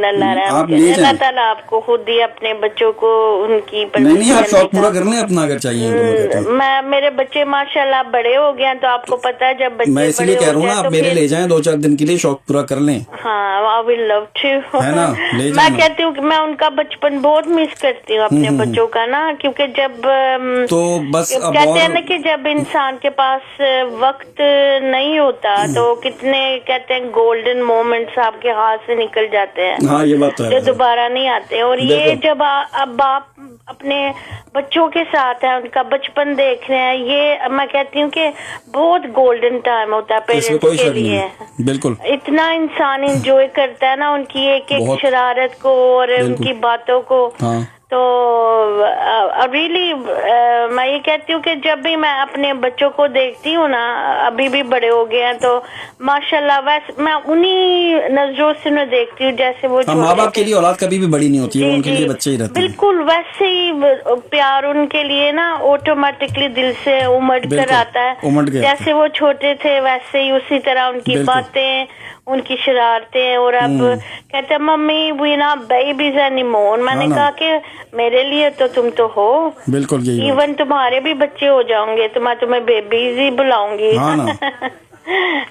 अल्लाह ताला आपको खुद ही अपने बच्चों को उनकी नहीं आप शौक पूरा कर लें अपना अगर चाहिए। मैं मेरे बच्चे माशाल्लाह बड़े हो गए, तो आपको पता है जब बच्चे मैं इसलिए कह रहा हूँ ना, आप मेरे ले जाएं 2-4 दिन के लिए, शौक पूरा कर लें। हाँ आई विल लव टू, है ना, ले जाना। मैं कहती हूँ कि मैं उनका बचपन बहुत मिस करती हूँ अपने बच्चों का ना, क्योंकि जब तो बस कहते हैं ना कि जब इंसान के पास वक्त नहीं होता तो कितने कहते हैं गोल्डन मोमेंट्स आपके हाथ से निकल जाते हैं। हाँ ये बात तो है, जो दोबारा नहीं आते। और ये जब अब आप अपने बच्चों के साथ हैं, उनका बचपन देख रहे हैं, ये मैं कहती हूँ कि बहुत गोल्डन टाइम होता है पेरेंट्स के लिए। बिल्कुल इतना इंसान एंजॉय करता है ना उनकी एक एक शरारत को और उनकी बातों को। हाँ। तो रियली मैं ये कहती हूँ कि जब भी मैं अपने बच्चों को देखती हूँ ना, अभी भी बड़े हो गए हैं, तो माशाल्लाह वैसे मैं उन्हीं नजरों से उन्हें देखती हूँ जैसे वो माँ बाप के लिए औलाद कभी भी बड़ी नहीं होती है, उनके लिए बच्चे ही रहते हैं। बिल्कुल वैसे ही प्यार उनके लिए ना ऑटोमेटिकली दिल से उमड़ कर आता है। जैसे वो छोटे थे वैसे ही उसी तरह उनकी बातें, उनकी शरारतें। और अब कहते हैं मम्मी वी ना बेबीज एनीमोर। मैंने कहा कि मेरे लिए तो तुम तो हो, बिल्कुल यही, इवन तुम्हारे भी बच्चे हो जाओगे तो मैं तुम्हें बेबीज ही बुलाऊंगी। हाँ ना।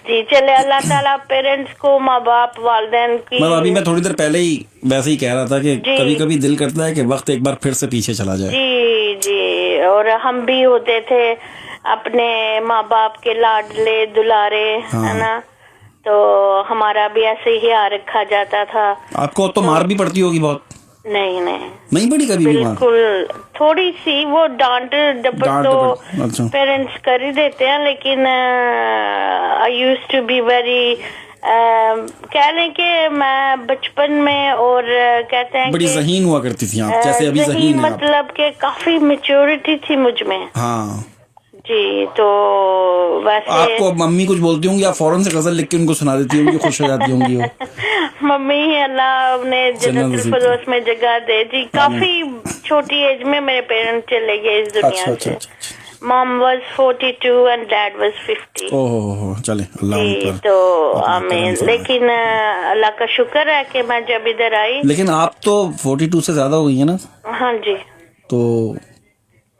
जी चले, अल्लाह ताला पेरेंट्स को, माँ बाप, वालिदैन की। अभी मैं थोड़ी देर पहले ही वैसे ही कह रहा था कि कभी कभी दिल करता है कि वक्त एक बार फिर से पीछे चला जाए। जी जी, और हम भी होते थे अपने माँ बाप के लाडले दुलारे, है ना, तो हमारा भी ऐसे ही ख्याल रखा जाता था। आपको तो मार भी पड़ती होगी बहुत? नहीं पड़ी कभी भी मार? बिल्कुल थोड़ी सी, वो डांट डपट तो पेरेंट्स कर ही देते हैं, लेकिन I used to be very, कह लें कि मैं बचपन में, और कहते हैं बड़ी ज़हीन हुआ करती थी आप, जैसे अभी ज़हीन है मतलब कि काफी मैच्योरिटी थी मुझ में। हाँ जी, तो वैसे आपको मम्मी कुछ बोलती होंगी, आप फौरन से गजल लिख के उनको सुना देती होंगी, खुश हो जाती होंगी वो? मम्मी ही अल्लाह ने जन्नतुल फिरदौस में जगह दे। जी काफी छोटी एज में मेरे पेरेंट्स चले गए इस दुनिया से। Mom was 42 and dad was 50। ओह चले अल्लाह। तो आमीन। लेकिन अल्लाह का शुक्र है कि मैं जब इधर आई। लेकिन आप तो 42 से ज्यादा हो गई है ना? हाँ जी। तो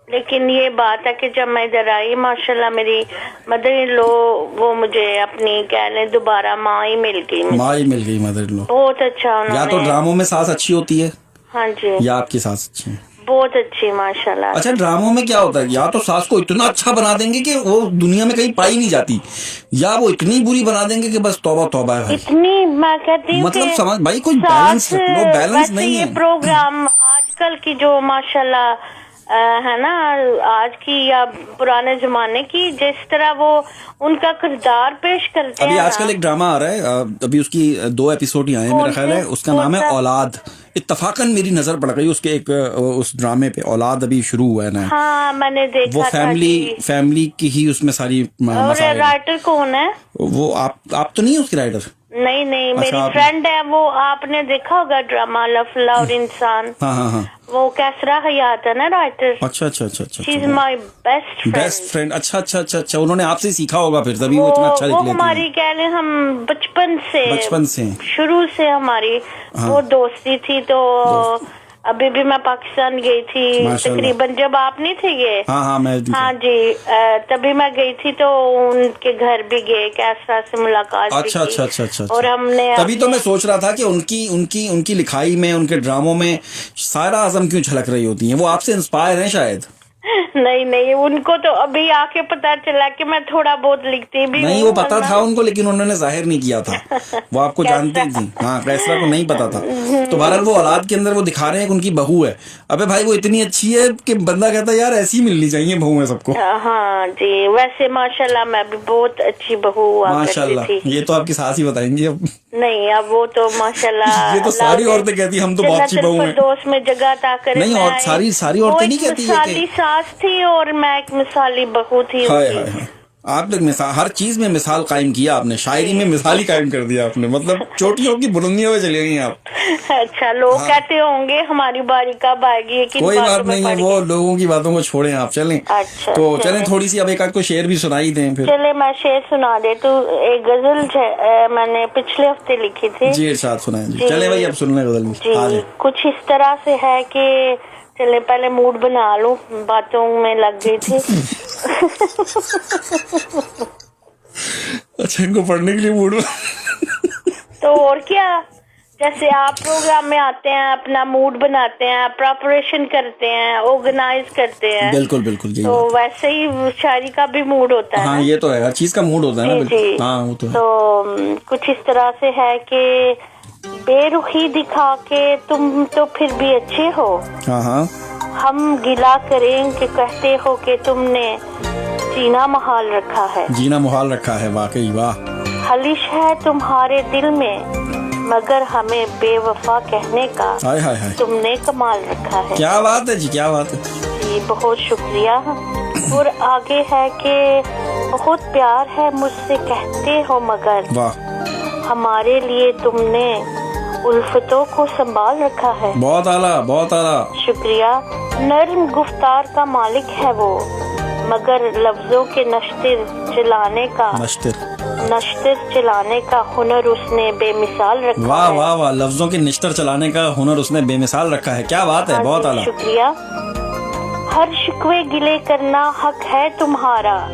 लेकिन ये बात है कि जब मैं इधर आई माशाल्लाह मेरी मदर इन लॉ वो मुझे अपनी कह लें दोबारा माँ ही मिल गई। मदर इन लॉ बहुत अच्छा उन्होंने। या तो ड्रामों में सास अच्छी होती है, हाँ जी, या आपकी सास अच्छी है? बहुत अच्छी माशाल्लाह। अच्छा ड्रामों में क्या होता है, या तो सास को इतना अच्छा बना देंगे कि वो दुनिया में कहीं पाई नहीं जाती, या वो इतनी बुरी बना देंगे कि बस तौबा तौबा है। इतनी मैं कहती हूँ मतलब समझ भाई, कोई बैलेंस रख लो, बैलेंस नहीं है। ये प्रोग्राम आजकल की जो माशाल्लाह है ना, आज की या पुराने जमाने की, जिस तरह वो उनका किरदार पेश करते हैं। अभी आजकल एक ड्रामा आ रहा है, अभी उसकी 2 एपिसोड ही आए हैं मेरा ख्याल है, उसका नाम है औलाद। इत्तफाकन मेरी नजर पड़ गई उसके एक उस ड्रामे पे, औलाद अभी शुरू हुआ है ना। हाँ मैंने देखा। वो फैमिली की ही उसमें सारी और राइटर कौन है वो? आप तो नहीं है उसकी राइटर? नहीं मेरी फ्रेंड है वो, आपने देखा होगा ड्रामा लफला और इंसान। हाँ वो कैसरा हयात है ना राइटर। अच्छा she is my best friend. अच्छा उन्होंने आपसे ही सीखा होगा फिर, तभी वो इतना अच्छा लिख लेती है। हमारी कह लें हम बचपन से शुरू से हमारी वो दोस्ती थी। तो अभी भी मैं पाकिस्तान गई थी तकरीबन जब आप नहीं थे गए। हाँ जी, तभी मैं गई थी, तो उनके घर भी गए, कैसरा से मुलाकात भी की। अच्छा। और हमने तभी तो मैं सोच रहा था कि उनकी लिखाई में, उनके ड्रामों में सारा आजम क्यों झलक रही होती हैं, वो आपसे इंस्पायर हैं शायद। नहीं उनको तो अभी आके पता चला कि मैं थोड़ा बहुत लिखती भी नहीं, वो पता था उनको, लेकिन उन्होंने जाहिर नहीं किया था। वो आपको जानती थी। हाँ, कैसरा को नहीं पता था। तो बहरहाल वो औलाद के अंदर वो दिखा रहे हैं कि उनकी बहू है। अबे भाई वो इतनी अच्छी है कि बंदा कहता है यार ऐसी मिलनी चाहिए बहू है सबको। हाँ जी, वैसे माशाल्लाह मैं भी बहुत अच्छी बहू हुआ माशाल्लाह। ये तो आपकी सास ही बताएंगी अब। नहीं, अब वो तो माशाल्लाह ये तो सारी औरतें कहती हम तो बहुत अच्छी बहू हैं। दोस्त में जगह अता करे। नहीं, और सारी औरतें नहीं कहती है सास थी और मैं एक मिसाली बहू थी हाय उनकी। हाय हाय। आप लोग मिसाल, हर चीज में मिसाल कायम किया आपने, शायरी में मिसाल ही कायम कर दिया आपने, मतलब चोटियों की बुलंदियों पे चले गई आप। अच्छा, लोग हाँ। कहते होंगे हमारी बारी कब आएगी, ये किन कोई बातों बात में नहीं है, पड़ वो गए? लोगों की बातों को छोड़ें आप, चलें। अच्छा, तो चलें चलें। थोड़ी सी अब एक आध को शेर भी सुनाई दें फिर। चले मैं शेर सुना दे। तो एक गजल मैंने पिछले हफ्ते लिखी थी जी इरशाद सुनाएं जी। जी। चले भाई अब सुन लें गजल भी। जी, हाँ जी। कुछ इस तरह से है कि चले पहले मूड बना लूं, बातों में लग गई थी। अच्छा, इनको पढ़ने के लिए मूड तो और क्या, जैसे आप प्रोग्राम में आते हैं, अपना मूड बनाते हैं, प्रिपरेशन करते हैं, ऑर्गेनाइज करते हैं, बिल्कुल बिल्कुल यही तो बात। वैसे ही शायरी का भी मूड होता है हाँ ना? ये तो है, हर चीज का मूड होता है ना। जी, बिल्कुल जी। हाँ वो तो है। तो कुछ इस तरह से है कि बेरुखी दिखा के तुम तो फिर भी अच्छे हो, हाँ हाँ हम गिला करें कि कहते हो कि तुमने जीना महाल रखा है। जीना मुहाल रखा है, वाकई वाह। खलिश है तुम्हारे दिल में मगर हमें बेवफा कहने का हाय हाय हाय, तुमने कमाल रखा है। क्या बात है जी, क्या बात है। जी बहुत शुक्रिया। और आगे है कि बहुत प्यार है मुझसे कहते हो मगर वाह, हमारे लिए तुमने उल्फतों को संभाल रखा है। बहुत आला, बहुत आला। शुक्रिया। नर्म गुफ्तार का मालिक है वो मगर लफ्जों के नश्तर चलाने का हुनर उसने बेमिसाल रखा वाह है। वाह वाह, लफ्जों के निश्तर चलाने का हुनर उसने बेमिसाल रखा है, क्या बात है, हाँ बहुत जी, आला। शुक्रिया। हर शिकवे गिले करना हक है तुम्हारा,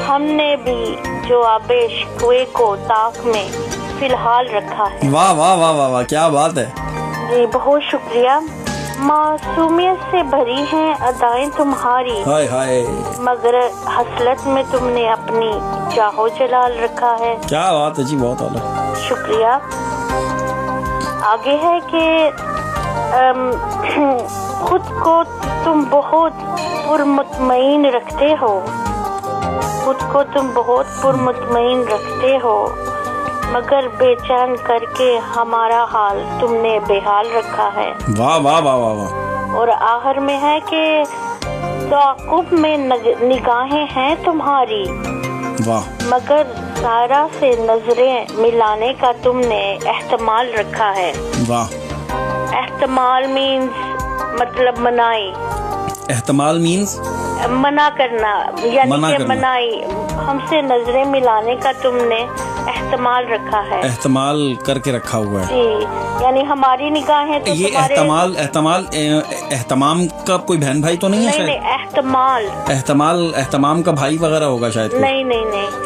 हमने भी जो आबे शिकवे को ताक में फिलहाल रखा है। वाह वाह वाह वाह वाह, क्या बात है। जी बहुत शुक्रिया। मासूमियत से भरी हैं अदाएं तुम्हारी हाय हाय, मगर हसलत में तुमने अपनी चाहो जलाल रखा है। क्या बात है जी, बहुत आला। शुक्रिया। आगे है कि खुद को तुम बहुत पुरमुतमईन रखते हो, खुद को तुम बहुत पुरमुतमईन रखते हो मगर बेचैन करके हमारा हाल तुमने बेहाल रखा है। वाह वाह वाह वाह वाह। और आखिर में है कि ताक़ुब में निगाहें हैं तुम्हारी वाह, मगर सारा से नजरें मिलाने का तुमने एहतमाल रखा है। वाह। एहतमाल मीन्स मतलब मनाई, एहतमाल मीन्स मना करना, यानी मना कि करना। मनाई, हमसे नजरें मिलाने का तुमने एहतमाल रखा है। एहतमाल करके रखा हुआ है। जी, यानी हमारी निगाहें तो ये तुम्हारे एहतमाम का कोई बहन भाई तो नहीं है नहीं शायद? नहीं, एहतमाम का भाई वगैरह होगा शायद कोई? नहीं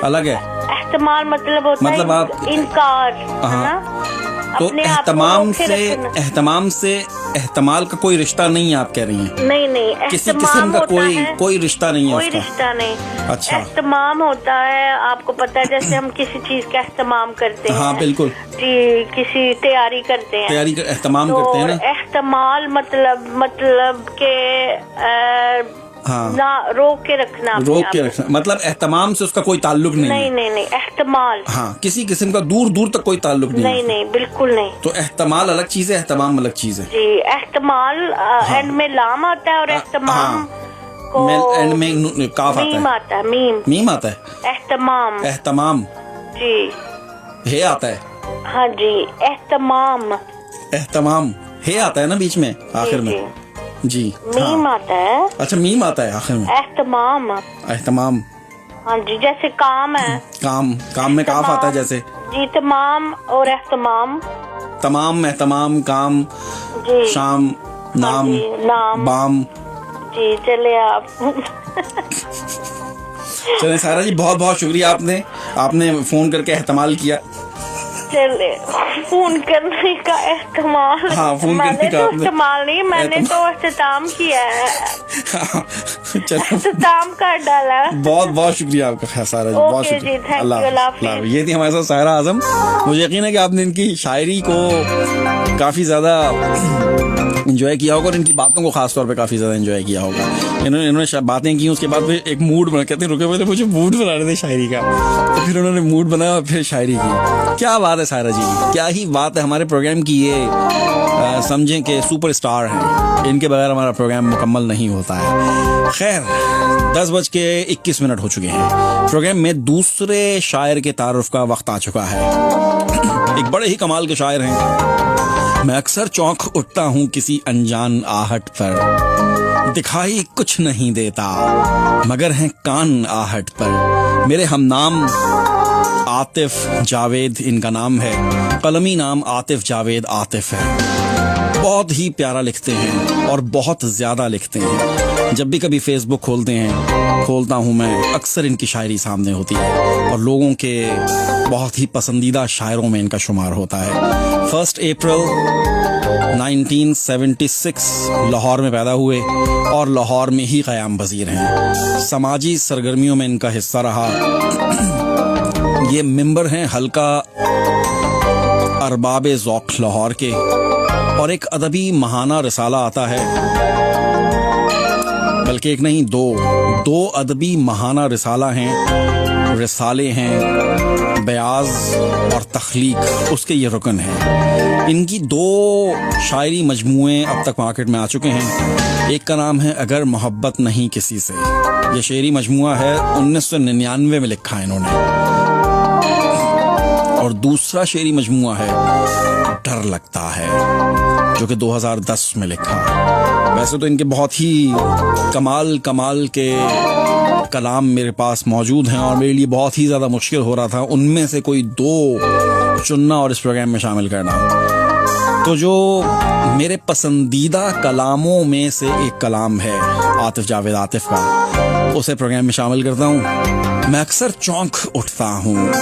अलग है। एहतमाल मतलब होता मतलब है आप- इनकार, है हाँ। ना? तो अपने आप को एहतमाम रोके से एहतमाल का कोई रिश्ता नहीं है, आप कह रही हैं? नहीं, किसी एहतमाम किस्म का होता है, कोई रिश्ता नहीं है कोई उसका? रिश्ता नहीं। अच्छा। एहतमाम होता है, आपको पता है, जैसे हम किसी चीज का एहतमाम करते हैं। हाँ बिल्कुल, जी, किसी तैयारी करते हैं, तैयारी एहतमाम तो करते हैं ना। एहतमाल मतलब के हाँ, ना रोक के रखना, अपने रोक आप के को। रखना, मतलब एहतमाम से उसका कोई ताल्लुक नहीं है। नहीं, एहतमाल। हाँ, किसी किस्म का दूर दूर तक कोई ताल्लुक नहीं है। नहीं, बिल्कुल नहीं। तो एहतमाल अलग चीज है, एहतमाम अलग चीज है। जी, एहतमाल एंड में लाम आता है और एहतमाम को एंड में काफ मीम आता आता है, मीम। है, मीम आता है। एहतमाम। एहतमाम जी हे आता है, हाँ जी, एहतमाम। एहतमाम हे आता है ना बीच में आखिर जी, में। जी मीम हाँ। आता है, अच्छा, मीम आता है आखिर में। एहतमाम। एहतमाम, हाँ जी, जैसे काम है, काम में काफ आता है जैसे। जी, तमाम और एहतमाम। तमाम, एहतमाम, काम, जी, शाम, नाम, जी, नाम। बाम। जी, चले आप। चले सारा जी, बहुत बहुत शुक्रिया, आपने फोन करके एहतमाल किया। चले, फोन करने का एहतमाल। हाँ, फोन मैंने करने का तो आपने- इस्तेमाल नहीं, मैंने तो इख्तिताम किया है, चलो, इख्तिताम कर डाला। बहुत बहुत शुक्रिया आपका खैर सारा जी, बहुत ओके शुक्रिया। जी, थैंक यू, अल्लाह हाफिज। ये थी हमारे साथ सायरा आजम। मुझे यकीन है कि आपने इनकी शायरी को काफी ज्यादा एंजॉय किया होगा और इनकी बातों को खास तौर पे काफ़ी ज़्यादा एंजॉय किया होगा। इन्होंने बातें की, उसके बाद फिर एक मूड बना, कहते हैं रुके पहले मुझे मूड बना रहे थे शायरी का, तो फिर उन्होंने मूड बनाया और फिर शायरी की। क्या बात है सायरा जी, क्या ही बात है। हमारे प्रोग्राम की ये समझें कि सुपरस्टार हैं, इनके बगैर हमारा प्रोग्राम मुकम्मल नहीं होता है। खैर 10:21 हो चुके हैं। प्रोग्राम में दूसरे शायर के तारुफ का वक्त आ चुका है। एक बड़े ही कमाल के शायर हैं। मैं अक्सर चौंक उठता हूँ किसी अनजान आहट पर, दिखाई कुछ नहीं देता मगर हैं कान आहट पर। मेरे हमनाम आतिफ जावेद इनका नाम है, कलमी नाम आतिफ जावेद आतिफ है। बहुत ही प्यारा लिखते हैं और बहुत ज़्यादा लिखते हैं। जब भी कभी फेसबुक खोलता हूँ मैं, अक्सर इनकी शायरी सामने होती है और लोगों के बहुत ही पसंदीदा शायरों में इनका शुमार होता है। 1 अप्रैल 1976 लाहौर में पैदा हुए और लाहौर में ही क़याम पज़ीर हैं। समाजी सरगर्मियों में इनका हिस्सा रहा। ये मेंबर हैं हल्का अरबाब ज़ौक़ लाहौर के, और एक अदबी महाना रिसाला आता है, बल्कि एक नहीं दो अदबी महाना रिसाले हैं, बयाज और तख्लीक, उसके ये रुकन हैं। इनकी 2 शायरी मजमूए अब तक मार्केट में आ चुके हैं। एक का नाम है अगर मोहब्बत नहीं किसी से, ये शेरी मजमुआ है, 1999 में लिखा है इन्होंने। और दूसरा शेरी मजमुआ है डर लगता है, जो कि 2010 में लिखा। वैसे तो इनके बहुत ही कमाल के कलाम मेरे पास मौजूद हैं और मेरे लिए बहुत ही ज़्यादा मुश्किल हो रहा था उनमें से कोई 2 चुनना और इस प्रोग्राम में शामिल करना। तो जो मेरे पसंदीदा कलामों में से एक कलाम है आतिफ जावेद आतिफ का, उसे प्रोग्राम में शामिल करता हूँ। मैं अक्सर चौंक उठता हूँ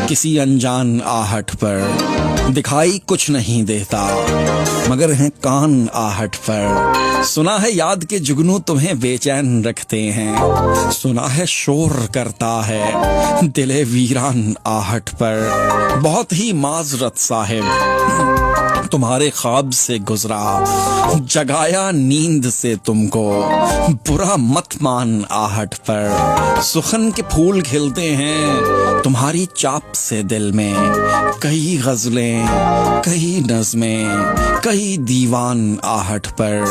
किसी अनजान आहट पर, दिखाई कुछ नहीं देता मगर हैं कान आहट पर। सुना है याद के जुगनू तुम्हें बेचैन रखते हैं, सुना है शोर करता है दिले वीरान आहट पर। बहुत ही माजरत साहिब तुम्हारे ख्वाब से गुजरा, जगाया नींद से तुमको, बुरा मत मान आहट पर। सुखन के फूल खिलते हैं तुम्हारी चाप से दिल में, कई गजलें कई नज़में कई दीवान आहट पर।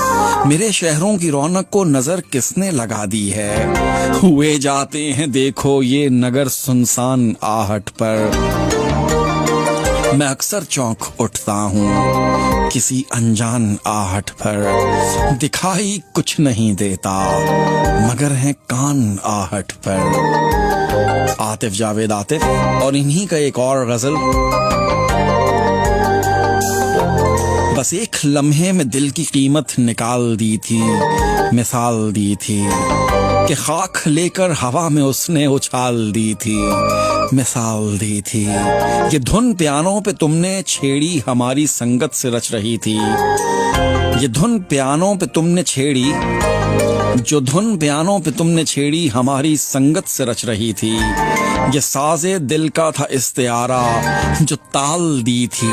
मेरे शहरों की रौनक को नजर किसने लगा दी है, हुए जाते हैं देखो ये नगर सुनसान आहट पर। मैं अक्सर चौंक उठता हूँ किसी अनजान आहट पर, दिखाई कुछ नहीं देता मगर है कान आहट पर। आतिफ जावेद आतिफ। और इन्हीं का एक और गजल, बस एक लम्हे में दिल की कीमत निकाल दी थी, मिसाल दी थी कि खाक लेकर हवा में उसने उछाल दी थी, मिसाल दी थी। ये धुन पियानों पे तुमने छेड़ी हमारी संगत से रच रही थी, ये धुन पियानों पे तुमने छेड़ी, जो धुन पियानों पे तुमने छेड़ी हमारी संगत से रच रही थी। ये साज़े दिल का था इस्तियारा जो ताल दी थी,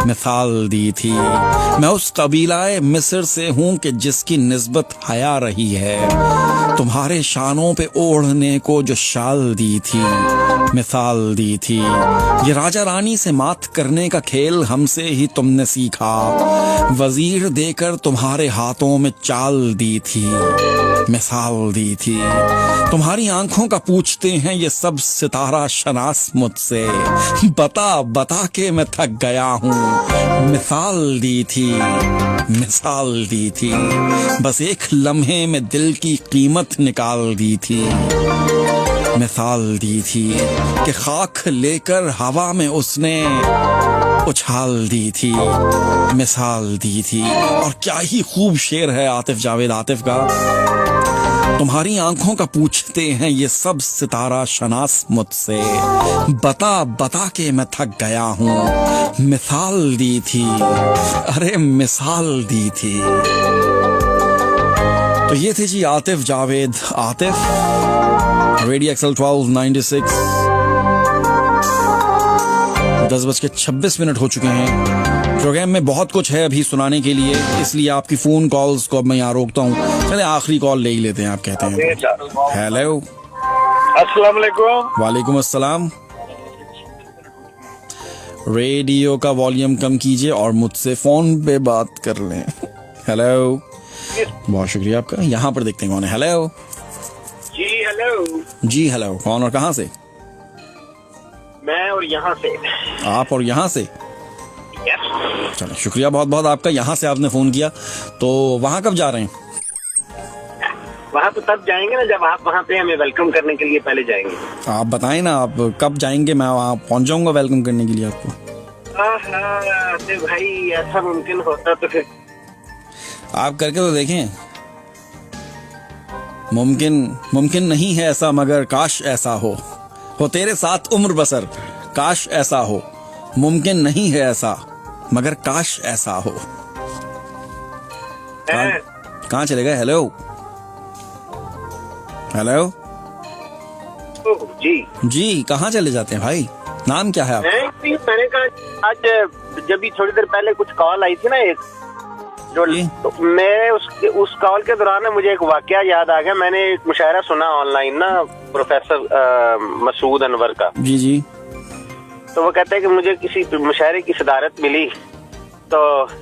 मिसाल दी थी। मैं उस कबीलाए मिस्र से हूँ कि जिसकी निस्बत हया रही है, तुम्हारे शानों पे ओढ़ने को जो शाल दी थी, मिसाल दी थी। ये राजा रानी से मात करने का खेल हमसे ही तुमने सीखा, वजीर देकर तुम्हारे हाथों में चाल दी थी, मिसाल दी थी। तुम्हारी आंखों का पूछते हैं ये सब सितारा शनास मुझसे, बता बता के मैं थक गया हूँ, मिसाल दी थी, मिसाल दी थी। बस एक लम्हे में दिल की कीमत निकाल दी थी, मिसाल दी थी कि खाक लेकर हवा में उसने उछाल दी थी, मिसाल दी थी। और क्या ही खूब शेर है आतिफ जावेद आतिफ का। तुम्हारी आंखों का पूछते हैं ये सब सितारा शनास मुझसे, बता बता के मैं थक गया हूँ, मिसाल दी थी, अरे मिसाल दी थी। तो ये थे जी आतिफ जावेद आतिफ। रेडियो एक्सल 1296 10:26 हो चुके हैं। प्रोग्राम में बहुत कुछ है अभी सुनाने के लिए, इसलिए आपकी फोन कॉल्स को अब मैं यहाँ रोकता हूँ। चले आखिरी कॉल ले ही लेते हैं, आप कहते हैं। हेलो, अस्सलाम वालेकुम। वालेकुम अस्सलाम। रेडियो का वॉल्यूम कम कीजिए और मुझसे फोन पे बात कर लें। हेलो, बहुत शुक्रिया आपका। यहाँ पर देखते हैं कौन है। हेलो जी हेलो। जी हेलो, कौन और कहाँ से? मैं और यहाँ से। आप और यहाँ से? चलो शुक्रिया बहुत बहुत आपका, यहाँ से आपने फोन किया। तो वहाँ कब जा रहे हैं? वहाँ तो तब जाएंगे ना जब आप वहाँ पे हमें वेलकम करने के लिए पहले जाएंगे। आप बताएं ना, आप कब जाएंगे? मैं वहाँ पहुँच जाऊंगा वेलकम करने के लिए आपको। तो भाई ऐसा मुमकिन होता तो फिर आप करके तो देखें। मुमकिन नहीं है ऐसा, मगर काश ऐसा हो तेरे साथ उम्र बसर, काश ऐसा हो। मुमकिन नहीं है ऐसा, मगर काश ऐसा हो। कहाँ चले गए? हेलो हेलो जी, कहाँ चले जाते हैं भाई? नाम क्या है आप? मैंने कहा आज जब भी थोड़ी देर पहले कुछ कॉल आई थी ना एक, जो तो मैं उस कॉल के दौरान मुझे एक वाकया याद आ गया। मैंने एक मुशायरा सुना ऑनलाइन ना, प्रोफेसर मसूद अनवर का। जी। तो वो कहते हैं कि मुझे किसी मुशायरे की सदारत मिली, तो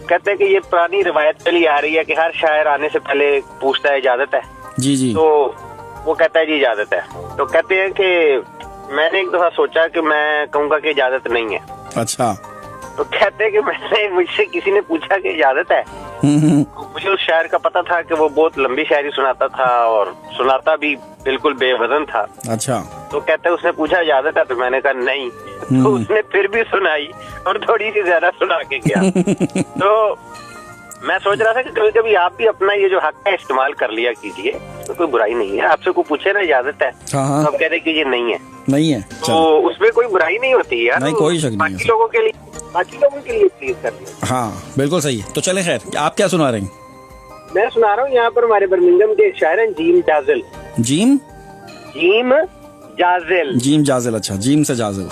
कहते हैं कि ये पुरानी रिवायत चली आ रही है कि हर शायर आने से पहले पूछता है इजाजत है। जी। तो वो कहता है जी इजाजत है। तो कहते हैं कि मैंने एक दफा सोचा कि मैं कहूँगा कि इजाजत नहीं है। अच्छा। तो कहते हैं कि मुझसे किसी ने पूछा कि इजाजत है। मुझे उस शायर का पता था कि वो बहुत लंबी शायरी सुनाता था और सुनाता भी बिल्कुल बेवजन था। अच्छा। तो कहते हैं उसने पूछा इजाजत है, तो मैंने कहा नहीं। तो उसने फिर भी सुनाई और थोड़ी सी ज्यादा सुना के गया। तो मैं सोच रहा था कि कभी कभी आप भी अपना ये जो हक है इस्तेमाल कर लिया कीजिए, तो कोई बुराई नहीं है। आपसे कोई पूछे ना इजाजत है, तो आप कह रहे कि ये नहीं है, तो उसमें कोई बुराई नहीं होती यार। नहीं, कोई शक नहीं। बाकी लोगों के लिए प्लीज कर लिया। हाँ बिल्कुल सही है। तो चले खैर, आप क्या सुना रहे हैं? मैं सुना रहा हूँ यहाँ पर हमारे बर्मिंघम के शायर हैं जीम जाजिल। जीम जाजिल। अच्छा, जीम से जाजिल।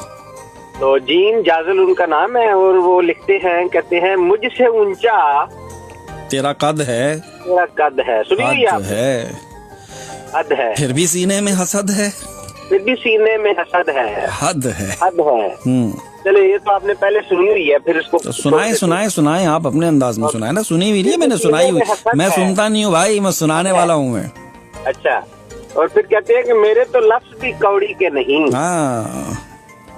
तो जीम जाजिल उनका नाम है और वो लिखते हैं, कहते हैं मुझसे ऊंचा तेरा कद है। सुनिए आप, हद है फिर भी सीने में हसद है। हद है। चलो ये तो आपने पहले सुनी हुई है, फिर इसको तो सुनाए आप अपने अंदाज में सुनाए ना। सुनी हुई है, मैंने सुनाई हुई। मैं सुनता नहीं हूँ भाई, मैं सुनाने वाला हूँ मैं। अच्छा। और फिर कहते हैं कि मेरे तो लफ्ज भी कौड़ी के नहीं। हाँ,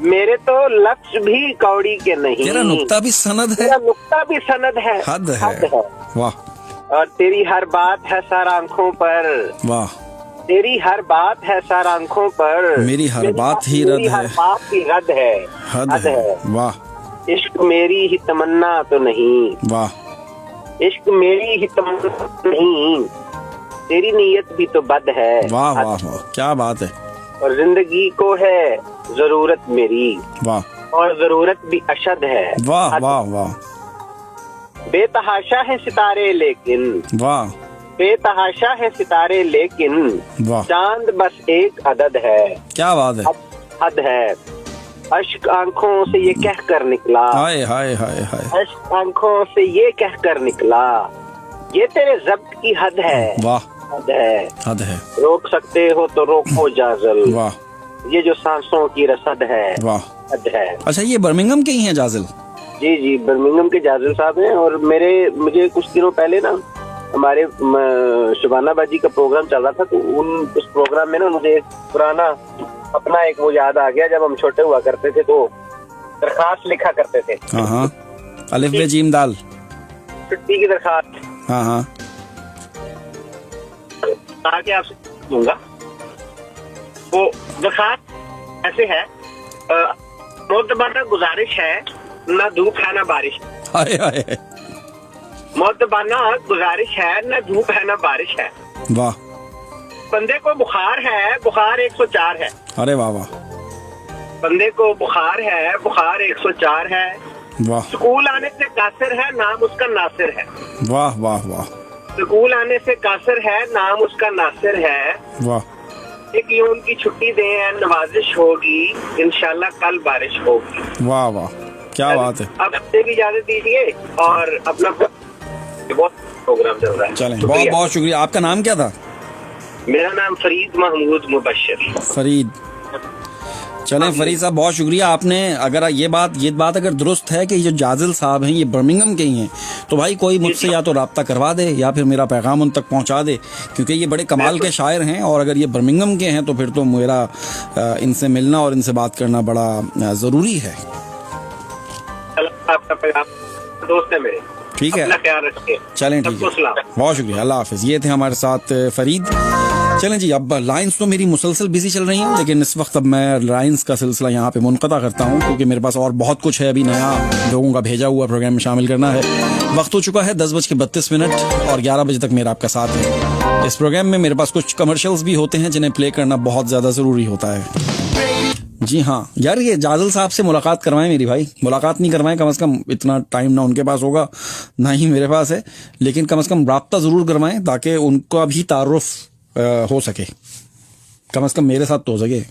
मेरे तो लफ्ज भी कौड़ी के नहीं। तेरा नुक्ता भी सनद है। हद है। वाह। और तेरी हर बात है सर आंखों पर। वाह। तेरी हर बात है सर आंखों पर। मेरी हर बात ही रद्द है। हद है। वाह। इश्क मेरी ही तमन्ना तो नहीं। वाह। इश्क मेरी ही तमन्ना नहीं, तेरी नीयत भी तो बद है। वाह वाह वाह, क्या बात है। और जिंदगी को है जरूरत मेरी। वाह। और जरूरत भी अशद है। वाह वाह वाह। बेतहाशा है सितारे लेकिन। वाह। बेतहाशा है सितारे लेकिन। वाह। चांद बस एक अदद है। क्या बात है। हद है। अश्क आंखों से ये कह कर निकला। हाय हाय हाय हाय। अश्क आंखों से ये कह कर निकला, ये तेरे ज़ब्त की हद है। वाह। हद है। रोक सकते हो तो रोको जाजिल। वाह। ये जो सांसों की रसद है। वाह। हद है। अच्छा, ये बर्मिंघम के ही हैं जाजिल? जी, बर्मिंघम के जाजिल साहब हैं। और मुझे कुछ दिनों पहले ना हमारे शुबाना बाजी का प्रोग्राम चल रहा था, तो उस प्रोग्राम में ना मुझे एक पुराना अपना एक वो याद आ गया। जब हम छोटे हुआ करते थे तो दरखास्त लिखा करते थे। हाँ, अलिफ बे जीम दाल, छुट्टी की दरखास्त। हाँ। आगे आपसे दूंगा। वो दरखास्त ऐसे है, मोतबाना गुजारिश है, ना धूप है ना बारिश। मोतबाना गुजारिश है, ना धूप है ना बारिश है। वाह। बंदे को बुखार है, बुखार 104 है। अरे वाह वाह। बंदे को बुखार है, बुखार 104 है। वाह। स्कूल आने से कासिर है, नाम उसका नासिर है। वाह वाह वाह। स्कूल आने से कासिर है, नाम उसका नासिर है। वाह। एक यून की छुट्टी दें, नवाजिश होगी, इंशाल्लाह कल बारिश होगी। वाह वाह, क्या बात है। अब से भी इजाजत दीजिए और अपना बहुत प्रोग्राम चल रहा है। चलें, बहुत बहुत शुक्रिया। आपका नाम क्या था? मेरा नाम फरीद महमूद मुबशर। फरीद। चलें फरीद साहब, बहुत शुक्रिया। आपने अगर ये बात अगर दुरुस्त है कि ये जो जाजिल साहब हैं ये बर्मिंघम के ही हैं, तो भाई कोई मुझसे या तो राब्ता करवा दे या फिर मेरा पैगाम उन तक पहुंचा दे, क्योंकि ये बड़े कमाल के शायर हैं। और अगर ये बर्मिंघम के हैं तो फिर तो मेरा इनसे मिलना और इनसे बात करना बड़ा ज़रूरी है। आपका पैगाम दोस्त है मेरे। ठीक है, ख्याल रखिए। चलें ठीक है, बहुत शुक्रिया, अल्लाह हाफिज़। ये थे हमारे साथ फरीद। चलें जी, अब लाइंस तो मेरी मुसलसल बिजी चल रही हैं, लेकिन इस वक्त अब मैं लाइंस का सिलसिला यहाँ पे मुनक़ता करता हूँ, क्योंकि मेरे पास और बहुत कुछ है अभी नया लोगों का भेजा हुआ प्रोग्राम में शामिल करना है। वक्त हो चुका है 10:32 और 11 बजे तक मेरा आपका साथ है। इस प्रोग्राम में मेरे पास कुछ कमर्शियल्स भी होते हैं जिन्हें प्ले करना बहुत ज़्यादा ज़रूरी होता है। जी हाँ यार, ये जाजिल साहब से मुलाकात करवाएं मेरी भाई, मुलाकात नहीं करवाएं, कम से कम इतना टाइम ना उनके पास होगा ना ही मेरे पास है, लेकिन कम से कम राब्ता ज़रूर करवाएं ताकि उनका भी तारुफ हो सके, कम से कम मेरे साथ तो हो सके।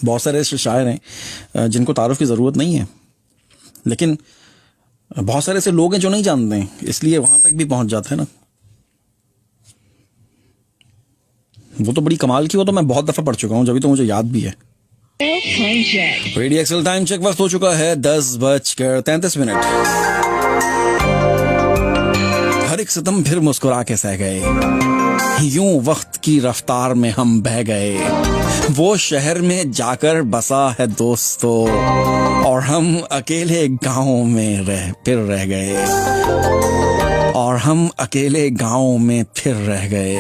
बहुत सारे ऐसे शायर हैं जिनको तारुफ की ज़रूरत नहीं है, लेकिन बहुत सारे ऐसे लोग हैं जो नहीं जानते हैं, इसलिए वहाँ तक भी पहुँच जाते हैं ना। वो तो बड़ी कमाल की, वो तो मैं बहुत दफ़ा पढ़ चुका हूँ, जब भी तो मुझे याद भी है। रेडियो एक्सल टाइम चेक, वक्त हो चुका है 10:33। हर एक सितम फिर मुस्कुरा के सह गए, यूं वक्त की रफ्तार में हम बह गए। वो शहर में जाकर बसा है दोस्तों, और हम अकेले गाँव में फिर रह गए, और हम अकेले गाँव में फिर रह गए।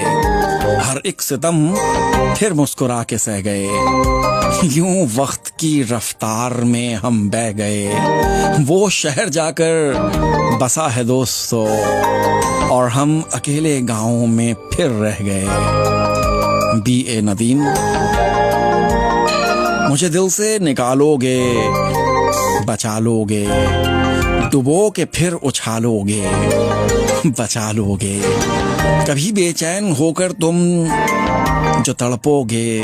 हर एक सितम फिर मुस्कुरा के सह गए, यूं वक्त की रफ्तार में हम बह गए। वो शहर जाकर बसा है दोस्तों, और हम अकेले गाँव में फिर रह गए। B.A. नदीम। मुझे दिल से निकालोगे, बचा लोगे, डुबो के फिर उछालोगे, बचा लोगे। कभी बेचैन होकर तुम जो तड़पोगे,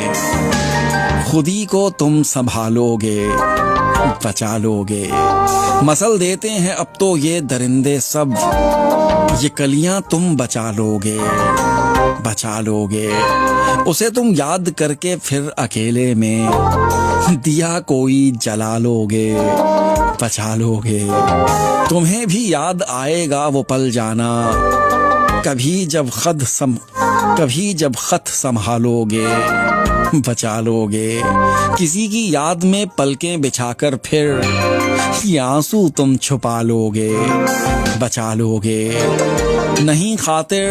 खुदी को तुम संभालोगे, बचा लोगे। मसल देते हैं अब तो ये दरिंदे सब, ये कलियां तुम बचा लोगे, बचा लोगे। उसे तुम याद करके फिर अकेले में दिया कोई जला लोगे, बचा लोगे। तुम्हें भी याद आएगा वो पल जाना, कभी जब खत संभालोगे, बचा लोगे। किसी की याद में पलकें बिछाकर फिर ये आंसू तुम छुपा लोगे, बचा लोगे। नहीं खातिर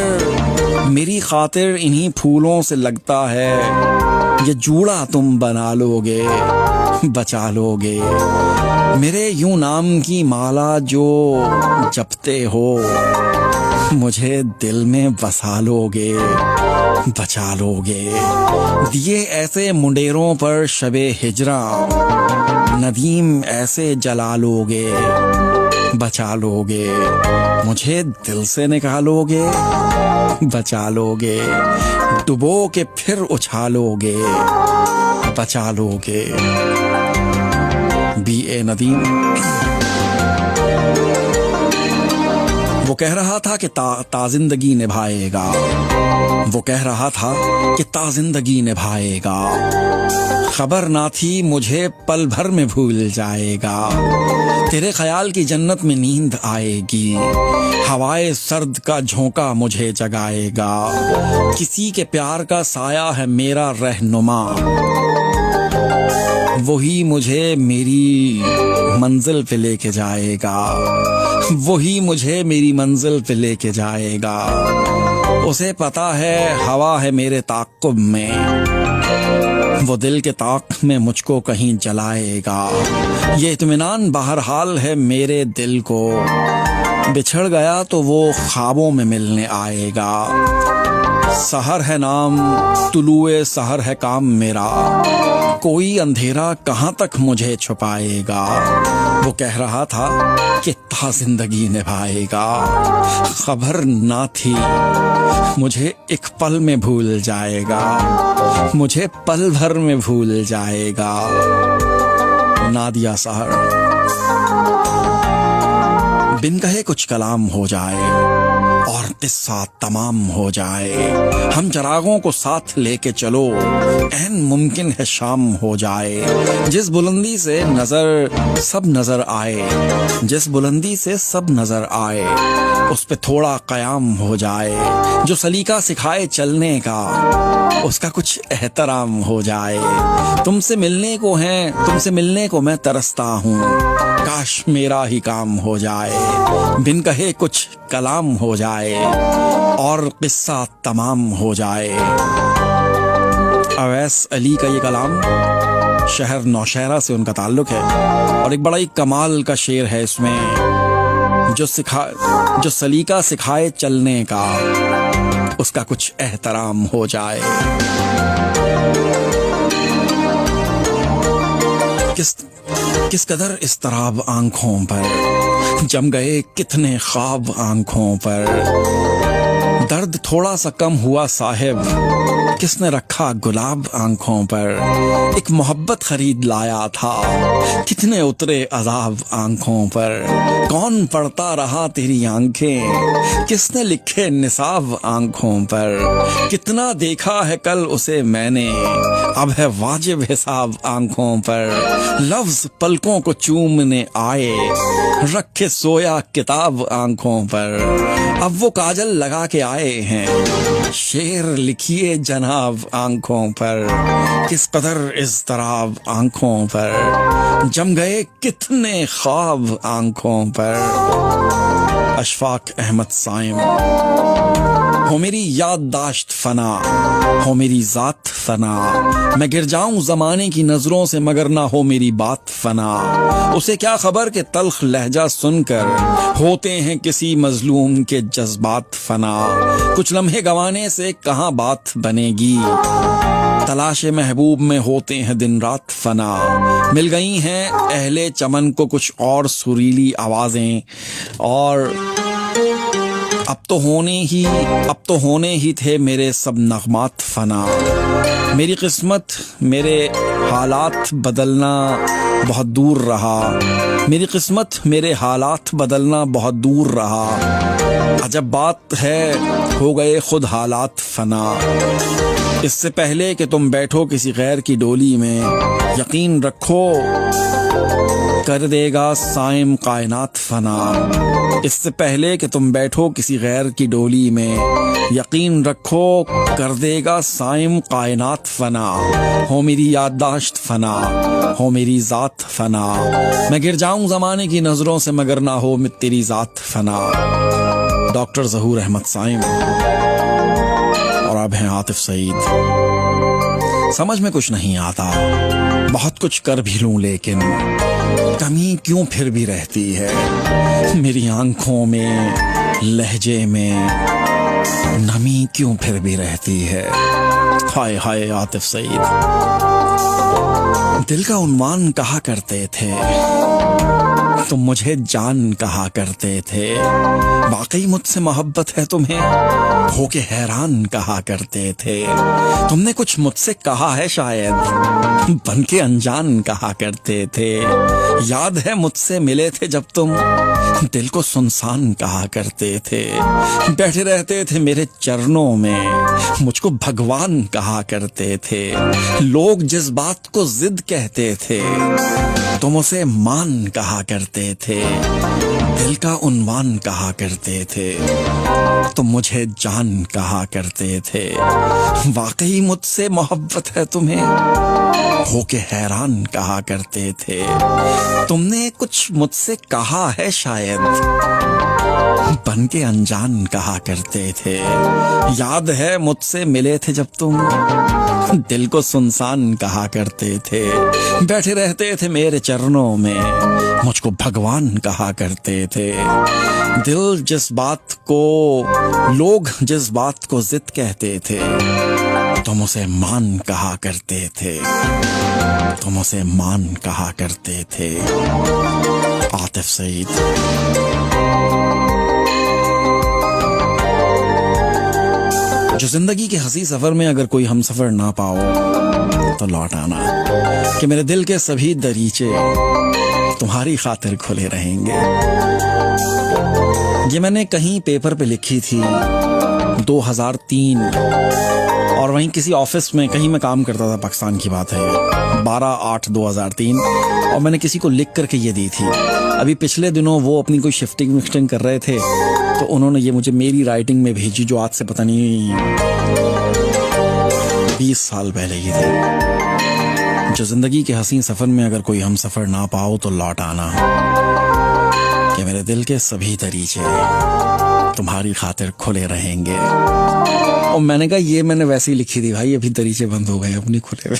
मेरी खातिर इन्हीं फूलों से लगता है, ये जूड़ा तुम बना लोगे, बचा लोगे। मेरे यूं नाम की माला जो जपते हो, मुझे दिल में बसा लोगे, बचा लोगे। दिए ऐसे मुंडेरों पर शबे हिजरा, नदीम ऐसे जला लोगे, बचा लोगे। मुझे दिल से निकालोगे, बचा लोगे, डुबो के फिर उछालोगे, बचा लोगे। B.A. नदीम। वो कह रहा था कि ताजिंदगी निभाएगा, वो कह रहा था कि ताजिंदगी निभाएगा। खबर ना थी मुझे पल भर में भूल जाएगा। तेरे ख्याल की जन्नत में नींद आएगी, हवाए सर्द का झोंका मुझे जगाएगा। किसी के प्यार का साया है मेरा रहनुमा, वही मुझे मेरी मंजिल पे लेके जाएगा, वही मुझे मेरी मंजिल पे लेके जाएगा। उसे पता है हवा है मेरे ताक़ुब में, वो दिल के ताक में मुझको कहीं जलाएगा। ये इत्मीनान बहरहाल है मेरे दिल को, बिछड़ गया तो वो ख्वाबों में मिलने आएगा। सहर है नाम तुलुए सहर है काम मेरा, कोई अंधेरा कहाँ तक मुझे छुपाएगा। वो कह रहा था कि जिंदगी निभाएगा। खबर ना थी मुझे एक पल में भूल जाएगा, मुझे पल भर में भूल जाएगा। नादिया सहर। बिन कहे कुछ कलाम हो जाए और किस्सा तमाम हो जाए, हम चरागों को साथ लेके चलो, ऐन मुमकिन है शाम हो जाए। जिस बुलंदी से नजर सब नजर आए, जिस बुलंदी से सब नजर आए, उस पे थोड़ा कयाम हो जाए। जो सलीका सिखाए चलने का, उसका कुछ एहतराम हो जाए। तुमसे मिलने को मैं तरसता हूँ, काश मेरा ही काम हो जाए। बिन कहे कुछ कलाम हो जाए और किस्सा तमाम हो जाए। अवैस अली का ये कलाम शहर नौशहरा से उनका ताल्लुक है और एक बड़ा ही कमाल का शेर है इसमें। जो सलीका सिखाए चलने का, उसका कुछ एहतराम हो जाए। किस कदर इस्तराब आंखों पर, जम गए कितने ख्वाब आंखों पर। दर्द थोड़ा सा कम हुआ साहिब, किसने रखा गुलाब आंखों पर। एक मोहब्बत खरीद लाया था, कितने उतरे अजाब आंखों पर। कौन पढ़ता रहा तेरी आंखें, किसने लिखे निसाब आंखों पर। कितना देखा है कल उसे मैंने, अब है वाजिब हिसाब आंखों पर। लफ्ज पलकों को चूमने आए, रखे सोया किताब आंखों पर। अब वो काजल लगा के आए हैं, शेर लिखिए जनाब आंखों पर। किस कदर इज़्तिराब आंखों पर, जम गए कितने ख्वाब आंखों पर। अशफाक अहमद साइम। हो मेरी याददाश्त फना, हो मेरी जात फना। मैं गिर जाऊं जमाने की नजरों से, मगर ना हो मेरी बात फना। उसे क्या खबर के तल्ख लहजा सुनकर होते हैं किसी मजलूम के जज्बात फना। कुछ लम्हे गंवाने से कहाँ बात बनेगी, तलाशे महबूब में होते हैं दिन रात फना। मिल गई हैं अहले चमन को कुछ और सुरीली आवाजें, और अब तो होने ही थे मेरे सब नगमात फना। मेरी किस्मत मेरे हालात बदलना बहुत दूर रहा, मेरी किस्मत मेरे हालात बदलना बहुत दूर रहा। अजब बात है हो गए खुद हालात फना। इससे पहले कि तुम बैठो किसी गैर की डोली में, यकीन रखो कर देगा साइम कायनात फना। इससे पहले कि तुम बैठो किसी गैर की डोली में, यकीन रखो कर देगा साइम कायनात फना। हो मेरी याददाश्त फना, हो मेरी जात फना। मैं गिर जाऊं जमाने की नजरों से, मगर ना हो तेरी जात फना। डॉक्टर ज़हूर अहमद साइम। और अब हैं आतिफ सईद। समझ में कुछ नहीं आता, बहुत कुछ कर भी लूं, लेकिन कमी क्यों फिर भी रहती है। मेरी आंखों में, लहजे में नमी क्यों फिर भी रहती है। हाय हाय आतिफ सईद। दिल का उन्वान कहा करते थे, तुम मुझे जान कहा करते थे। वाकई मुझसे मोहब्बत है तुम्हें, होके हैरान कहा करते थे। तुमने कुछ मुझसे कहा है शायद, बनके अनजान कहा करते थे। याद है मुझसे मिले थे जब तुम, दिल को सुनसान कहा करते थे। बैठे रहते थे मेरे चरणों में, मुझको भगवान कहा करते थे। लोग जिस बात को जिद कहते थे, तुम उसे मान कहा करते थे। दिल का उन्वान कहा करते थे, तुम मुझे जान कहा करते थे। वाकई मुझसे मोहब्बत है तुम्हें, होके हैरान कहा करते थे। तुमने कुछ मुझसे कहा है शायद, बनके अनजान कहा करते थे। याद है मुझसे मिले थे जब तुम, दिल को सुनसान कहा करते थे। बैठे रहते थे मेरे चरणों में, मुझको भगवान कहा करते थे। दिल जिस बात को, लोग जिस बात को जिद कहते थे, तुम उसे मान कहा करते थे। तुम उसे मान कहा करते थे। आतिफ सईद। जो जिंदगी के हंसी सफर में अगर कोई हम सफर ना पाओ, तो लौट आना, कि मेरे दिल के सभी दरीचे तुम्हारी खातिर खुले रहेंगे। ये मैंने कहीं पेपर पे लिखी थी 2003, और वहीं किसी ऑफिस में कहीं मैं काम करता था, पाकिस्तान की बात है, 12/8/2003, और मैंने किसी को लिख करके ये दी थी। अभी पिछले दिनों वो अपनी कोई शिफ्टिंग विफ्टिंग कर रहे थे, तो उन्होंने ये मुझे मेरी राइटिंग में भेजी, जो आज से पता नहीं 20 साल पहले की थी। जो जिंदगी के हसीन सफर में अगर कोई हम सफर ना पाओ तो लौट आना, कि मेरे दिल के सभी दरीचे तुम्हारी खातिर खुले रहेंगे। और मैंने कहा ये मैंने वैसे ही लिखी थी भाई, अभी दरीचे बंद हो गए अपनी खुले हुए।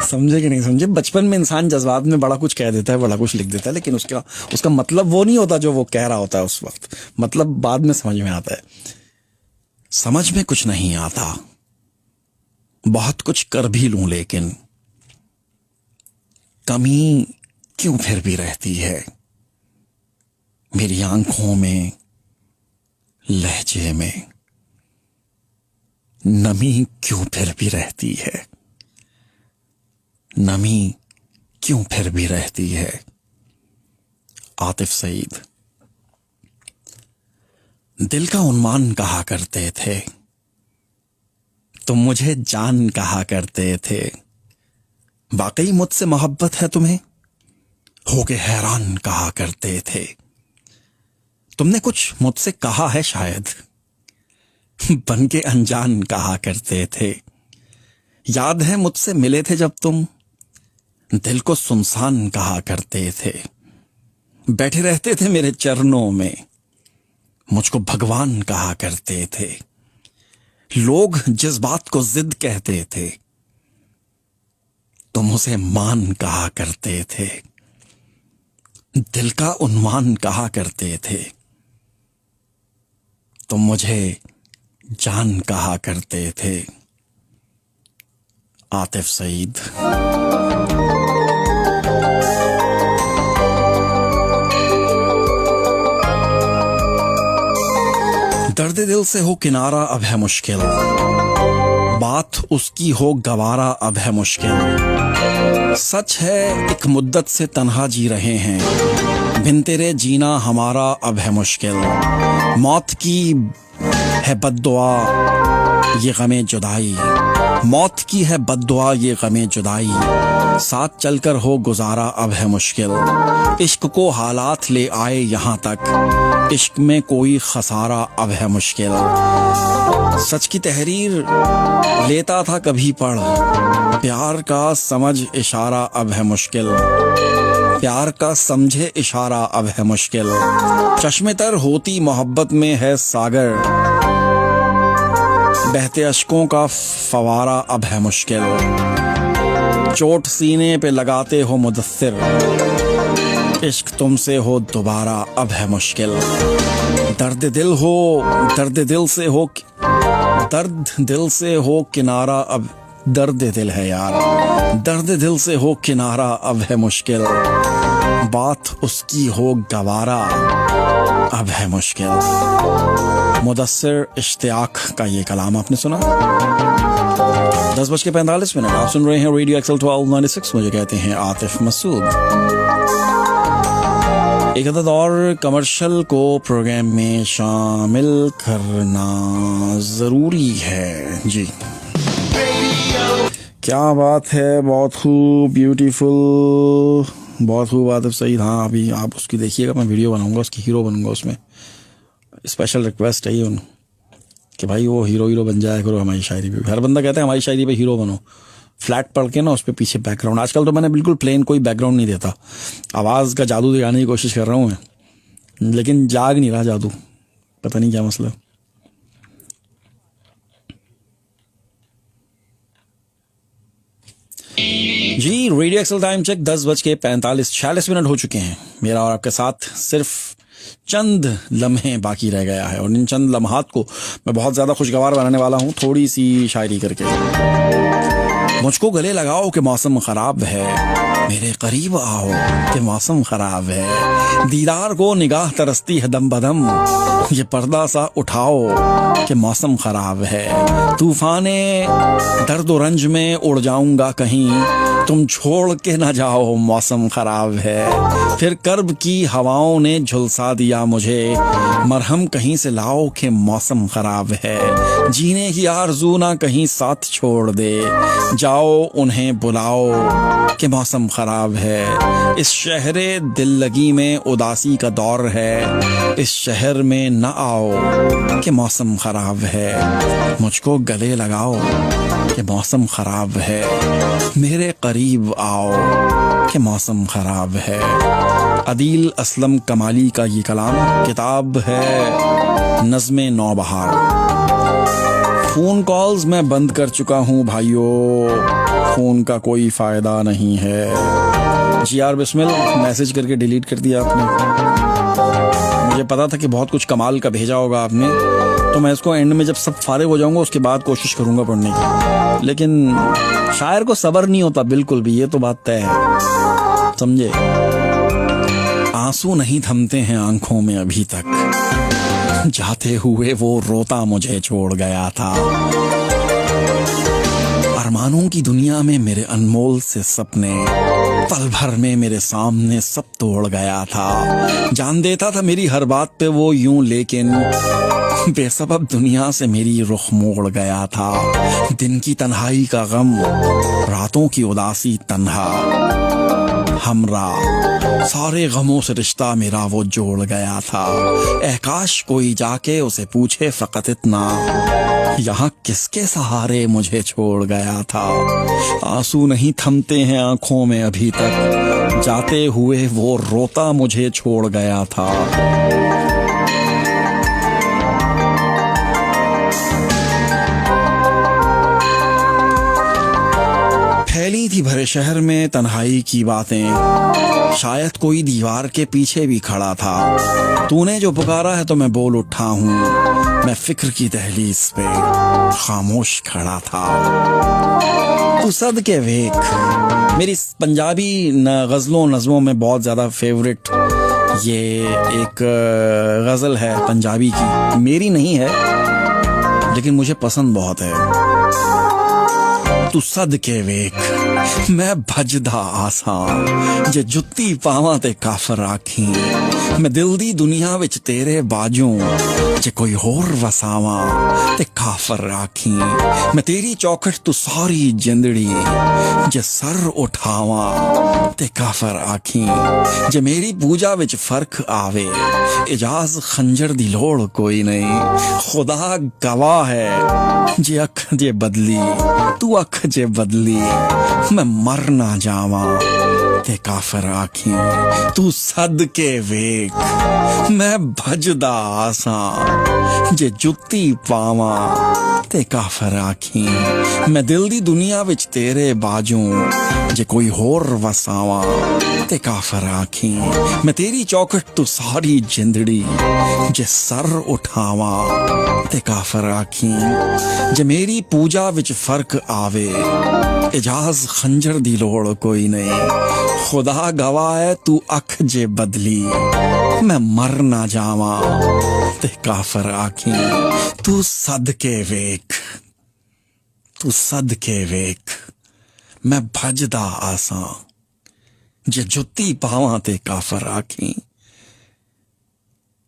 समझे कि नहीं समझे? बचपन में इंसान जज्बात में बड़ा कुछ कह देता है, बड़ा कुछ लिख देता है, लेकिन उसका मतलब वो नहीं होता जो वो कह रहा होता है उस वक्त। मतलब बाद में समझ में आता है। समझ में कुछ नहीं आता, बहुत कुछ कर भी लूं, लेकिन कमी क्यों फिर भी रहती है मेरी आंखों में, लहजे में नमी क्यों फिर भी रहती है, नमी क्यों फिर भी रहती है। आतिफ सईद। दिल का उन्मान कहा करते थे, तुम मुझे जान कहा करते थे, वाकई मुझसे मोहब्बत है तुम्हें, होके हैरान कहा करते थे। तुमने कुछ मुझसे कहा है शायद, बन के अनजान कहा करते थे। याद है मुझसे मिले थे जब तुम, दिल को सुनसान कहा करते थे। बैठे रहते थे मेरे चरणों में, मुझको भगवान कहा करते थे। लोग जिस बात को जिद कहते थे, तुम उसे मान कहा करते थे। दिल का उन्मान कहा करते थे, तुम मुझे जान कहा करते थे। आतिफ सईद। दर्द दिल से हो किनारा अब है मुश्किल, बात उसकी हो गवारा अब है मुश्किल। सच है एक मुद्दत से तन्हा जी रहे हैं, बिन तेरे जीना हमारा अब है मुश्किल। मौत की है बद्दुआ ये गमे जुदाई, मौत की है बद्दुआ ये गमे जुदाई। साथ चलकर हो गुजारा अब है मुश्किल। इश्क को हालात ले आए यहाँ तक, इश्क में कोई खसारा अब है मुश्किल। सच की तहरीर लेता था कभी पढ़, प्यार का समझ इशारा अब है मुश्किल। प्यार का समझे इशारा अब है मुश्किल। चश्मे तर होती मोहब्बत में है सागर, बहते अश्कों का फवारा अब है मुश्किल। चोट सीने पे लगाते हो मुदस्सिर, इश्क तुमसे हो दोबारा अब है मुश्किल। दर्द दिल से हो किनारा अब, दर्द दिल है यार, दर्द दिल से हो किनारा अब है मुश्किल। बात उसकी हो गवारा अब है मुश्किल। मुदस्सिर इश्तियाक का ये कलाम आपने सुना। 10:45 आप सुन रहे हैं रेडियो एक्सल 1296। मुझे कहते हैं आतिफ मसूद। एक अदद और कमर्शियल को प्रोग्राम में शामिल करना जरूरी है जी। क्या बात है, बहुत खूब, ब्यूटीफुल, बहुत खूब आतिफ सईद। हाँ अभी आप उसकी देखिएगा, मैं वीडियो बनाऊंगा, उसकी हीरो बनूंगा। उसमें स्पेशल रिक्वेस्ट है ये कि भाई वो हीरो बन जाया करो हमारी शायरी पे। हर बंदा कहता है हमारी शायरी पे हीरो बनो, फ्लैट पढ़ के ना उस पर पीछे बैकग्राउंड। आजकल तो मैंने बिल्कुल प्लेन कोई बैकग्राउंड नहीं देता, आवाज़ का जादू दिखाने की कोशिश कर रहा हूँ मैं, लेकिन जाग नहीं रहा जादू, पता नहीं क्या मसला। जी रेडियो एक्सल टाइम चेक 10:45 हो चुके हैं। मेरा और आपके साथ सिर्फ चंद लम्हे बाकी रह गया है, और इन चंद लम्हात को मैं बहुत ज़्यादा खुशगवार बनाने वाला हूँ थोड़ी सी शायरी करके। मुझको गले लगाओ कि मौसम ख़राब है, मेरे करीब आओ कि मौसम ख़राब है। दीदार को निगाह तरसती है दम बदम, ये पर्दा सा उठाओ कि मौसम खराब है। तूफाने दर्द और रंज में उड़ जाऊंगा कहीं, तुम छोड़ के ना जाओ मौसम खराब है। फिर कर्ब की हवाओं ने झुलसा दिया मुझे, मरहम कहीं से लाओ कि मौसम खराब है। जीने की आरज़ू ना कहीं साथ छोड़ दे, जाओ उन्हें बुलाओ कि मौसम खराब है। इस शहरे दिल लगी में उदासी का दौर है, इस शहर में न आओ कि मौसम खराब है। मुझको गले लगाओ कि मौसम खराब है, मेरे करीब आओ कि मौसम खराब है। अदील असलम कमाली का ये कलाम, किताब है नज़्मे नौबहार। फ़ोन कॉल्स मैं बंद कर चुका हूँ भाइयों, फ़ोन का कोई फ़ायदा नहीं है। जी.आर. बिस्मिल मैसेज करके डिलीट कर दिया आपने। मुझे पता था कि बहुत कुछ कमाल का भेजा होगा आपने, तो मैं इसको एंड में जब सब फारिग हो जाऊंगा उसके बाद कोशिश करूंगा पढ़ने की। लेकिन शायर को सब्र नहीं होता बिल्कुल भी, ये तो बात तय है, समझे। आंसू नहीं थमते हैं आंखों में अभी तक, जाते हुए वो रोता मुझे छोड़ गया था। अरमानों की दुनिया में मेरे अनमोल से सपने, पल भर में मेरे सामने सब तोड़ गया था। जान देता था मेरी हर बात पे वो यूं, लेकिन बेसबब दुनिया से मेरी रुख मोड़ गया था। दिन की तन्हाई का गम, रातों की उदासी तन्हा, हमरा सारे गमों से रिश्ता मेरा वो जोड़ गया था। ऐ काश कोई जाके उसे पूछे फकत इतना, यहाँ किसके सहारे मुझे छोड़ गया था। आंसू नहीं थमते हैं आंखों में अभी तक, जाते हुए वो रोता मुझे छोड़ गया था। फैली थी भरे शहर में तन्हाई की बातें, शायद कोई दीवार के पीछे भी खड़ा था। तूने जो पुकारा है तो मैं बोल उठा हूँ, मैं फिक्र की दहलीज पे खामोश खड़ा था। तू सदके वेख, मेरी पंजाबी गज़लों नज़मों में बहुत ज़्यादा फेवरेट ये एक गज़ल है पंजाबी की, मेरी नहीं है लेकिन मुझे पसंद बहुत है। तू सदके वेख मैं भजदा आसां, जे जुत्ती पावां ते काफर आखी। मैं दिल दी दुनिया विच तेरे बाजू, जे कोई होर वसावां ते काफर आखी। मैं तेरी चौखट तू सारी जिंदड़ी, जे सर उठावां ते काफर आखी। जे मेरी पूजा विच फर्क आवे, इजाज खंजर दी लोड़ कोई नहीं। खुदा गवाह है जे अख जे बदली, तू अख जे बदली, मैं मर ना जावा ते काफर आखी। तू सदके वेख मैं भजदा आसां, जे जुत्ती पावा ते काफर आखी। मैं दिल दी दुनिया विच तेरे बाजू, जे कोई होर वसावा ते काफर आखी। मैं तेरी चौखट तू सारी जिंदड़ी, जे सर उठावा ते काफर आखी। जे मेरी पूजा विच फर्क आवे, इजाज खंजर दी लोड़ कोई नहीं। खुदा गवाह है तू अख जे बदली, मैं मर ना जावा ते काफर आखी। तू सदके वेख, तू सदके वेख मैं भजदा आसां, जे जुत्ती पावां ते काफर आखी।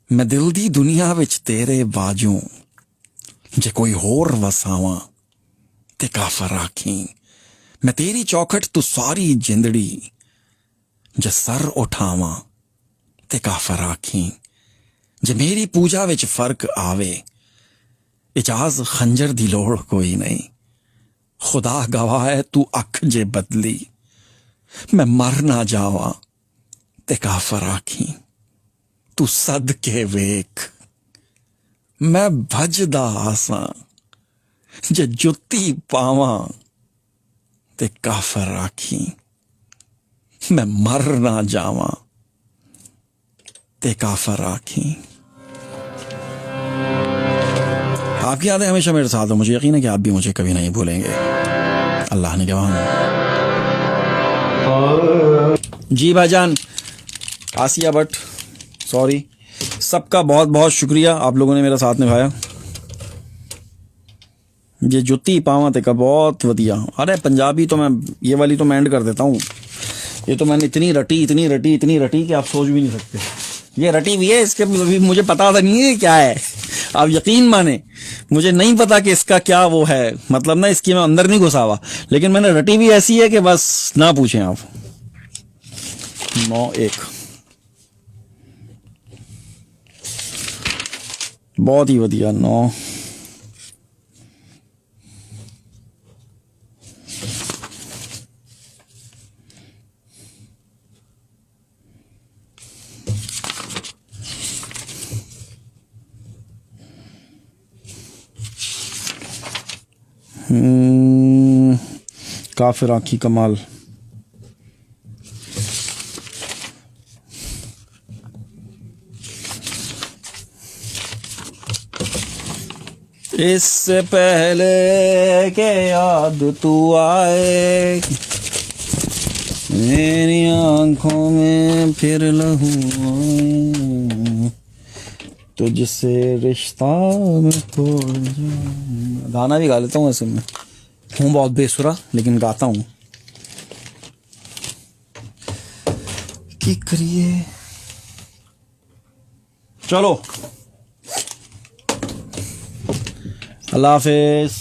मैं दिल दी दुनिया विच तेरे बाजू, जे कोई होर वसावां ते काफर आखी। मैं तेरी चौखट तू सारी जिंदड़ी, जे सर उठावां ते काफर आखी। जे मेरी पूजा विच फर्क आवे, इजाज खंजर दी लोड़ कोई नहीं। खुदा गवाह है तू अख जे बदली, मैं मर ना जावा ते काफर आखी। तू सदके वेख मैं भजदा आसां, जे जुत्ती पावां ते काफर आखी। मैं मर ना जावा ते काफर आखी। आपकी यादें हमेशा मेरे साथ हो, मुझे यकीन है कि आप भी मुझे कभी नहीं भूलेंगे। अल्लाह ने गवाह। जी भाईजान, आसिया भट्ट, सॉरी सबका बहुत बहुत शुक्रिया, आप लोगों ने मेरा साथ निभाया। ये जुत्ती पावा ते का बहुत वधिया। अरे पंजाबी तो मैं ये वाली तो मैं एंड कर देता हूँ। ये तो मैंने इतनी रटी कि आप सोच भी नहीं सकते। ये रटी भी है, इसके भी मुझे पता था नहीं है क्या है। आप यकीन माने मुझे नहीं पता कि इसका क्या वो है, मतलब ना इसकी मैं अंदर नहीं घुसा हुआ, लेकिन मैंने रटी भी ऐसी है कि बस ना पूछें आप। 9-1 बहुत ही वधिया। 9 काफिर आँखी कमाल। इससे पहले के याद तू आए मेरी आंखों में फिर लहू आए, तुझसे रिश्ता में खोल जाऊं। गाना भी गा लेता हूँ ऐसे में, हूँ बहुत बेसुरा लेकिन गाता हूँ। की करिए, चलो अल्लाह हाफिज।